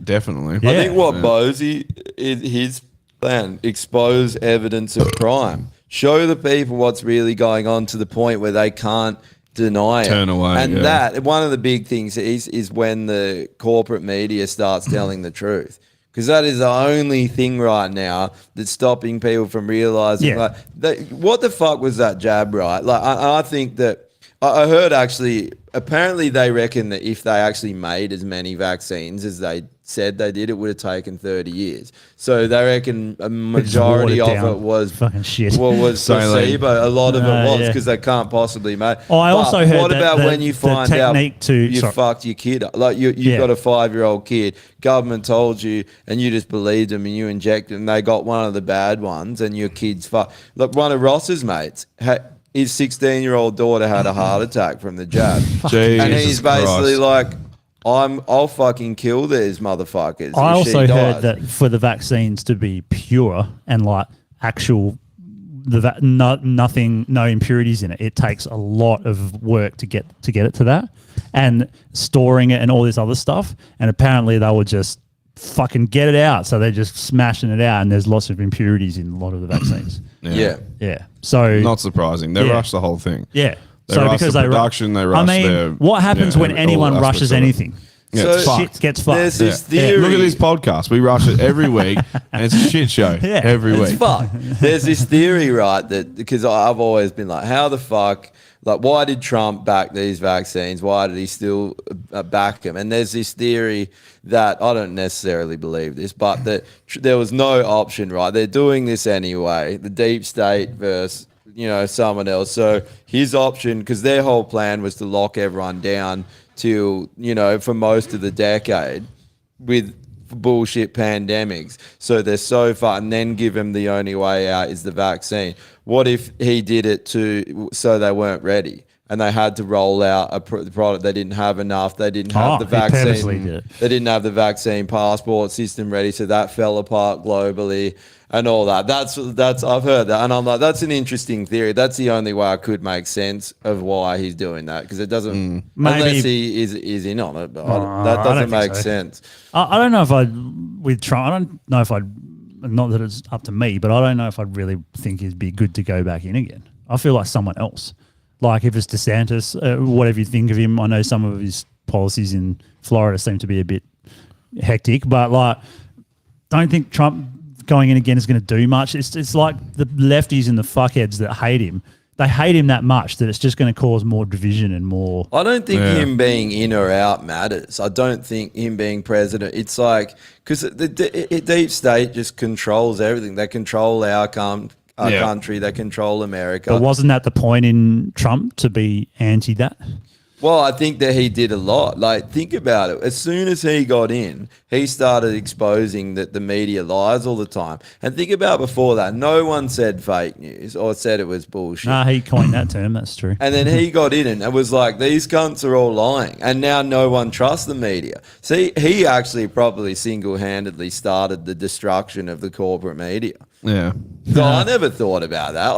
definitely. I think what Bosey is his plan: expose evidence of crime, show the people what's really going on to the point where they can't deny it. Turn away, And yeah. that, one of the big things is when the corporate media starts telling the truth. Because that is the only thing right now that's stopping people from realizing, what the fuck was that jab, right? Like, I think that I heard apparently they reckon that if they actually made as many vaccines as they said they did, it would have taken 30 years. So they reckon a majority of it was fucking shit. Well, was placebo. A lot of it was because they can't possibly make. Oh, I also heard what that about the- when you the find out technique to- you sorry. fucked your kid up? Like you've got a 5-year-old kid. Government told you, and you just believed them, and you injected them. They got one of the bad ones, and your kid's fucked. Look, one of Ross's mates his 16-year-old daughter had a heart attack from the jab, and he's basically Christ. like, I'll fucking kill these motherfuckers. I if she also heard dies." that for the vaccines to be pure and like actual, nothing, no impurities in it, it takes a lot of work to get it to that, and storing it and all this other stuff. And apparently they were just fucking get it out, so they're just smashing it out, and there's lots of impurities in a lot of the vaccines. Yeah. So not surprising. They rushed the whole thing. Yeah. They So rushed because the they production, they I rushed mean, their. what happens when all anyone aspects rushes of it. anything? Yeah, So it's fucked. Shit gets fucked. There's this Yeah. theory. Look at this podcast. We rush it every week, and it's a shit show every It's week. fuck. There's this theory, right, that because I've always been like, how the fuck, like, why did Trump back these vaccines? Why did he still back them? And there's this theory that I don't necessarily believe this, but that there was no option, right? They're doing this anyway. The deep state versus someone else. So his option, because their whole plan was to lock everyone down till for most of the decade with bullshit pandemics. So they're so far, and then give them the only way out is the vaccine. What if he did it so they weren't ready and they had to roll out a product? They didn't have enough. They didn't have the he purposely vaccine. did it. They didn't have the vaccine passport system ready, so that fell apart globally and all that. That's I've heard that, and I'm like, that's an interesting theory. That's the only way I could make sense of why he's doing that, because it doesn't unless he is in on it. But that I doesn't don't think make so. sense. I don't know if with Trump. I don't know if not that it's up to me, but I don't know if I'd really think it'd be good to go back in again. I feel like someone else. Like if it's DeSantis, whatever you think of him, I know some of his policies in Florida seem to be a bit hectic, but like, don't think Trump going in again is going to do much. It's like the lefties and the fuckheads that hate him they hate him that much that it's just going to cause more division and more. I don't think him being in or out matters. I don't think him being president. It's like because the deep state just controls everything. They control our country. They control America. But wasn't that the point in Trump to be anti that? Well, I think that he did a lot. Like, think about it. As soon as he got in, he started exposing that the media lies all the time. And think about before that, no one said fake news or said it was bullshit. Nah, he coined that term. That's true. And then he got in and it was like, these cunts are all lying. And now no one trusts the media. See, he actually probably single-handedly started the destruction of the corporate media. Yeah. So I never thought about that.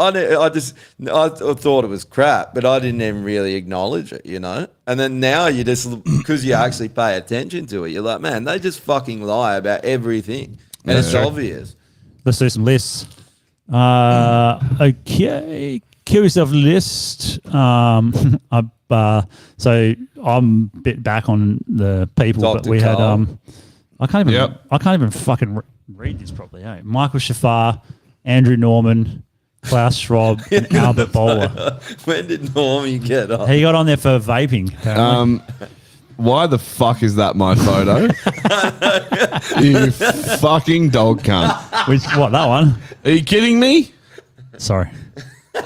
I thought it was crap, but I didn't even really acknowledge it, you know? And then now you just, because you actually pay attention to it, you're like, man, they just fucking lie about everything. And it's obvious. Let's do some lists. Okay. Kill yourself list. So I'm a bit back on the people, Dr. but we had Carl. I can't even fucking read this properly. Eh? Michael Shafar, Andrew Norman, Klaus Schwab, and Albert Bowler. When did Normie get on? He got on there for vaping. apparently. Why the fuck is that my photo? You fucking dog cunt. Which what that one? Are you kidding me? Sorry. I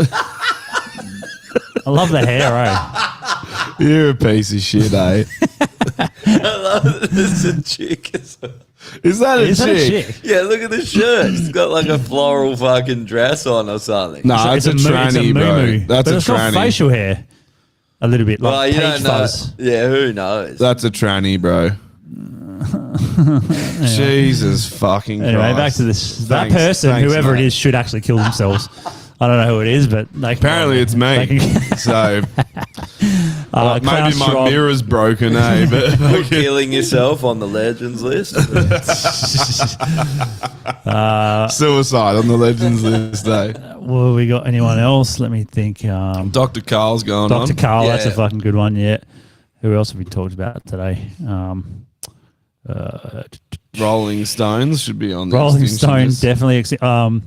love the hair, eh? You're a piece of shit, eh? I love that it's a chick. Is that a chick? Yeah, look at the shirt. It's got like a floral fucking dress on or something. No, it's a tranny, bro. That's but a it's got tranny. facial hair. A little bit like Well, you peach don't know. fuzz. Yeah, who knows? That's a tranny, bro. Jesus fucking Anyway, Christ. back to this. That Thanks- person, thanks, whoever mate. it is, should actually kill themselves. I don't know who it is, but they can- Apparently it's they me. can- So maybe Klaus my Schwab. mirror's broken, eh? But You're killing yourself on the legends list. suicide on the legends list, eh? Well, we got anyone else? Let me think. Dr. Carl's going on. Dr. Carl, that's a Yeah. fucking good one. Yeah. Who else have we talked about today? Rolling Stones should be on the Rolling extinction Stone, list. definitely.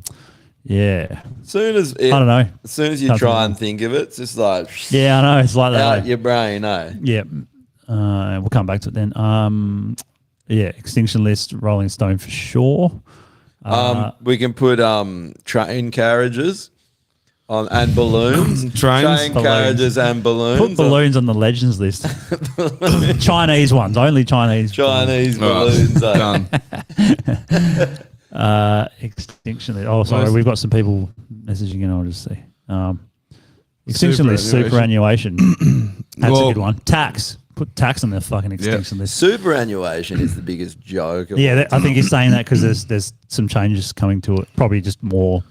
Yeah. Soon as I don't know. As soon as you Can't try think. and think of it, it's just like Yeah, I know. It's like that. out eh? your brain, eh? Yeah. We'll come back to it then. Yeah, extinction list, Rolling Stone for sure. We can put train carriages on and balloons. Train Balloons. carriages and balloons. Put balloons on the legends list. Chinese ones, only Chinese. Chinese Alright, balloons. eh? done. Extinction list. Oh, sorry, Nice. we've got some people messaging in. I'll just see. Extinction list, Superannuation. superannuation. That's Well- a good one. Tax. Put tax on the fucking extinction list. Superannuation is the biggest joke. of Yeah, all I think he's saying that because there's some changes coming to it. Probably just more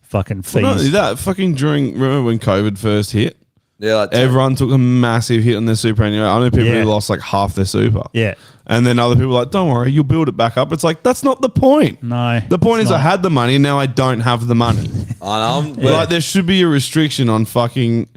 fucking fees. Well, not only that, fucking remember when COVID first hit? Yeah, like Everyone took a massive hit on their superannuation. I know people Yeah. who lost like half their super. Yeah. And then other people were like, don't worry, you'll build it back up. It's like, that's not the point. No. The point it's is I not. had the money, now I don't have the money. Like, there should be a restriction on fucking...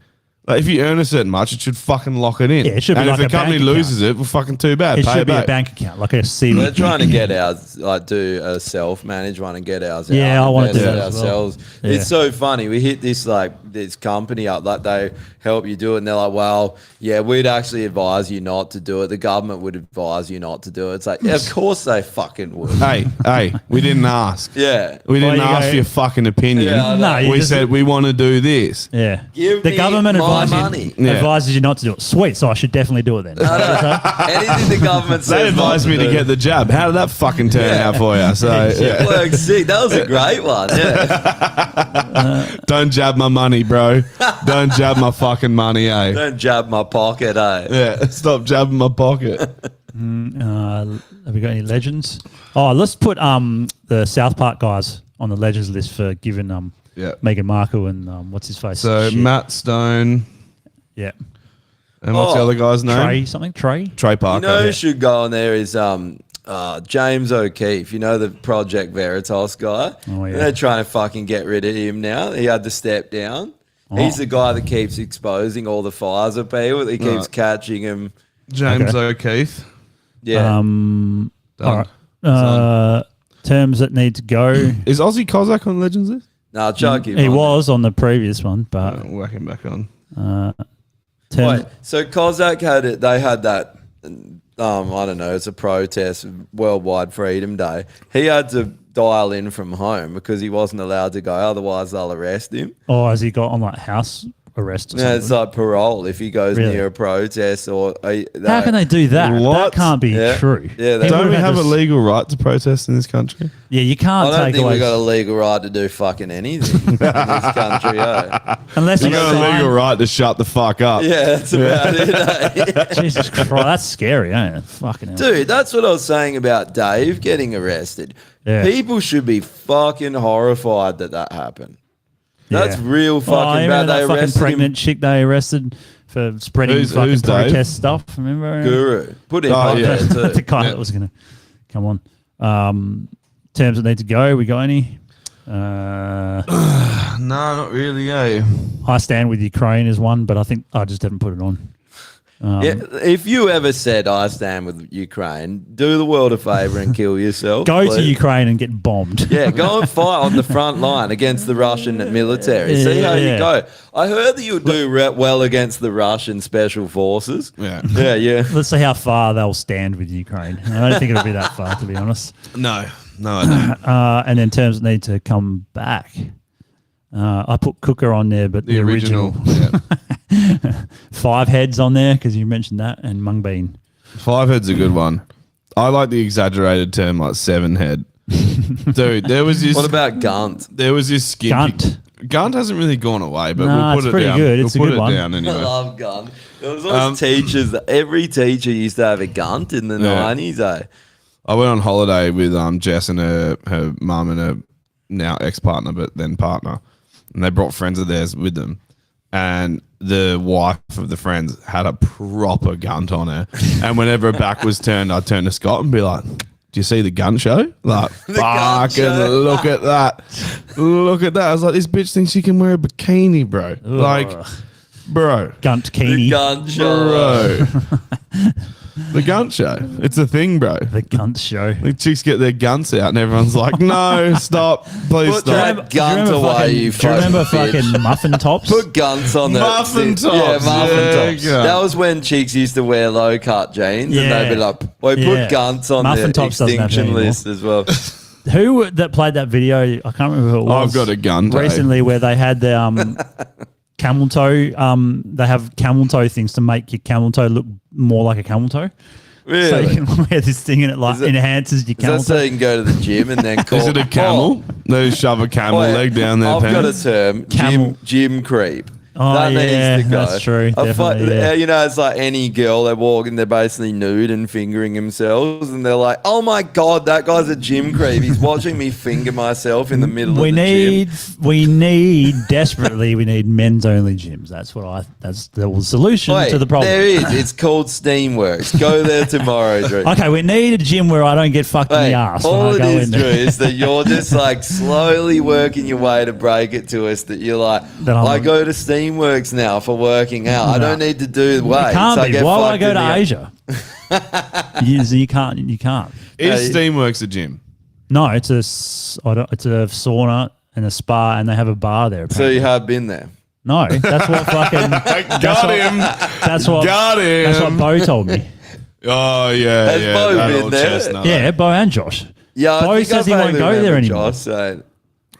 Like, if you earn a certain much, it should fucking lock it in. Yeah, it should be and like if a the company bank loses it, well, fucking too bad. It Pay should be a back. bank account, like a CD. We're trying to get ours, like do a self-managed one and get ours out. Yeah, I wanna do invest that it as well. ourselves. Yeah. It's so funny. We hit this this company up, like they help you do it, and they're like, well, yeah, we'd actually advise you not to do it. The government would advise you not to do it. It's like, yeah, of course they fucking would. Hey, we didn't ask. Yeah. We didn't Well, you ask go- for your fucking opinion. Yeah, I know. No, you we just- said we want to do this. Yeah. Give the me government my advises money. you, Yeah. advises you not to do it. Sweet, so I should definitely do it then. Anything the government says. They advised not me to do. get the jab. How did that fucking turn out for you? So It works sick. That was a great one. Yeah. don't jab my money, bro. Don't jab my fucking money, eh? Don't jab my pocket, eh? Yeah, stop jabbing my pocket. Have we got any legends? Oh, let's put the South Park guys on the legends list for giving Yeah. Meghan Markle and what's his face? So shit. Matt Stone. Yeah. And what's the other guy's name? Trey something? Trey? Trey You Parker. know who should go on there is James O'Keefe. You know the Project Veritas guy? Oh, yeah. They're trying to fucking get rid of him now. He had to step down. Oh. He's the guy that keeps exposing all the fires of people. He keeps Right. catching him. James Okay. O'Keefe. Yeah. Done. All right. Terms that need to go. Is Aussie Cossack on Legends list? Nah, chuck him. He on was on the previous one, but whack him back on. Wait, so Cossack they had that, I don't know, it's a protest, Worldwide Freedom Day. He had to dial in from home because he wasn't allowed to go, otherwise they'll arrest him. Oh, has he got on like house arrest or Yeah, something? it's like parole if he goes Really? near a protest or... How can they do that? That can't be true. Yeah, Don't we have a legal right to protest in this country? Yeah, you can't I don't take think away... we got a legal right to do fucking anything in this country, Unless you you got a sign- legal right to shut the fuck up. Yeah, that's about it. Jesus Christ, that's scary, ain't it? Fucking hell. Dude, that's what I was saying about Dave getting arrested. Yeah. People should be fucking horrified that happened. That's real Oh, fucking you bad. remember They that fucking arrested pregnant chick they arrested for spreading Who's fucking Dave? protest stuff? Remember? Guru. Put him Oh, on yeah. there too. The guy that was going to come on. Terms that need to go. We got any? No, not really, eh? I stand with Ukraine is one, but I think I just haven't put it on. Yeah, if you ever said I stand with Ukraine, do the world a favour and kill yourself. Go to please. Ukraine and get bombed. Yeah, go and fight on the front line against the Russian military. See how you Yeah. go. I heard that you do well against the Russian special forces. Yeah. Yeah. Let's see how far they'll stand with Ukraine. I don't think it'll be that far, to be honest. No, I don't. And then terms that need to come back. I put Cooker on there, but the original. Yeah. 5 heads on there because you mentioned that, and Mung Bean. 5 head's a good one. I like the exaggerated term like 7 head. Dude, there was this. What about Gunt? There was this skip. Gunt hasn't really gone away, but Nah, we'll it's put it pretty down. good. We'll It's a put good it one. down I anyway. love Gunt. There was always teachers. Every teacher used to have a Gunt in the Yeah. 90s, eh? I went on holiday with Jess and her mum and her now ex-partner, but then partner. And they brought friends of theirs with them. And the wife of the friends had a proper Gunt on her. And whenever her back was turned, I'd turn to Scott and be like, do you see the Gunt show? Like, Gunt fucking show. look at that. Look at that. I was like, this bitch thinks she can wear a bikini, bro. Like, bro. Gunt Keeney. Gunt show. Bro. The Gunt show. It's a thing, bro. The Gunt show. The chicks get their guns out and everyone's like, no, stop. Please Put stop. that Gunt away, you Do you remember fucking fucking muffin tops? Put Gunts on the Muffin tops. Yeah, muffin Yeah, tops. yeah. That was when chicks used to wear low cut jeans, and they'd be like, "Well, Yeah. put Gunts on Muffin the tops doesn't have that extinction anymore. list as well." Who that played that video? I can't remember who it was. I've got a gun, Dave. recently where they had the camel toe. They have camel toe things to make your camel toe look more like a camel toe. So Really? you can wear this thing and it like enhances your Is camel that so toe. you can go to the gym and then call? Is it a camel? They shove a camel Wait, leg down their I've got a pants. term: Camel. gym creep. Oh, that yeah, needs to go. that's true, definitely, yeah. You know, it's like any girl, they walk and they're basically nude and fingering themselves, and they're like, "Oh my god, that guy's a gym creep. He's watching me finger myself in the middle We of the need, gym." we need desperately. We need men's only gyms. That's what that's the solution Wait, to the problem. there is. It's called Steamworks. Go there tomorrow, Drew. Okay, we need a gym where I don't get fucked in Hey, the ass. all when it I go is, in Drew, there. is that you're just like slowly working your way to break it to us that you're like, That I'm- I go to Steamworks now for working out. I No. don't need to do You weights. can't I be. get Why would I fucked go in to the- Asia? you can't. You can't. Is Steamworks a gym? No, it's a sauna and a spa, and they have a bar there. So you have been there. No, that's what fucking Got him. That's what Got him. That's what Bo told me. Oh, yeah. Has yeah. Bo that been old there? chestnut. Yeah, Bo and Josh. Yeah, Bo says he won't go there anymore. Josh saying,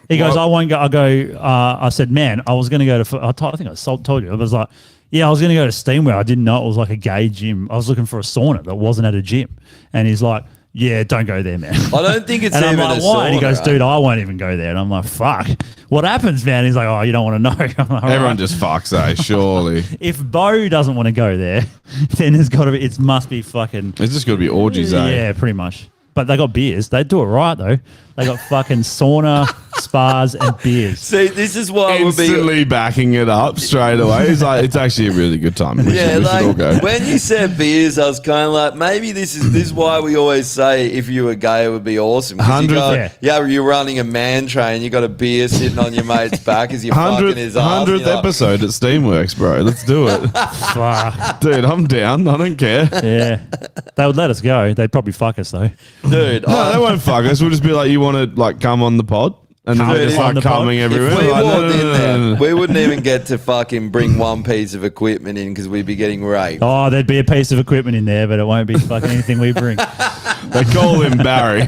He goes, What? I won't go. I go. I said, man, I was going to go to. I think I told you. I was like, yeah, I was going to go to Steamwear. I didn't know it was like a gay gym. I was looking for a sauna that wasn't at a gym, and he's like, yeah, don't go there, man. I don't think it's and I'm even like, a why? And he sauna, goes, right? dude, I won't even go there. And I'm like, fuck. What happens, man? He's like, oh, you don't want to know. I'm like, all Everyone right. just fucks, eh? Surely. If Bo doesn't want to go there, then there's got to be. It must be fucking. It's just got to be orgies, eh? Yeah, pretty much. But they got beers. They do it right though. They got fucking sauna, spas, and beers. See, this is why we'll be. Instantly backing it up straight away. It's like it's actually a really good time. We Yeah, should all like go. when you said beers, I was kind of like, maybe this is why we always say if you were gay, it would be awesome. 'Cause you 100 go, yeah, you're running a man train, you got a beer sitting on your mate's back as you're fucking his ass. and 100th you're like, episode at Steamworks, bro. Let's do it. Fuck. Dude, I'm down. I don't care. Yeah, they would let us go. They'd probably fuck us though. Dude, No, they won't fuck us. We'll just be like, you want to like come on the pod? And then they just start coming everywhere. If we Like, walked in no. there, we wouldn't even get to fucking bring one piece of equipment in because we'd be getting raped. Oh, there'd be a piece of equipment in there, but it won't be fucking anything we bring. They call him Barry.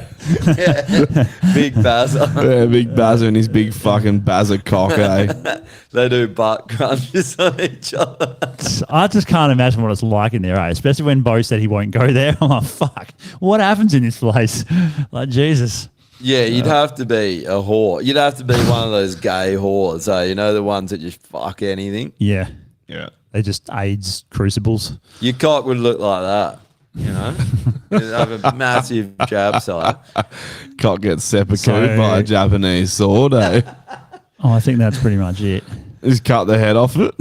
Big Bazza. Yeah, big Bazza and his big fucking Bazza cock, eh? They do butt crunches on each other. I just can't imagine what it's like in there, eh? Especially when Bo said he won't go there. I'm like, fuck, what happens in this place? Like, Jesus. Yeah, you'd have to be a whore. You'd have to be one of those gay whores, you know, the ones that just fuck anything. Yeah. Yeah. They're just AIDS crucibles. Your cock would look like that, you know? You'd have a massive jab side. Cock gets seppuku by a Japanese sword, eh? Oh, I think that's pretty much it. Just cut the head off it.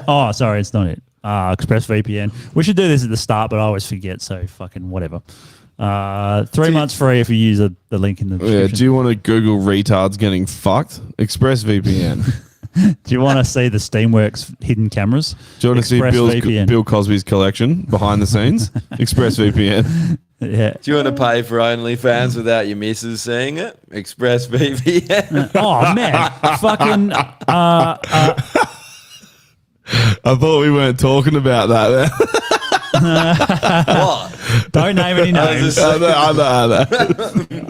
Oh, sorry, it's not it. ExpressVPN. We should do this at the start, but I always forget, so fucking whatever. 3 months free if you use the link in the description. Yeah, do you want to Google retards getting fucked? ExpressVPN. Do you want to see the Steamworks hidden cameras? Do you want to see Bill Cosby's collection behind the scenes? ExpressVPN. Yeah. Do you want to pay for OnlyFans without your missus seeing it? ExpressVPN. Oh, man. Fucking... I thought we weren't talking about that. What? Don't name any names. I know.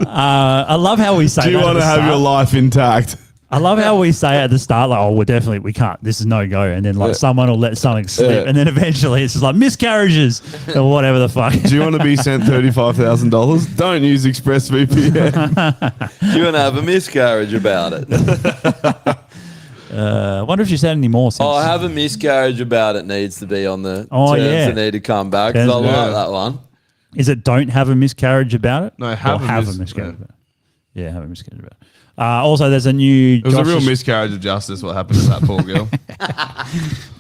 I love how we say Do you that want to have your life intact? I love how we say at the start, like, oh, we can't. This is no go. And then, like, someone will let something slip. Yeah. And then eventually it's just like miscarriages or whatever the fuck. Do you want to be sent $35,000? Don't use ExpressVPN. Do you want to have a miscarriage about it? I wonder if she's had any more since. Oh, have a miscarriage about it needs to be on the Oh, terms yeah. that need to come back. 'Cause I like that one. Is it don't have a miscarriage about it? No, Or have a miscarriage about it. Yeah, have a miscarriage about it. Also, there's a new... It was a real miscarriage of justice what happened to that poor girl.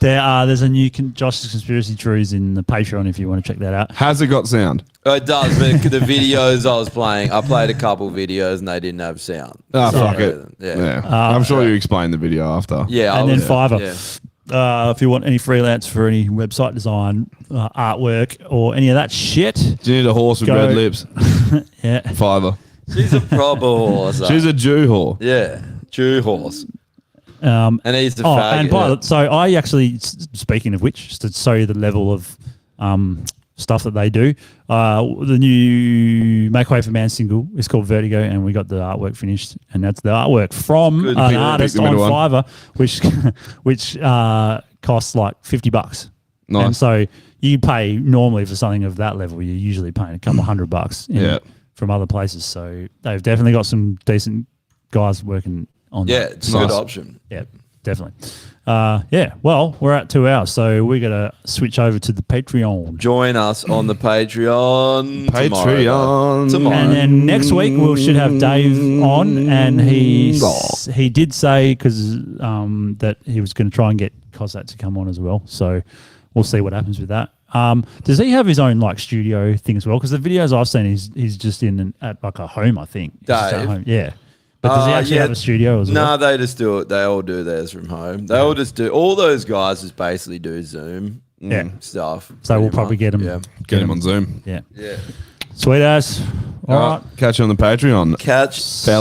There's a new Josh's Conspiracy Truths in the Patreon if you want to check that out. Has it got sound? It does, but the videos I was playing, I played a couple videos and they didn't have sound. Oh, So, fuck it. Yeah. I'm sure you explained the video after. Yeah. And then Fiverr. Yeah. If you want any freelance for any website design, artwork, or any of that shit. Do you need a horse with Go- red lips? Yeah. Fiverr. She's a proper horse. She's a Jew whore. Yeah, Jew horse. And he's a faggot. And by the, so I actually, speaking of which, just to show you the level of stuff that they do, the new Make Way for Man single is called Vertigo, and we got the artwork finished, and that's the artwork from Good. an Pick artist the on middle one. Fiverr, which costs like $50. Nice. And so you pay normally for something of that level, you're usually paying a couple $100 Yeah. from other places. So they've definitely got some decent guys working on Yeah, that. it's a good option. Yeah, definitely. Yeah, well, we're at 2 hours, so we're going to switch over to the Patreon. Join us on the Patreon. Patreon. Tomorrow. And then next week we should have Dave on, and he did say that he was going to try and get Cossack to come on as well. So we'll see what happens with that. Does he have his own like studio thing as well? Because the videos I've seen, he's just at like a home, I think. He's just at Dave? home. Yeah. But does he actually have a studio as well? No, they just do it. They all do theirs from home. They all just do. All those guys just basically do Zoom stuff. So we'll pretty probably much. get him. Yeah. Get him on Zoom. Yeah. Yeah. Sweet ass. All right. Catch you on the Patreon. Catch Fell.